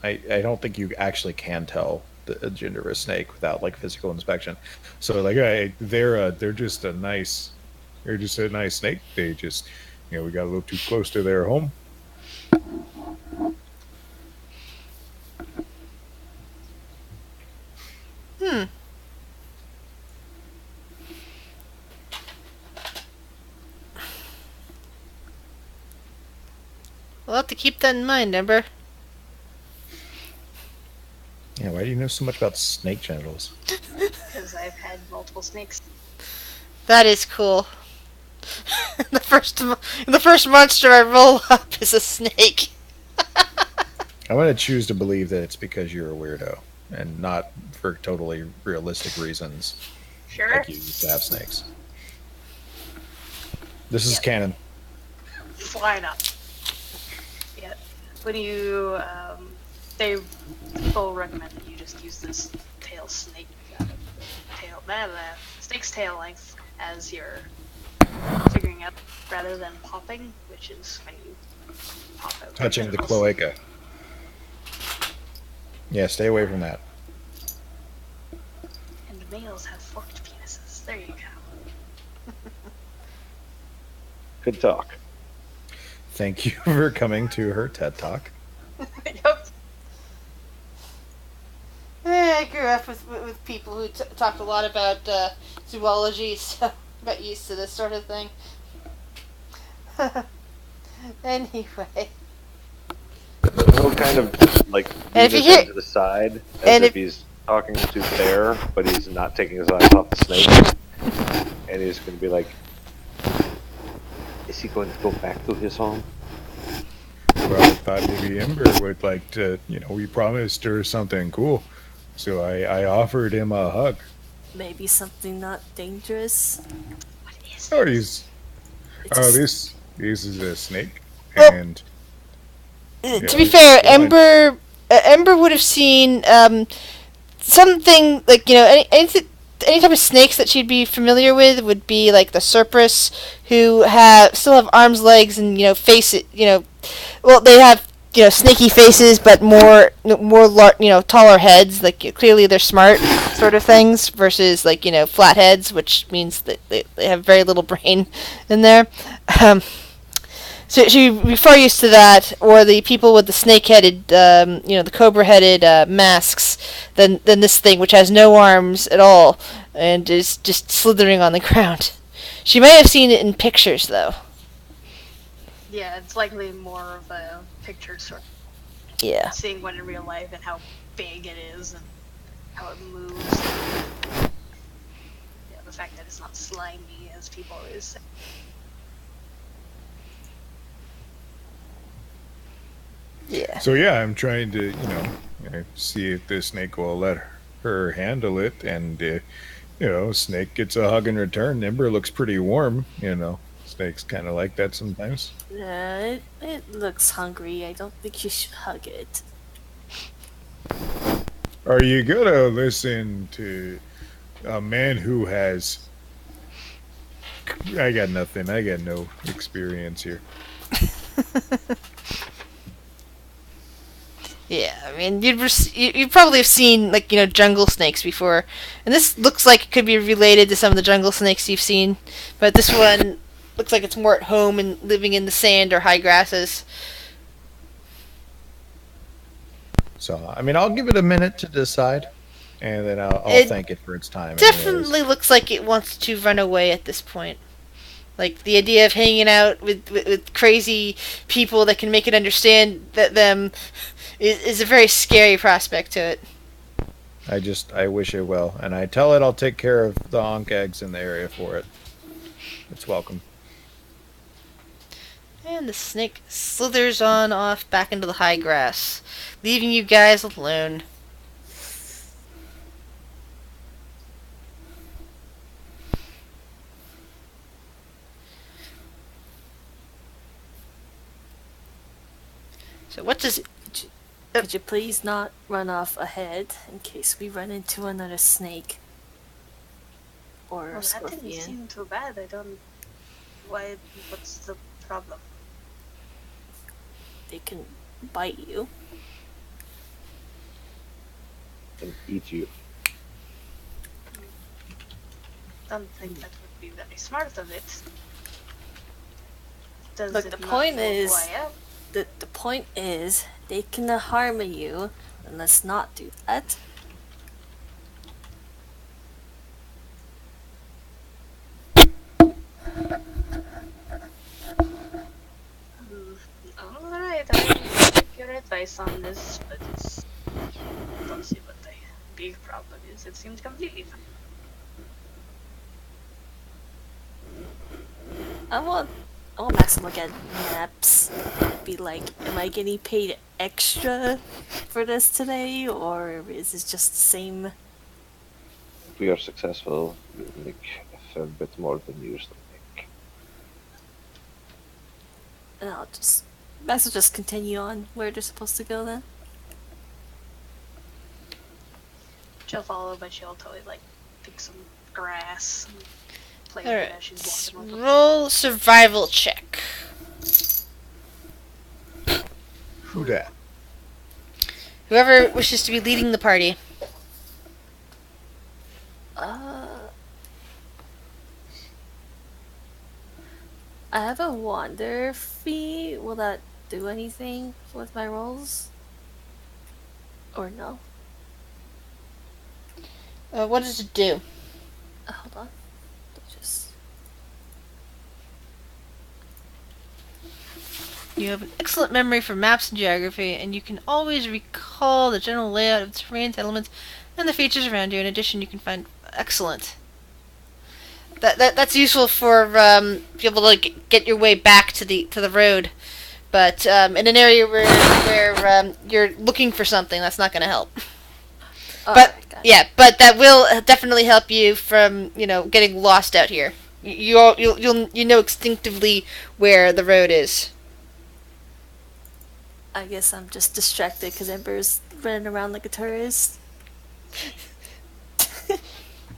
think you actually can tell the gender of a snake without like physical inspection. So like they're just a nice snake. They just we got a little too close to their home. Hmm. We'll have to keep that in mind, Ember. Yeah, why do you know so much about snake genitals? Because I've had multiple snakes. That is cool. The first monster I roll up is a snake. I'm gonna choose to believe that it's because you're a weirdo and not for totally realistic reasons. Sure. Like you used to have snakes. This is Yep. canon. Flying up. Yeah. When you, they people recommend that you just use this tail snake, snake's tail length as your figuring out rather than popping, which is when you pop out. Touching the genitals. cloaca. Yeah, stay away from that. And males have forked penises. There you go. Good talk. Thank you for coming to her TED Talk. Yep. I grew up with people who talked a lot about zoology, so I got used to this sort of thing. Anyway. He'll kind of like And if lean his you hear- head to the side as and if if- he's talking to Bear, but he's not taking his eyes off the snake. And he's going to be like, "Is he going to go back to his home?" Well, I thought maybe Ember would like to, we promised her something cool. So I offered him a hug. Maybe something not dangerous. What is Oh, this? It's a this is a snake, Well- and To be fair, fine. Ember would have seen something like any type of snakes that she'd be familiar with would be like the Cerberus, who still have arms, legs, and face it. Well, they have snaky faces, but more taller heads. Like clearly they're smart, sort of things, versus like flat heads, which means that they have very little brain in there. So she'd be far used to that, or the people with the snake-headed, the cobra-headed masks, than this thing, which has no arms at all, and is just slithering on the ground. She may have seen it in pictures, though. Yeah, it's likely more of a picture sort Yeah. of seeing one in real life and how big it is and how it moves. Yeah, the fact that it's not slimy as people always say. Yeah. so yeah, I'm trying to see if this snake will let her handle it, and snake gets a hug in return. Ember looks pretty warm. Snakes kind of like that sometimes. it looks hungry. I don't think you should hug it. Are you gonna listen to a man who has? I got nothing. I got no experience here. Yeah, I mean, you'd probably have seen like jungle snakes before, and this looks like it could be related to some of the jungle snakes you've seen, but this one looks like it's more at home and living in the sand or high grasses. So, I mean, I'll give it a minute to decide, and then I'll It thank it for its time. Definitely looks like it wants to run away at this point. Like the idea of hanging out with crazy people that can make it understand that them is a very scary prospect to it. I wish it well, and I tell it I'll take care of the onk eggs in the area for it. It's welcome. And the snake slithers on off back into the high grass, leaving you guys alone. So what does... Could you please not run off ahead in case we run into another snake? Or a Well, that didn't scorpion? seem too bad. I don't. Why? What's the problem? They can bite you. And eat you. Don't think that would be very smart of it. Does Look, it the not point know who is- I am? The point is, they can harm you, and let's not do that. Alright, I take your advice on this, but it's... don't see what the big problem is. It seems completely fine. I want Max to look at maps and be like, am I getting paid extra for this today, or is it just the same? If we are successful, we will make a fair bit more than you usually make. And Max will just continue on where they're supposed to go then. She'll follow, but she'll totally, like, pick some grass and play with Alright, it as she's walking over. roll survival check. Who dat? Whoever wishes to be leading the party. I have a wander fee. Will that do anything with my rolls? Or no? What does it do? Hold on. Just You have an excellent memory for maps and geography, and you can always recall the general layout of the terrain, elements, and the features around you. In addition, you can find excellent. That's useful for be able to like, get your way back to the road, but in an area where you're looking for something, that's not going to help. But Alright, got it. yeah, but that will definitely help you from getting lost out here. You'll know instinctively where the road is. I guess I'm just distracted because Ember's running around like a tourist.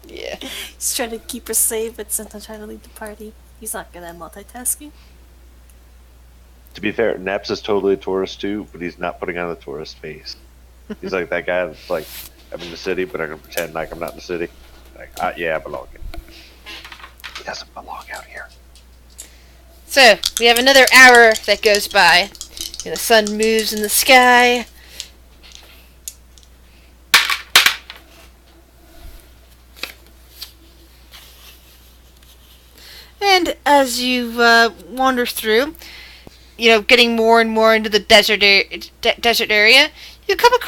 Yeah. He's trying to keep her safe, but sometimes trying to lead the party. He's not good at multitasking. To be fair, Naps is totally a tourist too, but he's not putting on the tourist face. He's like that guy that's like, I'm in the city, but I'm gonna pretend like I'm not in the city. Like, yeah, I belong here. He doesn't belong out here. So we have another hour that goes by. The sun moves in the sky. And as you wander through, getting more and more into the desert area, you come you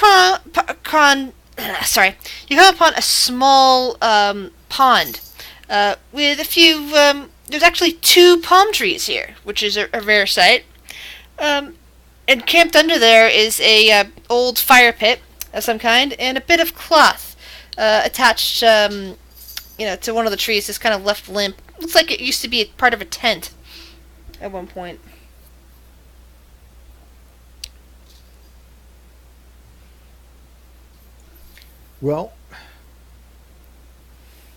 come upon a small pond with a few. There's actually 2 palm trees here, which is a rare sight. And camped under there is a old fire pit of some kind and a bit of cloth attached, to one of the trees. It's kind of left limp. Looks like it used to be part of a tent at one point. Well,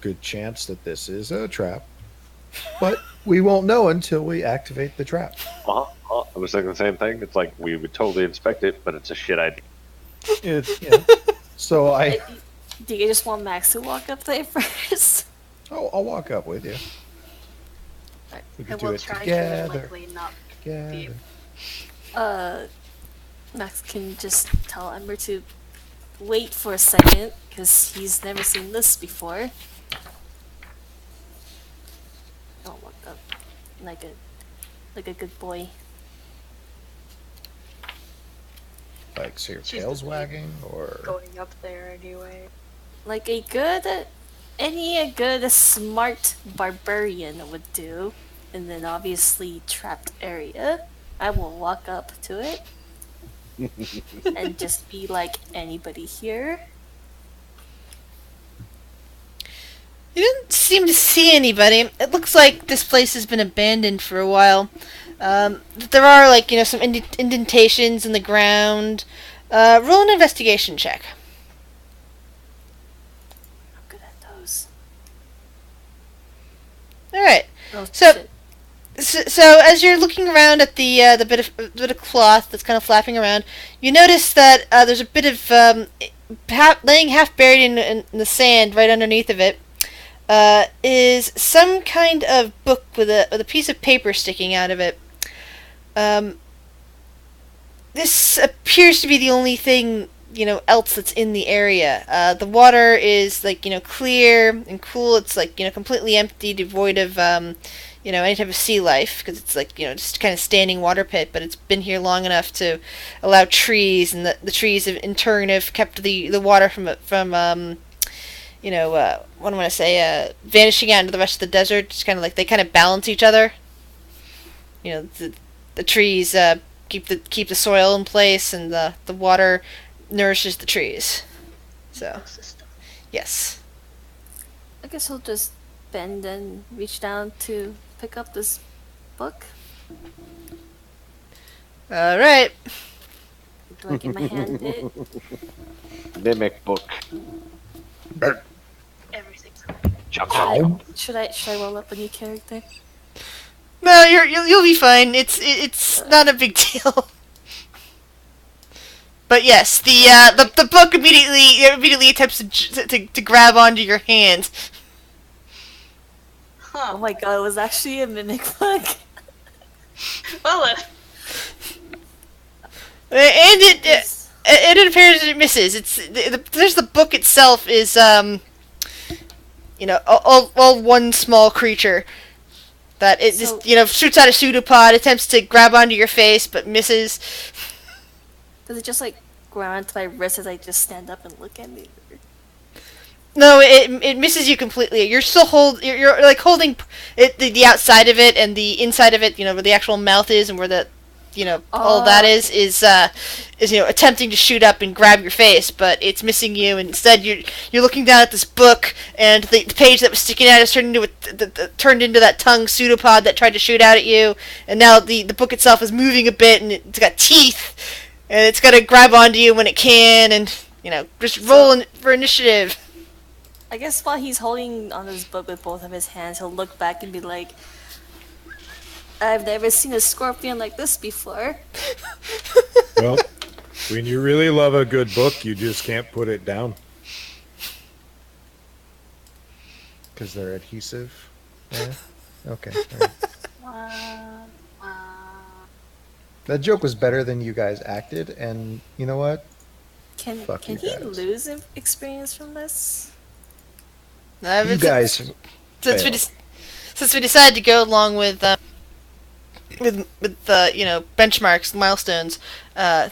good chance that this is a trap, but we won't know until we activate the trap. I was thinking the same thing. It's like we would totally inspect it, but it's a shit idea. It's So Do you just want Max to walk up there first? I'll walk up with you. We I can do will it try to together. likely not Together. Max can just tell Ember to wait for a second, because he's never seen this before. Don't walk up like a good boy. Like, so your She's tail's the lead. wagging, or going up there anyway. Like a good Any good smart barbarian would do. And then obviously trapped area. I will walk up to it and just be like, anybody here? You didn't seem to see anybody. It looks like this place has been abandoned for a while. There are, like, some indentations in the ground. Roll an investigation check. I'm good at those. Alright. Oh, So- shit. So as you're looking around at the bit of cloth that's kind of flapping around, you notice that there's a bit of laying half buried in the sand right underneath of it is some kind of book with a piece of paper sticking out of it. This appears to be the only thing else that's in the area. The water is clear and cool. It's completely empty, devoid of any type of sea life, because it's just kind of standing water pit. But it's been here long enough to allow trees, and the trees in turn have kept the water from what do I want to say, vanishing out into the rest of the desert. Just kind of they kind of balance each other. The trees keep the soil in place, and the water nourishes the trees. So, System. yes. I guess I'll just bend and reach down to pick up this book. Alright. Do I get my hand it? Mimic book. Everything's Chop, chop. Should I roll up a new character? No, you'll be fine. It's not a big deal. But yes, the book immediately attempts to grab onto your hand. Huh. Oh my god, it was actually a mimic book. Well, And it Yes. it appears it misses. There's the book itself is all one small creature that it So- just shoots out a pseudopod, attempts to grab onto your face but misses. Does it just grab onto my wrist as I just stand up and look at me? No, it misses you completely. You're still you're holding it, the outside of it and the inside of it, where the actual mouth is and where the all that is attempting to shoot up and grab your face, but it's missing you. And instead, you're looking down at this book, and the page that was sticking out is turned into that tongue pseudopod that tried to shoot out at you. And now the book itself is moving a bit, and it's got teeth, and it's got to grab onto you when it can, and just roll for initiative. I guess while he's holding on this book with both of his hands, he'll look back and be like, I've never seen a scorpion like this before. Well, when you really love a good book, you just can't put it down. Because they're adhesive. Yeah? Okay. All right. That joke was better than you guys acted, and you know what? Can Fuck you he guys. lose experience from this? You guys. Since failed. since we decided to go along with benchmarks, milestones,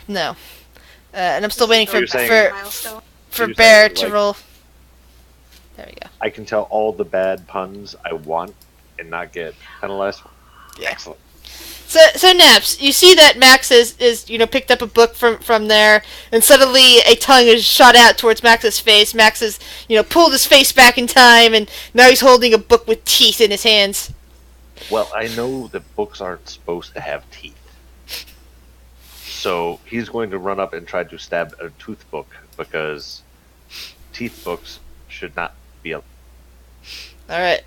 no. And I'm still waiting You're saying- milestone. for You're Bear saying, to like- roll. There we go. I can tell all the bad puns I want and not get penalized. Yeah. Excellent. So Naps, you see that Max is picked up a book from there, and suddenly a tongue is shot out towards Max's face. Max has pulled his face back in time, and now he's holding a book with teeth in his hands. Well, I know that books aren't supposed to have teeth. So he's going to run up and try to stab a tooth book because teeth books should not be a. All right.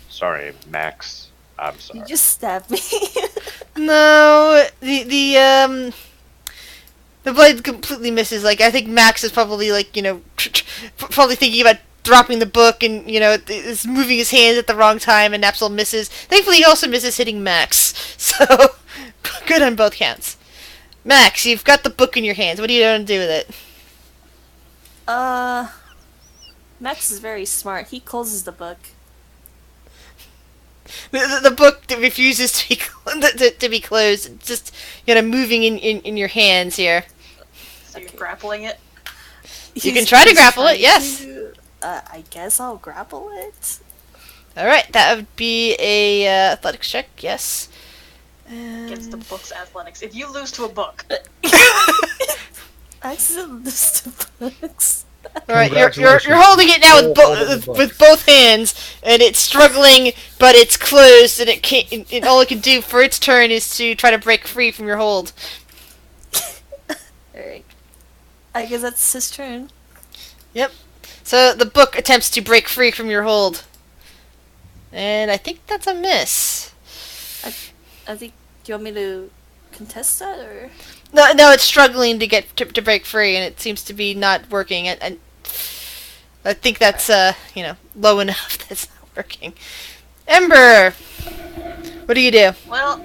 Sorry, Max. I'm sorry. You just stabbed me. No, the blade completely misses. I think Max is probably probably thinking about dropping the book, and is moving his hands at the wrong time, and Napsal misses. Thankfully, he also misses hitting Max. So good on both counts. Max, you've got the book in your hands. What are you going to do with it? Max is very smart. He closes the book. The book that refuses to be to be closed. It's just moving in your hands here. So you're Okay. grappling it. You can try to grapple it, trying yes. to- I guess I'll grapple it. All right, that would be a athletics check. Yes. Against the And... book's athletics. If you lose to a book, Accident list of books. All right, you're Congratulations. holding it now with Hold the book. with both hands, and it's struggling, but it's closed, and it can't. And all it can do for its turn is to try to break free from your hold. Alright. I guess that's his turn. Yep. So the book attempts to break free from your hold, and I think that's a miss. I think. Do you want me to contest that or? No, it's struggling to get to break free, and it seems to be not working. And I think that's low enough that it's not working. Ember, what do you do? well,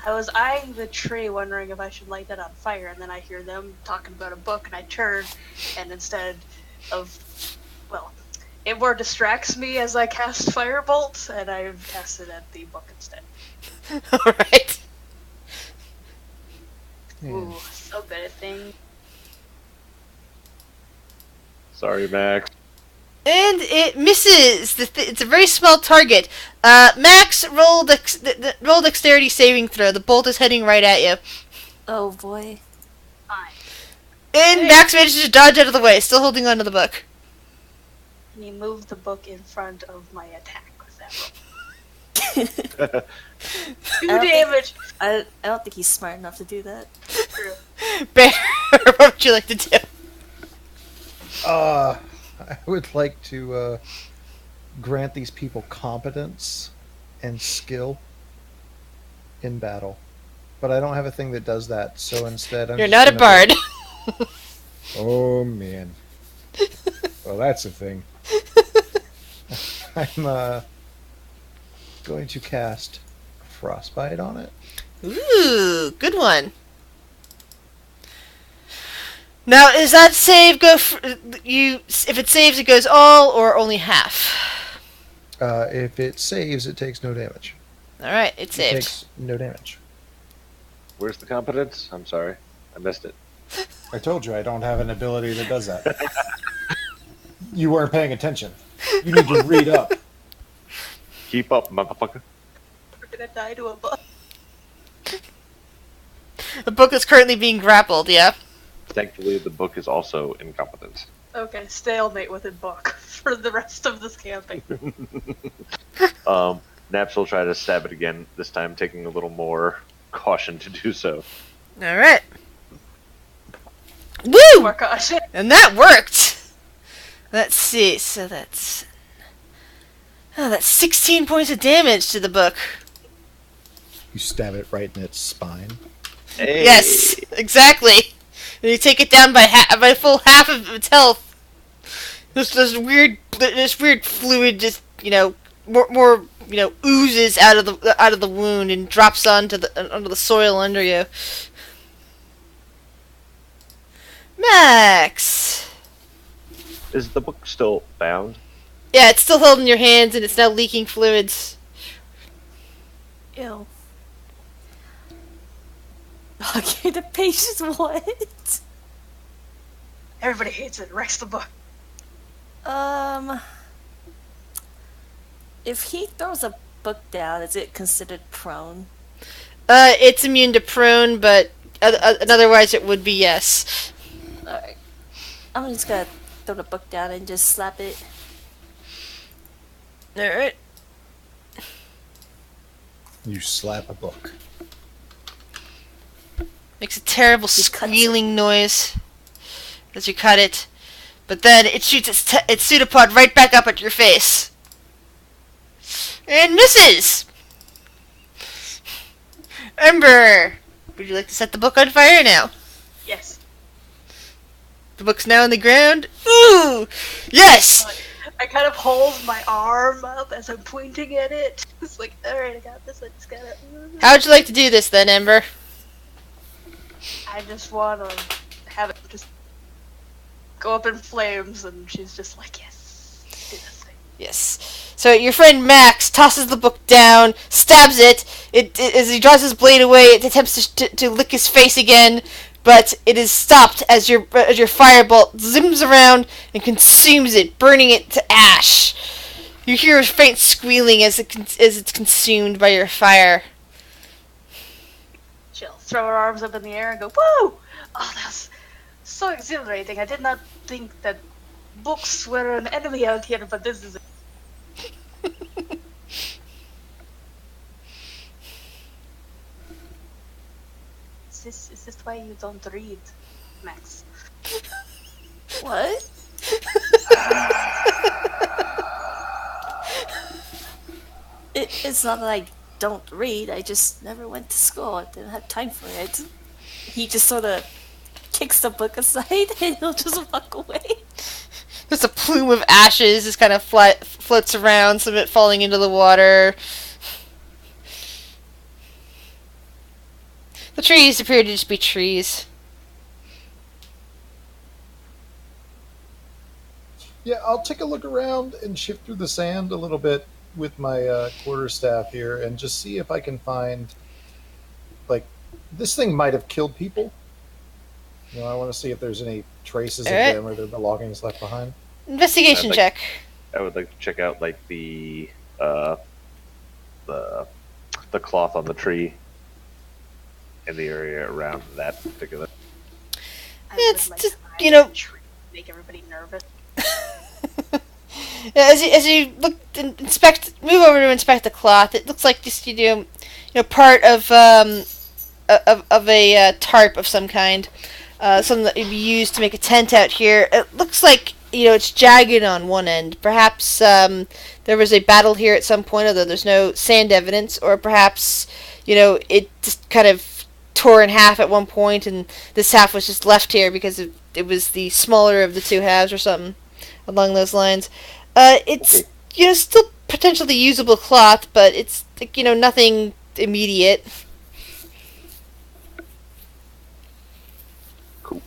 I was eyeing the tree wondering if I should light that on fire, and then I hear them talking about a book, and I turn, and instead of, well, it more distracts me as I cast Firebolt, and I cast it at the book instead. All right. Ooh, so good at things. Sorry, Max. And it misses. It's a very small target. Max, roll dexterity saving throw. The bolt is heading right at you. Oh boy. Fine. And Max manages to dodge out of the way, still holding onto the book. Can you move the book in front of my attack with that roll? 2 don't think- damage! I don't think he's smart enough to do that. True. Bear, what would you like to do? I would like to grant these people competence and skill in battle, but I don't have a thing that does that. So instead, I'm You're just not a gonna bard. Oh man. Well, that's a thing. I'm going to cast Frostbite on it. Ooh, good one. Now, is that save go if it saves, it goes all or only half? If it saves, it takes no damage. All right, it It saved. takes no damage. Where's the competence? I'm sorry. I missed it. I told you I don't have an ability that does that. You weren't paying attention. You need to read up. Keep up, motherfucker. We're gonna die to a book. The book is currently being grappled. Yeah. Thankfully, the book is also incompetent. Okay, stalemate with a book for the rest of this camping. Naps will try to stab it again, this time taking a little more caution to do so. All right. Woo! More caution. And that worked. Let's see. So that's 16 points of damage to the book. You stab it right in its spine. Hey! Yes, exactly. And you take it down by by a full half of its health. This weird fluid just more oozes out of the wound and drops onto the soil under you. Max. Is the book still bound? Yeah, it's still held in your hands and it's now leaking fluids. Ew. Okay, the page is what? Everybody hates it. Wrecks the book. If he throws a book down, is it considered prone? It's immune to prone, but otherwise it would be yes. Alright. I'm just gonna throw the book down and just slap it. Alright. You slap a book. Makes a terrible He cuts squealing noise as you cut it, but then it shoots its pseudopod right back up at your face. And misses! Ember! Would you like to set the book on fire now? Yes. The book's now on the ground. Ooh! Yes! I kind of hold my arm up as I'm pointing at it. It's like, alright, I got this. I just gotta. How would you like to do this then, Ember? I just want to have it just go up in flames, and she's just like, yes, do this thing. Yes. So your friend Max tosses the book down, stabs it. As he draws his blade away, it attempts to lick his face again, but it is stopped as your firebolt zooms around and consumes it, burning it to ash. You hear a faint squealing as it's consumed by your fire. She'll throw her arms up in the air and go, "Woo! Oh, that's so exhilarating. I did not think that books were an enemy out here, but this is." Is this why you don't read, Max? What? It's not that I don't read, I just never went to school. I didn't have time for it. He just sort of kicks the book aside and he'll just walk away. There's a plume of ashes just kind of floats around, some of it falling into the water. The trees appear to just be trees. Yeah, I'll take a look around and shift through the sand a little bit with my quarterstaff here and just see if I can find, like, this thing might have killed people. You know, I want to see if there's any traces of them or their belongings left behind. Investigation check. I would like to check out like the cloth on the tree in the area around that particular. It's just, you know, make everybody nervous. as you look and move over to inspect the cloth, it looks like just part of a tarp of some kind, something that would be used to make a tent out here. It looks like it's jagged on one end. Perhaps there was a battle here at some point, although there's no sand evidence, or perhaps it just kind of tore in half at one point, and this half was just left here because it was the smaller of the two halves, or something along those lines. It's still potentially usable cloth, but it's nothing immediate. Cool.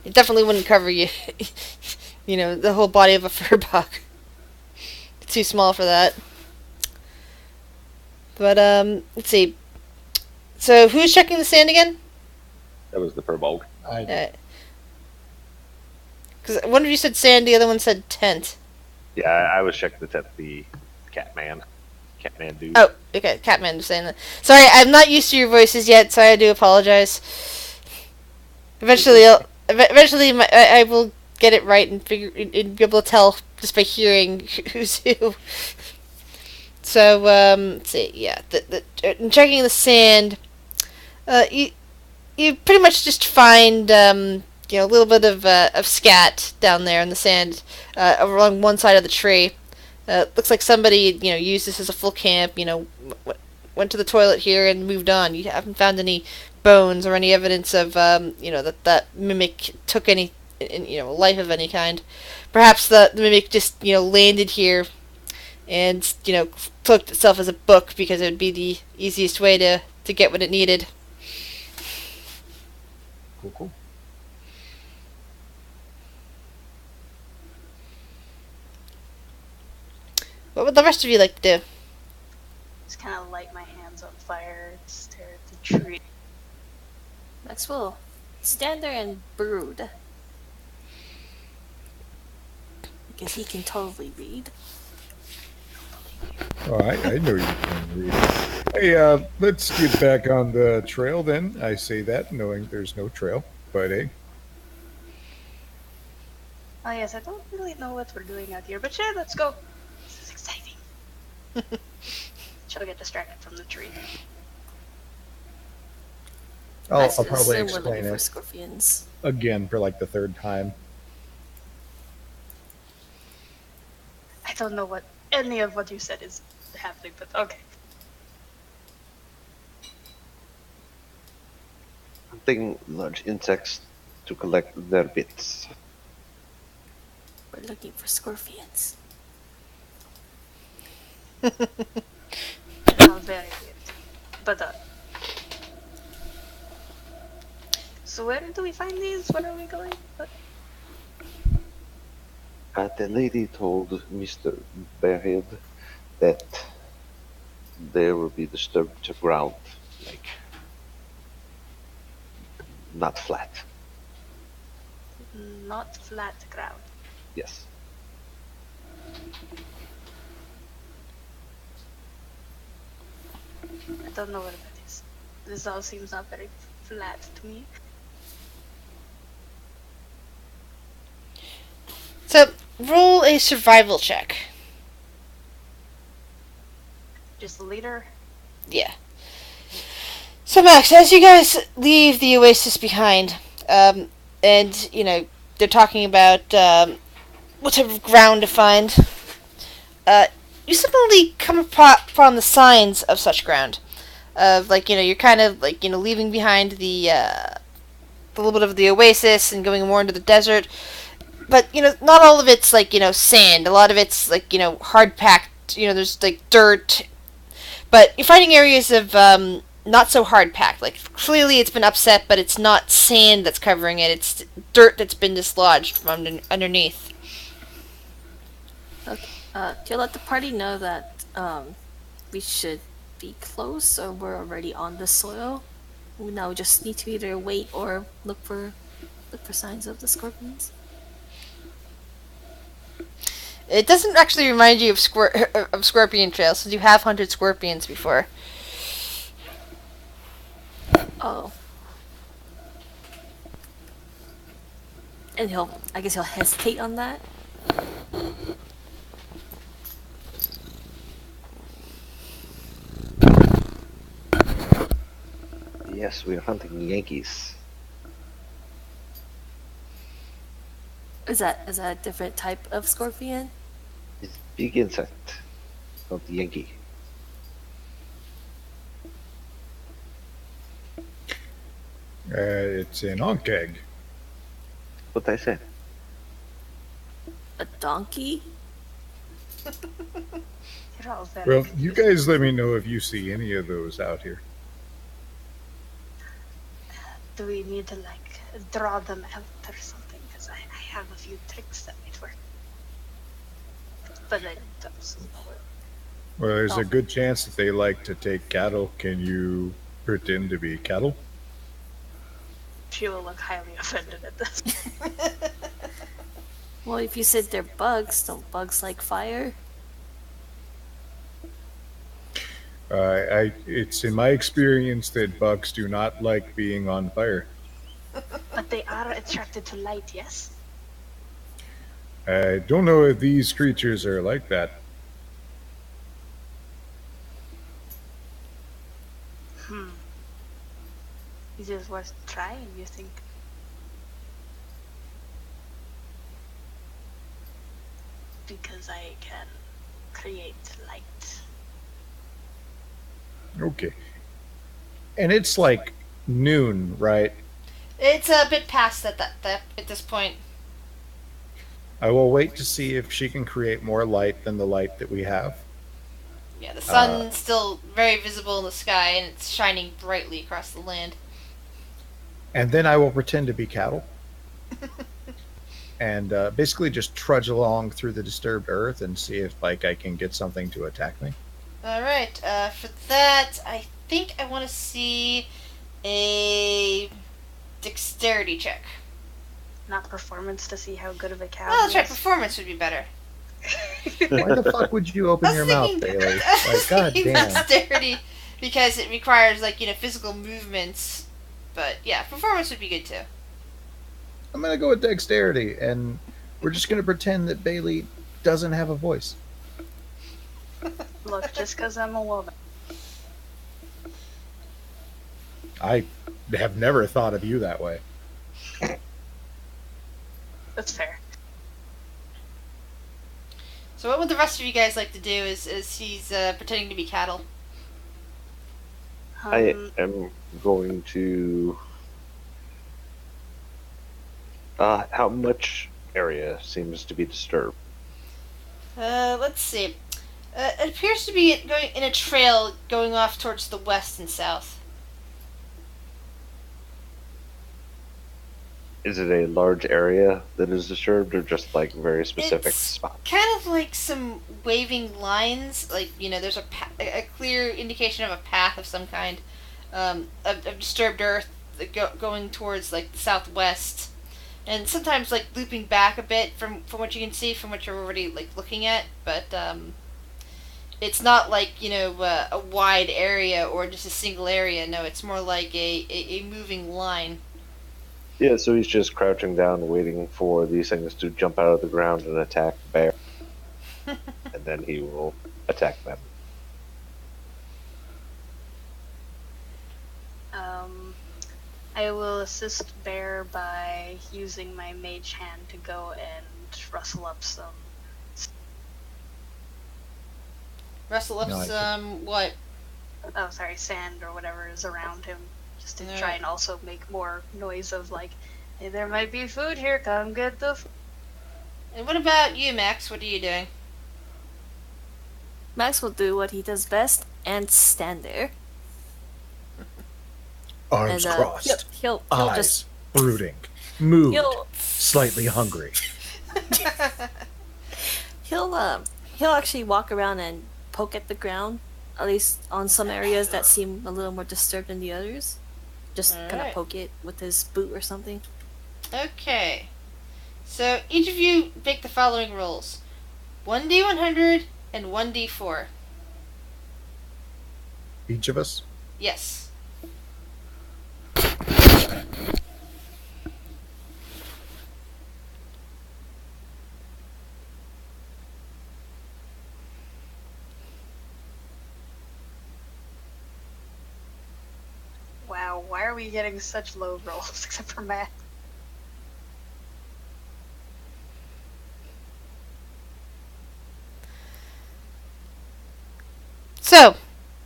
It definitely wouldn't cover you, the whole body of a fur bug. It's too small for that. But let's see. So who's checking the sand again? That was the Furbolg. Because one of you said sand, the other one said tent. Yeah, I was checking the tent. The Catman dude. Oh, okay, Catman was saying that. Sorry, I'm not used to your voices yet, so I do apologize. Eventually, I will get it right and be able to tell just by hearing who's who. So let's see. Yeah, in checking the sand, you pretty much just find a little bit of scat down there in the sand along one side of the tree. Looks like somebody used this as a full camp. Went to the toilet here and moved on. You haven't found any bones or any evidence of that mimic took any life of any kind. Perhaps the mimic just landed here and cloaked itself as a book because it would be the easiest way to get what it needed. Cool. What would the rest of you like to do? Just kind of light my hands on fire, stare at the tree. Max will stand there and brood. Because he can totally read. Oh, I know you can read. Hey, let's get back on the trail then. I say that knowing there's no trail, but hey. Oh yes, I don't really know what we're doing out here, but sure, let's go. This is exciting. She'll get distracted from the tree. I'll Max probably assume we're explain looking for it scorpions. again for like the third time. I don't know what any of what you said is happening, but okay. Hunting large insects to collect their bits. We're looking for scorpions. Sounds very weird. But so where do we find these? Where are we going? What? The lady told Mr. Bearhead that there will be disturbed ground, like not flat. Not flat ground. Yes. I don't know what that is. This all seems not very flat to me. So, roll a survival check. Just the leader. Yeah. So, Max, as you guys leave the oasis behind, and, you know, they're talking about what type of ground to find, you suddenly come upon the signs of such ground. Of, like, you know, you're kind of, like, you know, leaving behind the little bit of the oasis and going more into the desert. But, you know, not all of it's, like, you know, sand. A lot of it's, like, you know, hard-packed, you know, there's, like, dirt. But you're finding areas of not so hard-packed. Like, clearly it's been upset, but it's not sand that's covering it. It's dirt that's been dislodged from underneath. Okay. To let the party know that we should be close or we're already on the soil. We now just need to either wait or look for signs of the scorpions. It doesn't actually remind you of scorpion trails, since you have hunted scorpions before. Oh. And I guess he'll hesitate on that. Yes, we are hunting Yankees. Is that a different type of scorpion? It's a big insect called the Yankee. It's an onkeg. What I said. A donkey? You're all very Well, you confusing. guys let me know if you see any of those out here. Do we need to, like, draw them out or something? Because I have a few tricks that might work. But I don't. Well, there's a good chance that they like to take cattle. Can you pretend to be cattle? She will look highly offended at this. Well, if you said they're bugs, don't bugs like fire? It's in my experience that bugs do not like being on fire. But they are attracted to light, yes? I don't know if these creatures are like that. Is it worth trying, you think? Because I can create light. Okay. And it's like noon, right? It's a bit past that at this point. I will wait to see if she can create more light than the light that we have. Yeah, the sun's still very visible in the sky, and it's shining brightly across the land. And then I will pretend to be cattle. And basically just trudge along through the disturbed earth and see if I can get something to attack me. Alright, for that, I think I want to see a dexterity check. Not performance to see how good of a cow Well, that's he right, is. performance would be better. Why the fuck would you open your mouth, Bailey? I was Like, god thinking damn. dexterity, because it requires, like, you know, physical movements. But, yeah, performance would be good, too. I'm gonna go with dexterity, and we're just gonna pretend that Bailey doesn't have a voice. Look, just because I'm a woman. I have never thought of you that way. That's fair. So what would the rest of you guys like to do as he's pretending to be cattle? I am going to. How much area seems to be disturbed? Let's see. It appears to be going in a trail going off towards the west and south. Is it a large area that is disturbed, or just like very specific It's spots? kind of like some waving lines, like, you know, there's a clear indication of a path of some kind, of disturbed earth, going towards like the southwest, and sometimes like looping back a bit from what you can see from what you're already like looking at, but it's not like a wide area or just a single area. No, it's more like a moving line. Yeah, so he's just crouching down, waiting for these things to jump out of the ground and attack Bear, and then he will attack them. I will assist Bear by using my mage hand to go and rustle up some. Rustle up No, some what? Oh, sorry, sand or whatever is around him, just to Alright. try and also make more noise of like, hey, there might be food here. Come get the. And what about you, Max? What are you doing? Max will do what he does best and stand there. Arms And crossed, he'll eyes just brooding, mood he'll slightly hungry. he'll actually walk around and poke at the ground, at least on some areas that seem a little more disturbed than the others. Just kind Alright. of poke it with his boot or something. Okay. So each of you make the following rolls: 1d100 and 1d4. Each of us. Yes. Wow, why are we getting such low rolls except for Matt? So,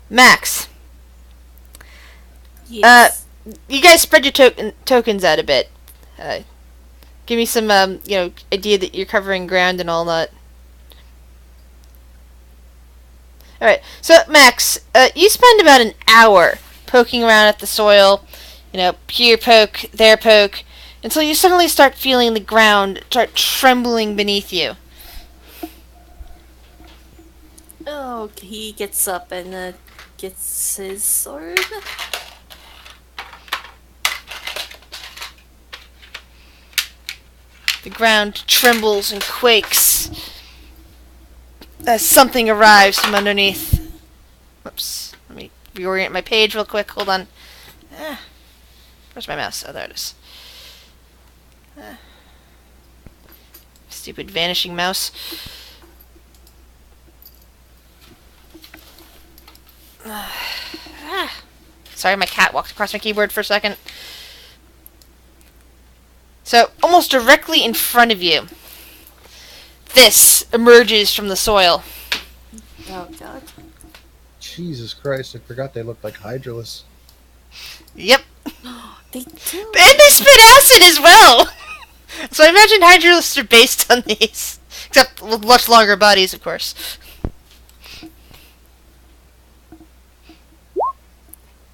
Max, Yes. you guys spread your tokens out a bit. Give me some, idea that you're covering ground and all that. Alright, so Max, you spend about an hour poking around at the soil, here poke, there poke, until you suddenly start feeling the ground start trembling beneath you. Oh, he gets up and gets his sword. The ground trembles and quakes as something arrives from underneath. Whoops. Let me reorient my page real quick. Hold on. Where's my mouse? Oh, there it is. Stupid vanishing mouse. Sorry, my cat walked across my keyboard for a second. So, almost directly in front of you, this emerges from the soil. Oh god. Jesus Christ! I forgot they looked like Hydralis. Yep. They do. And they spit acid as well! So I imagine Hydralisks are based on these. Except with much longer bodies, of course.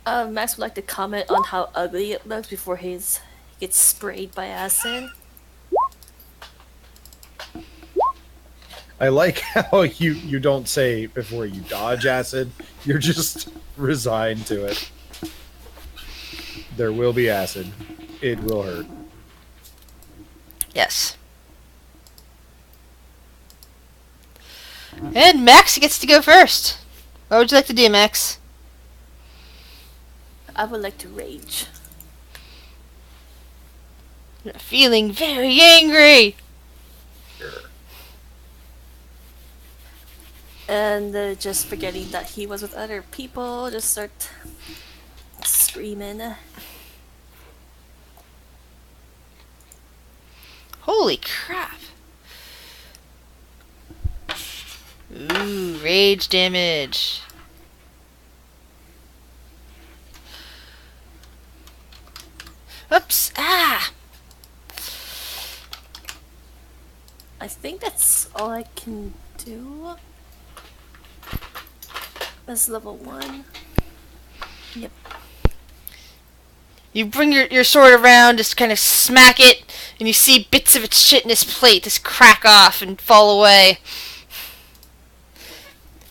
Max would like to comment on how ugly it looks before he gets sprayed by acid. I like how you don't say before you dodge acid. You're just resigned to it. There will be acid. It will hurt. Yes. And Max gets to go first. What would you like to do, Max? I would like to rage. You're feeling very angry. And just forgetting that he was with other people, just start screaming. Holy crap. Ooh, rage damage. Oops. Ah! I think that's all I can do. That's level 1. Yep. You bring your sword around, just kind of smack it, and you see bits of its chitinous plate just crack off and fall away.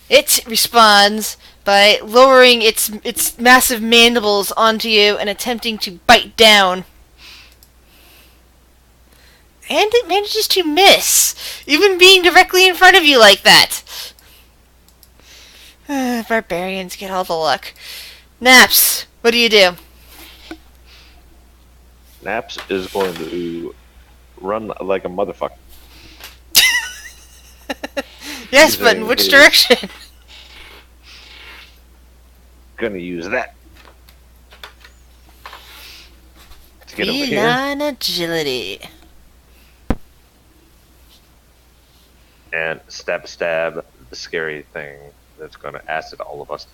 It responds by lowering its massive mandibles onto you and attempting to bite down. And it manages to miss, even being directly in front of you like that. Barbarians get all the luck. Naps, what do you do? Naps is going to run like a motherfucker. Yes, but in which direction? Gonna use that to get over here. Feline agility. And stab the scary thing that's gonna acid all of us.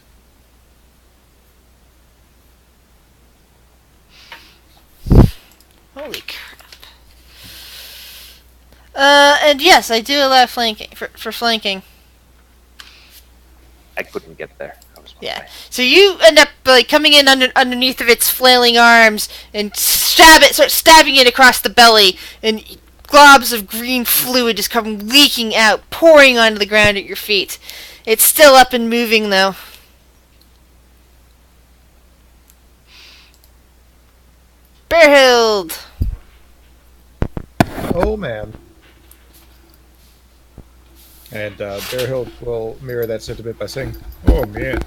Holy crap. And yes, I do allow flanking for flanking. I couldn't get there. I was Yeah. So you end up like coming in underneath of its flailing arms and start stabbing it across the belly, and globs of green fluid just come leaking out, pouring onto the ground at your feet. It's still up and moving though. Bearhild! Oh man. And Bearhild will mirror that sentiment by saying, Oh man.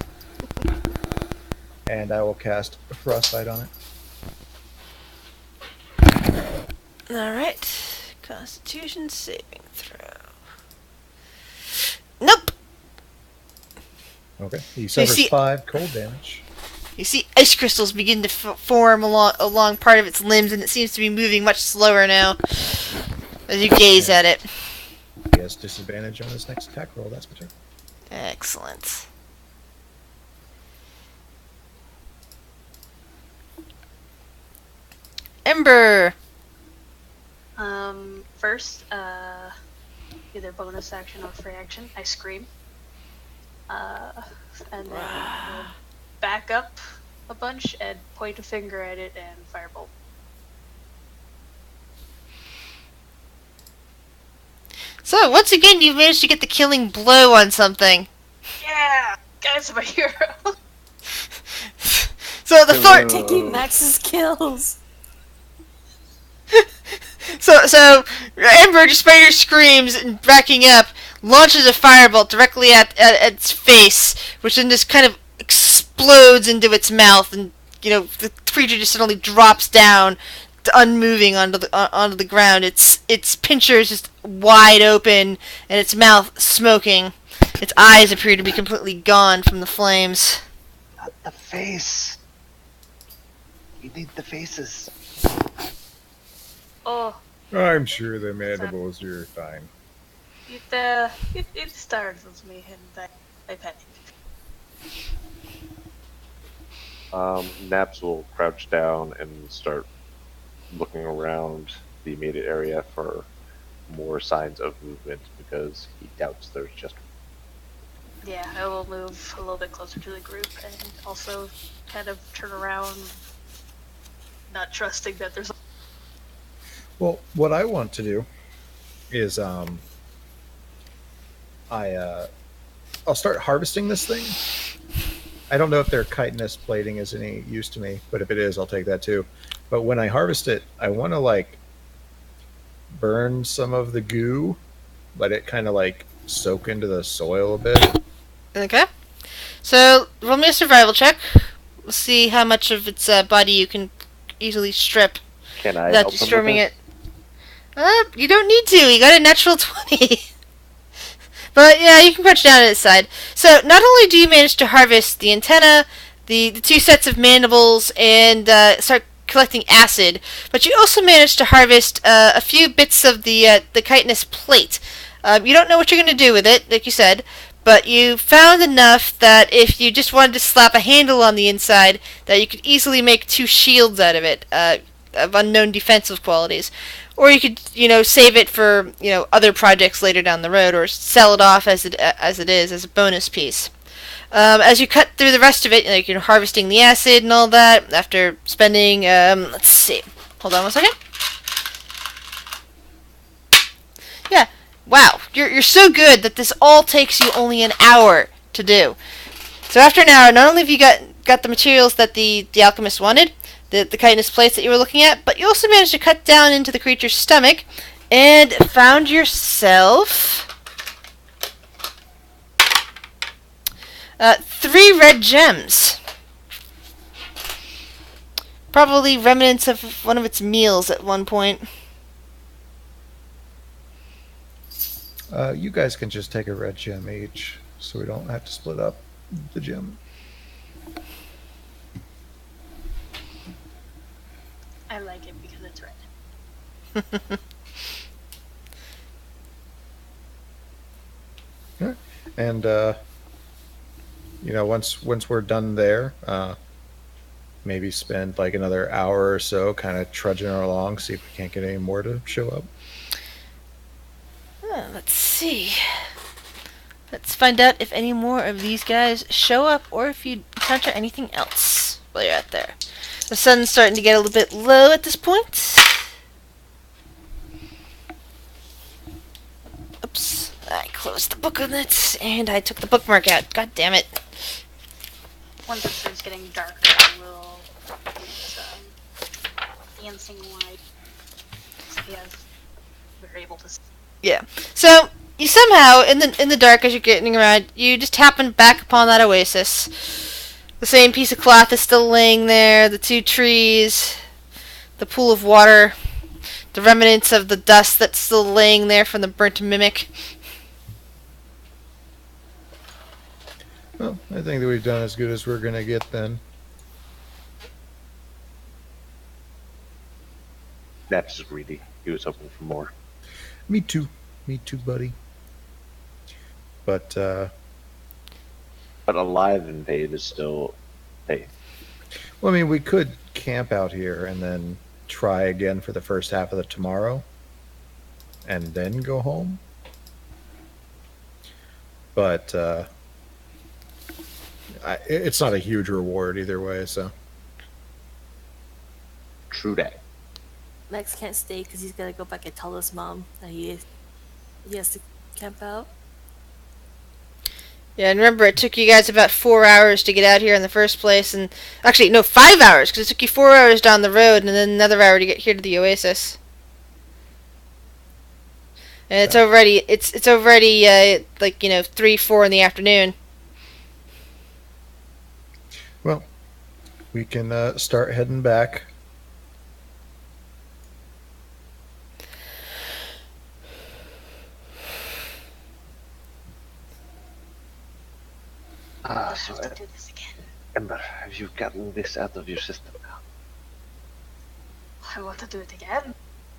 and I will cast Frostbite on it. Alright. Constitution saving throw. Nope! Okay. He So you suffers see- 5 cold damage. You see ice crystals begin to form along part of its limbs, and it seems to be moving much slower now as you gaze at it. He has disadvantage on his next attack roll, that's for sure. Excellent. Ember! First, either bonus action or free action, I scream. And then we'll back up a bunch and point a finger at it and firebolt. So, once again, you've managed to get the killing blow on something. Yeah! Guys, I'm a hero! So, the thorn... Taking Max's kills. So Ember, despite her screams and backing up, launches a firebolt directly at its face, which then just kind of explodes into its mouth, and the creature just suddenly drops down, unmoving onto the ground. Its pincher is just wide open, and its mouth smoking. Its eyes appear to be completely gone from the flames. Not the face. We need the faces. Oh, I'm sure the mandibles are fine. it startles me and I panic. Naps will crouch down and start looking around the immediate area for more signs of movement because he doubts there's just. Yeah, I will move a little bit closer to the group and also kind of turn around, not trusting that there's. Well, what I want to do is I'll start harvesting this thing. I don't know if their chitinous plating is any use to me, but if it is, I'll take that too. But when I harvest it, I want to burn some of the goo, let it kind of soak into the soil a bit. Okay. So, roll me a survival check. We'll see how much of its body you can easily strip Can I without help them destroying with it. You don't need to. You got a natural 20. But yeah, you can crouch down at its side. So not only do you manage to harvest the antenna, the 2 sets of mandibles, and start collecting acid, but you also manage to harvest a few bits of the chitinous plate. You don't know what you're going to do with it, like you said, but you found enough that if you just wanted to slap a handle on the inside, that you could easily make 2 shields out of it, of unknown defensive qualities. Or you could, save it for, other projects later down the road, or sell it off as it is, as a bonus piece. As you cut through the rest of it, you're harvesting the acid and all that, after spending, let's see, hold on one second. Yeah, wow, you're so good that this all takes you only an hour to do. So after an hour, not only have you got the materials that the alchemist wanted, the chitinous plates that you were looking at, but you also managed to cut down into the creature's stomach and found yourself 3 red gems. Probably remnants of one of its meals at one point. You guys can just take a red gem each, so we don't have to split up the gem. I like it because it's red. And once we're done there, maybe spend like another hour or so, kind of trudging along, see if we can't get any more to show up. Let's see. Let's find out if any more of these guys show up or if you encounter anything else while you're out there. The sun's starting to get a little bit low at this point. Oops. I closed the book on it and I took the bookmark out. God damn it. Once it starts getting darker, I will use dancing light. So we're able to see. Yeah. So you somehow, in the dark as you're getting around, you just happen back upon that oasis. The same piece of cloth is still laying there. The 2 trees, the pool of water, the remnants of the dust that's still laying there from the burnt mimic. Well, I think that we've done as good as we're gonna get then. Naps is greedy. He was hoping for more. Me too, buddy. But alive and paid is still paid. well, I mean, we could camp out here and then try again for the first half of the tomorrow, and then go home. But it's not a huge reward either way, so. True that. Lex can't stay because he's gotta go back and tell his mom that he has to camp out. Yeah, and remember, it took you guys about 4 hours to get out here in the first place, and actually, no, 5 hours, because it took you 4 hours down the road, and then another hour to get here to the oasis. And it's already, like, 3, 4 in the afternoon. Well, we can start heading back. Ah, We'll so have to do this again. Ember, have you gotten this out of your system now? I want to do it again.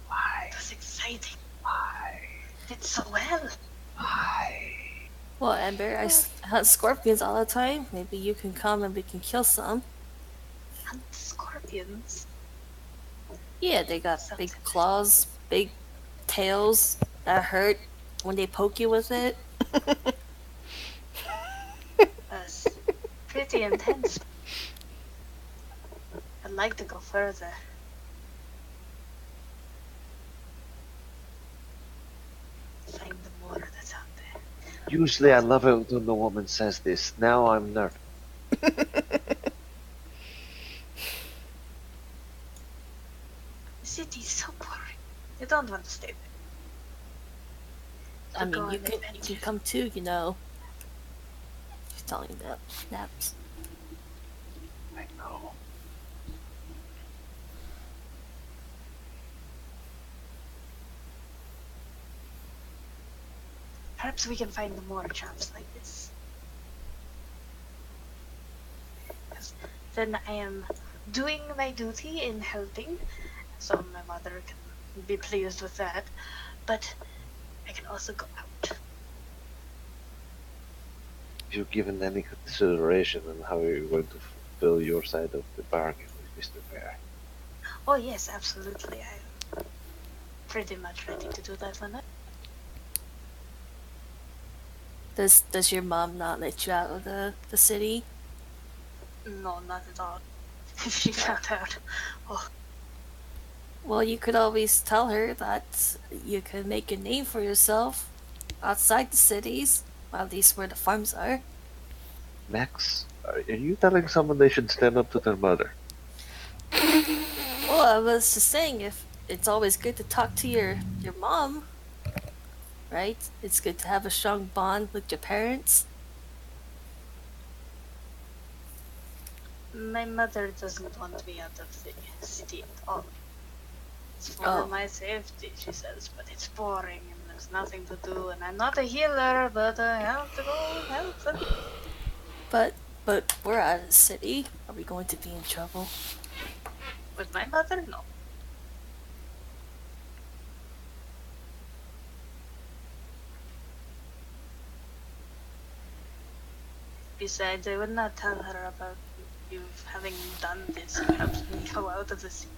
Why? It was exciting. Why? Did so well. Why? Well, Amber, I hunt scorpions all the time. Maybe you can come and we can kill some. And scorpions. Yeah, they got big claws, big tails that hurt when they poke you with it. That's pretty intense. I'd like to go further. Find the more that's out there. Usually I love it when the woman says this. Now I'm nervous. The city's so boring. You don't want to stay there. I To go mean, on you can adventure. come too, you know. She's telling that Naps. I know. Perhaps we can find more traps like this. 'Cause then I am doing my duty in helping, so my mother can be pleased with that. But I can also go out. Have you given any consideration on how you're going to fulfill your side of the bargain with Mr. Bear? Oh yes, absolutely. I'm pretty much ready to do that one. Does your mom not let you out of the city? No, not at all. If she found out. Oh, Well, you could always tell her that you can make a name for yourself outside the cities, well, at least where the farms are. Max, are you telling someone they should stand up to their mother? Well, I was just saying, if it's always good to talk to your mom, right? It's good to have a strong bond with your parents. My mother doesn't want me out of the city at all. It's for Oh. my safety, she says, but it's boring and there's nothing to do, and I'm not a healer, but I have to go help them. But we're out of the city. Are we going to be in trouble? With my mother, no. Besides, I would not tell her about you having done this. You helped me go out of the city.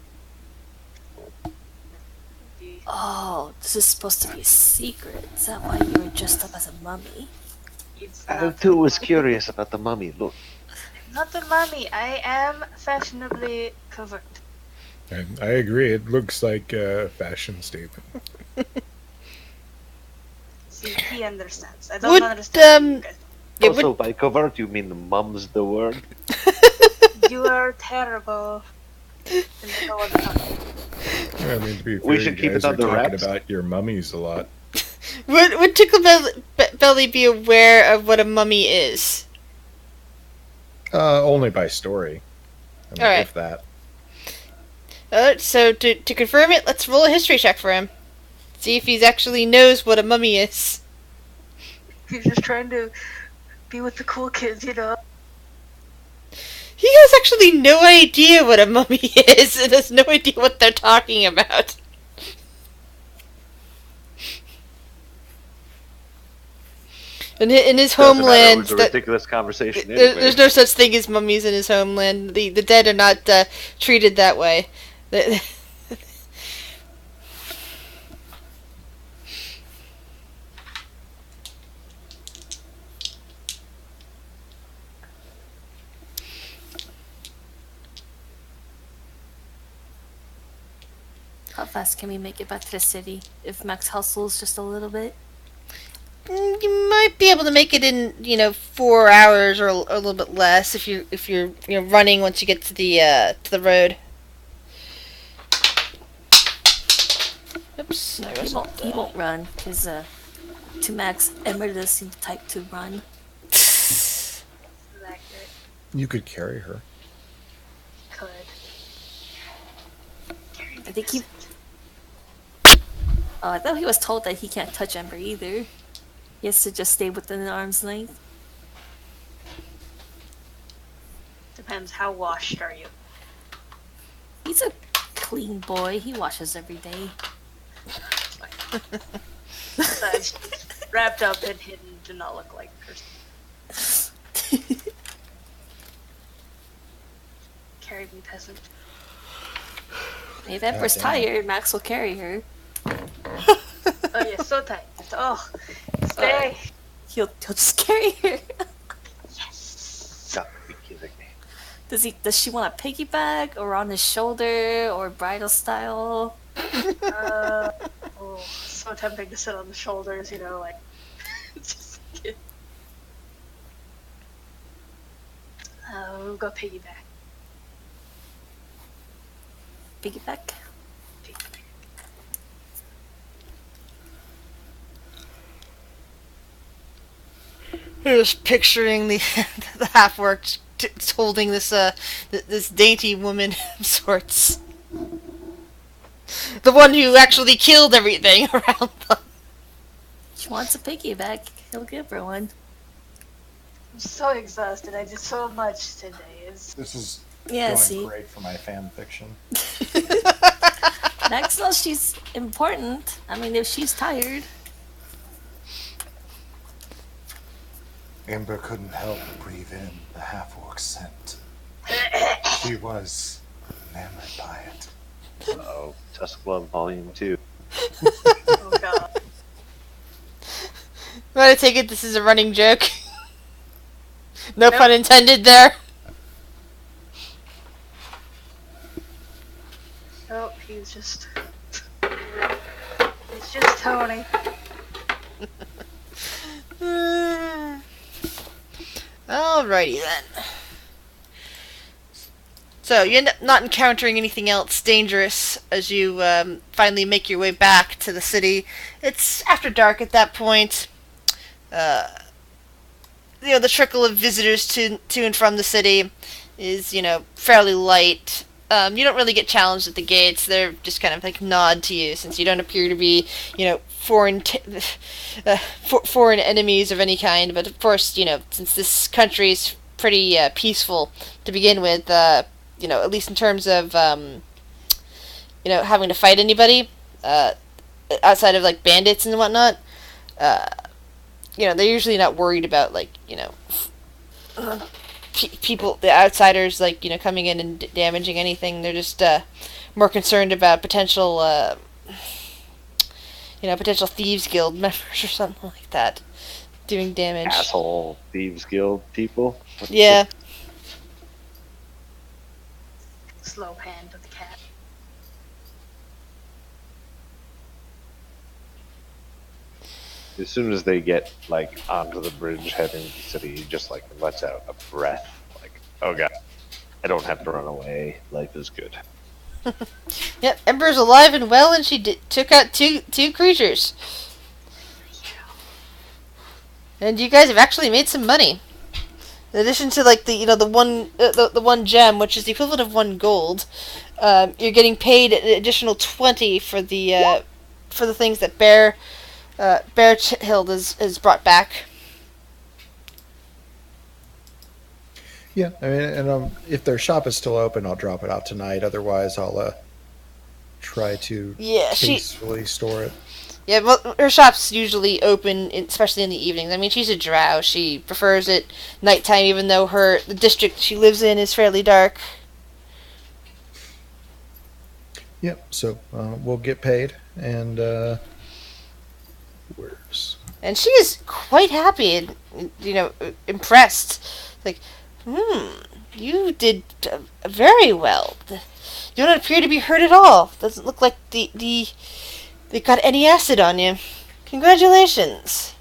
Be- Oh, this is supposed to be a secret. Is that why you were dressed up as a mummy? It's I not too a was mummy. curious about the mummy. Look, Not a mummy. I am fashionably covered. And I agree. It looks like a fashion statement. See, he understands. I don't Would, understand. You guys. Yeah, also by covert, you mean mum's the word? You are terrible. And so on the top. I mean, to be fair, We should you keep guys it are under talking wraps. about your mummies a lot. would Belly be aware of what a mummy is? Only by story. I mean, All right. if that. So to confirm it, let's roll a history check for him. See if he actually knows what a mummy is. He's just trying to be with the cool kids, you know. He has actually no idea what a mummy is and has no idea what they're talking about. In his Doesn't matter, homeland, it was a that- ridiculous conversation there- anyway. there's no such thing as mummies in his homeland. The dead are not treated that way. How fast can we make it back to the city if Max hustles just a little bit? You might be able to make it in, 4 hours or a little bit less if you're running once you get to the road. Oops, I He won't run because to Max, Ember does seem the type to run. This is accurate. You could carry her. Could. I think he. Oh, I thought he was told that he can't touch Ember either. He has to just stay within an arm's length. Depends how washed are you. He's a clean boy. He washes every day. Besides, wrapped up and hidden do not look like person. Carry me, peasant. If Ember's damn. tired, Max will carry her. Oh yeah, so tight. Oh, stay. He'll just carry her. Gotta be kidding me. Does she want a piggyback or on his shoulder or bridal style? Oh, so tempting to sit on the shoulders, like. Just kidding. We'll go piggyback. Piggyback? I was picturing the the half-orc holding this dainty woman of sorts. The one who actually killed everything around them. She wants a piggyback. He'll give her one. I'm so exhausted. I did so much today. This is Yeah, going see? great for my fan fiction. Max knows she's important. I mean, if she's tired. Ember couldn't help but breathe in the half-orc's scent. She was enamored by it. Oh, Tusk Love Volume 2. Oh god. But I take it this is a running joke. No Nope. pun intended there. Oh, he's just Tony. Alrighty then. So you end up not encountering anything else dangerous as you finally make your way back to the city. It's after dark at that point. Uh, the trickle of visitors to and from the city is fairly light. You don't really get challenged at the gates. They're just kind of like nod to you since you don't appear to be foreign enemies of any kind. But of course, since this country is pretty peaceful to begin with, at least in terms of having to fight anybody outside of like bandits and whatnot. They're usually not worried about people, the outsiders, coming in and damaging anything. They're just more concerned about potential thieves guild members or something like that doing damage. Asshole thieves guild people. Yeah. Slow hand of the cat. As soon as they get onto the bridge heading to the city, he just lets out a breath. Oh god, I don't have to run away. Life is good. Yep, Ember's alive and well, and she took out two creatures. And you guys have actually made some money. In addition to the one gem, which is the equivalent of 1 gold, you're getting paid an additional 20 for the things that Bear Hild has brought back. Yeah, I mean, and if their shop is still open, I'll drop it out tonight. Otherwise, I'll try to peacefully store it. Yeah, well, her shop's usually open, especially in the evenings. I mean, she's a drow. She prefers it nighttime, even though the district she lives in is fairly dark. Yep. So we'll get paid, and where's? And she is quite happy and impressed. Like, you did very well. You don't appear to be hurt at all. Doesn't look like they got any acid on you. Congratulations.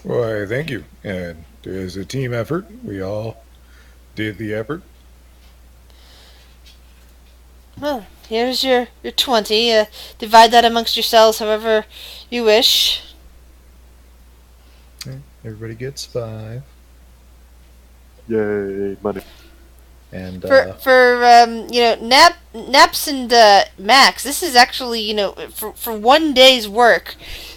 Why, thank you. And as a team effort, we all did the effort. Well, here's your 20. Divide that amongst yourselves however you wish. Okay, everybody gets 5. Yay, money. And Naps and Max, this is actually for 1 day's work.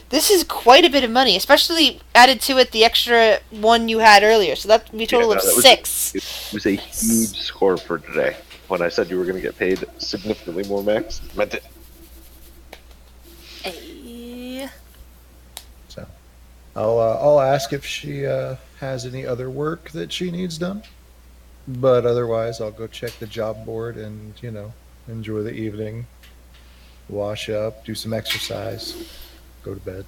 This is quite a bit of money, especially added to it the extra 1 you had earlier. So that would be a total of 6. It was a huge score for today. When I said you were going to get paid significantly more, Max, I meant it. Hey. So I'll ask if she has any other work that she needs done. But otherwise, I'll go check the job board and, enjoy the evening. Wash up, do some exercise, go to bed.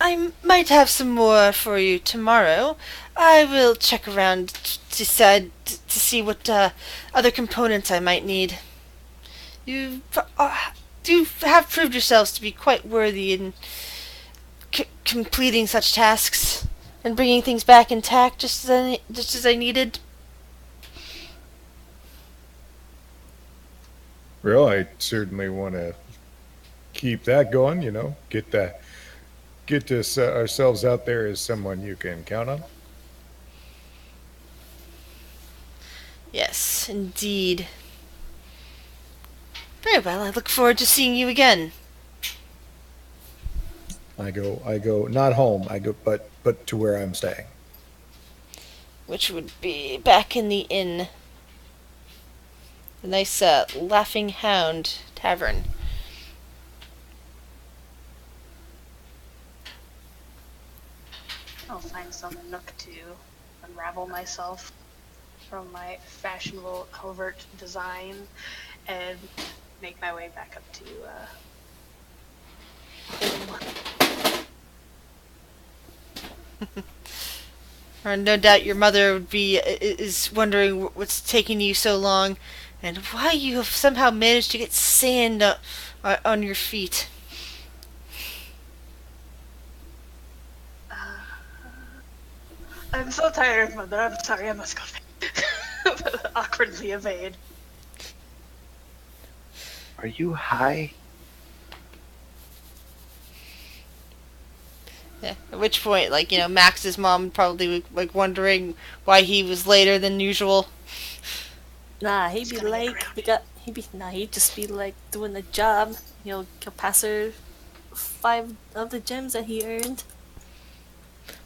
I might have some more for you tomorrow. I will check around to decide to see what other components I might need. You do have proved yourselves to be quite worthy in completing such tasks and bringing things back intact just as I needed. Well, I certainly want to keep that going, get ourselves out there as someone you can count on. Yes, indeed. Very well, I look forward to seeing you again. I go not home, but to where I'm staying. Which would be back in the inn. The nice Laughing Hound Tavern. I'll find some nook to unravel myself from my fashionable covert design and make my way back up to Or no doubt your mother is wondering what's taking you so long, and why you have somehow managed to get sand on your feet. I'm so tired, Mother. I'm sorry, I must go. Awkwardly evade. Are you high? Yeah. At which point, like, Max's mom probably like wondering why he was later than usual. Nah, he'd be gonna get like, he'd just be like doing the job. He'll pass her 5 of the gems that he earned.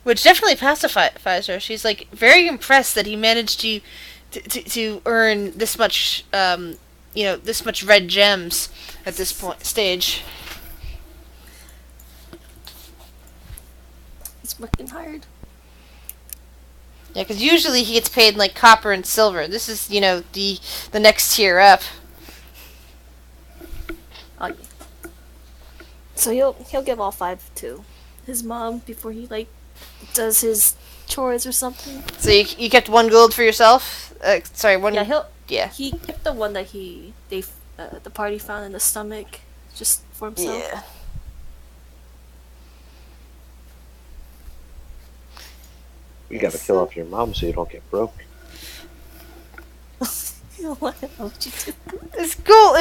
Which definitely pacifies her. She's like very impressed that he managed to earn this much, this much red gems at this stage. He's working hard. Yeah, because usually he gets paid in like copper and silver. This is, the next tier up. Oh, yeah. So he'll give all 5 to his mom before he like does his chores or something. So you kept 1 gold for yourself? Sorry, 1. Yeah, he kept the one that the party found in the stomach just for himself. Yeah. You gotta kill off your mom so you don't get broke. What would you do? His goal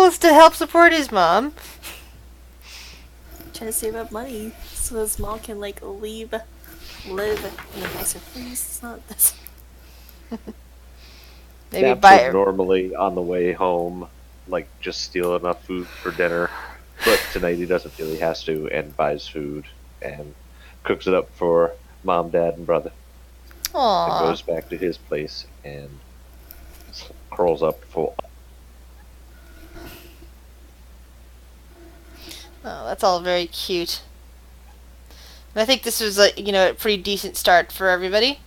is to help support his mom. Trying to save up money so his mom can like live in a nicer place. It's not this. Maybe Naps buy would normally on the way home, like just steal enough food for dinner, but tonight he doesn't feel he has to, and buys food and cooks it up for mom, dad, and brother. And Aww. goes back to his place and curls up full. Oh, that's all very cute. And I think this was a pretty decent start for everybody.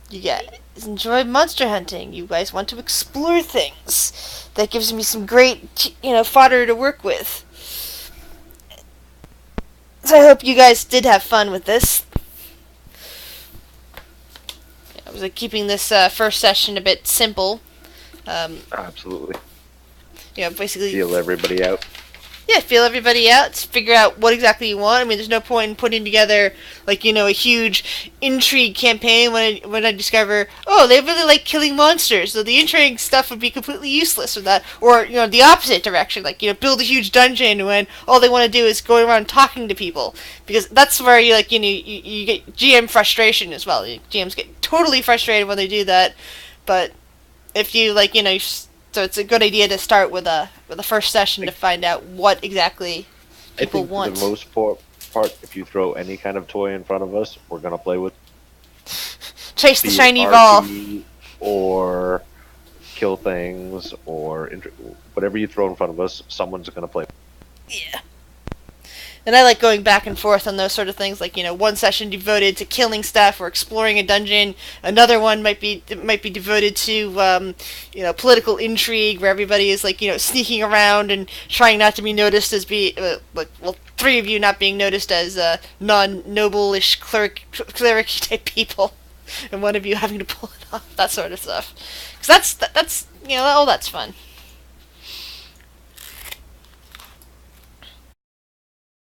You guys enjoy monster hunting. You guys want to explore things. That gives me some great, fodder to work with. So I hope you guys did have fun with this. I was keeping this first session a bit simple. Absolutely. Basically Feel everybody out. feel everybody out, figure out what exactly you want. I mean, there's no point in putting together, a huge intrigue campaign when I discover, oh, they really like killing monsters, so the intrigue stuff would be completely useless with that. Or, the opposite direction, build a huge dungeon when all they want to do is go around talking to people. Because that's where, you get GM frustration as well. GMs get totally frustrated when they do that, but if you, so it's a good idea to start with a first session to find out what exactly people want. For the most part, if you throw any kind of toy in front of us, we're gonna play with. Chase the shiny ball. Or kill things, or whatever you throw in front of us, someone's gonna play. Yeah. And I like going back and forth on those sort of things, one session devoted to killing stuff or exploring a dungeon, another one might be devoted to, political intrigue, where everybody is, sneaking around and trying not to be noticed as 3 of you not being noticed as, non-noble-ish cleric type people, and one of you having to pull it off, that sort of stuff. Because that's all that's fun.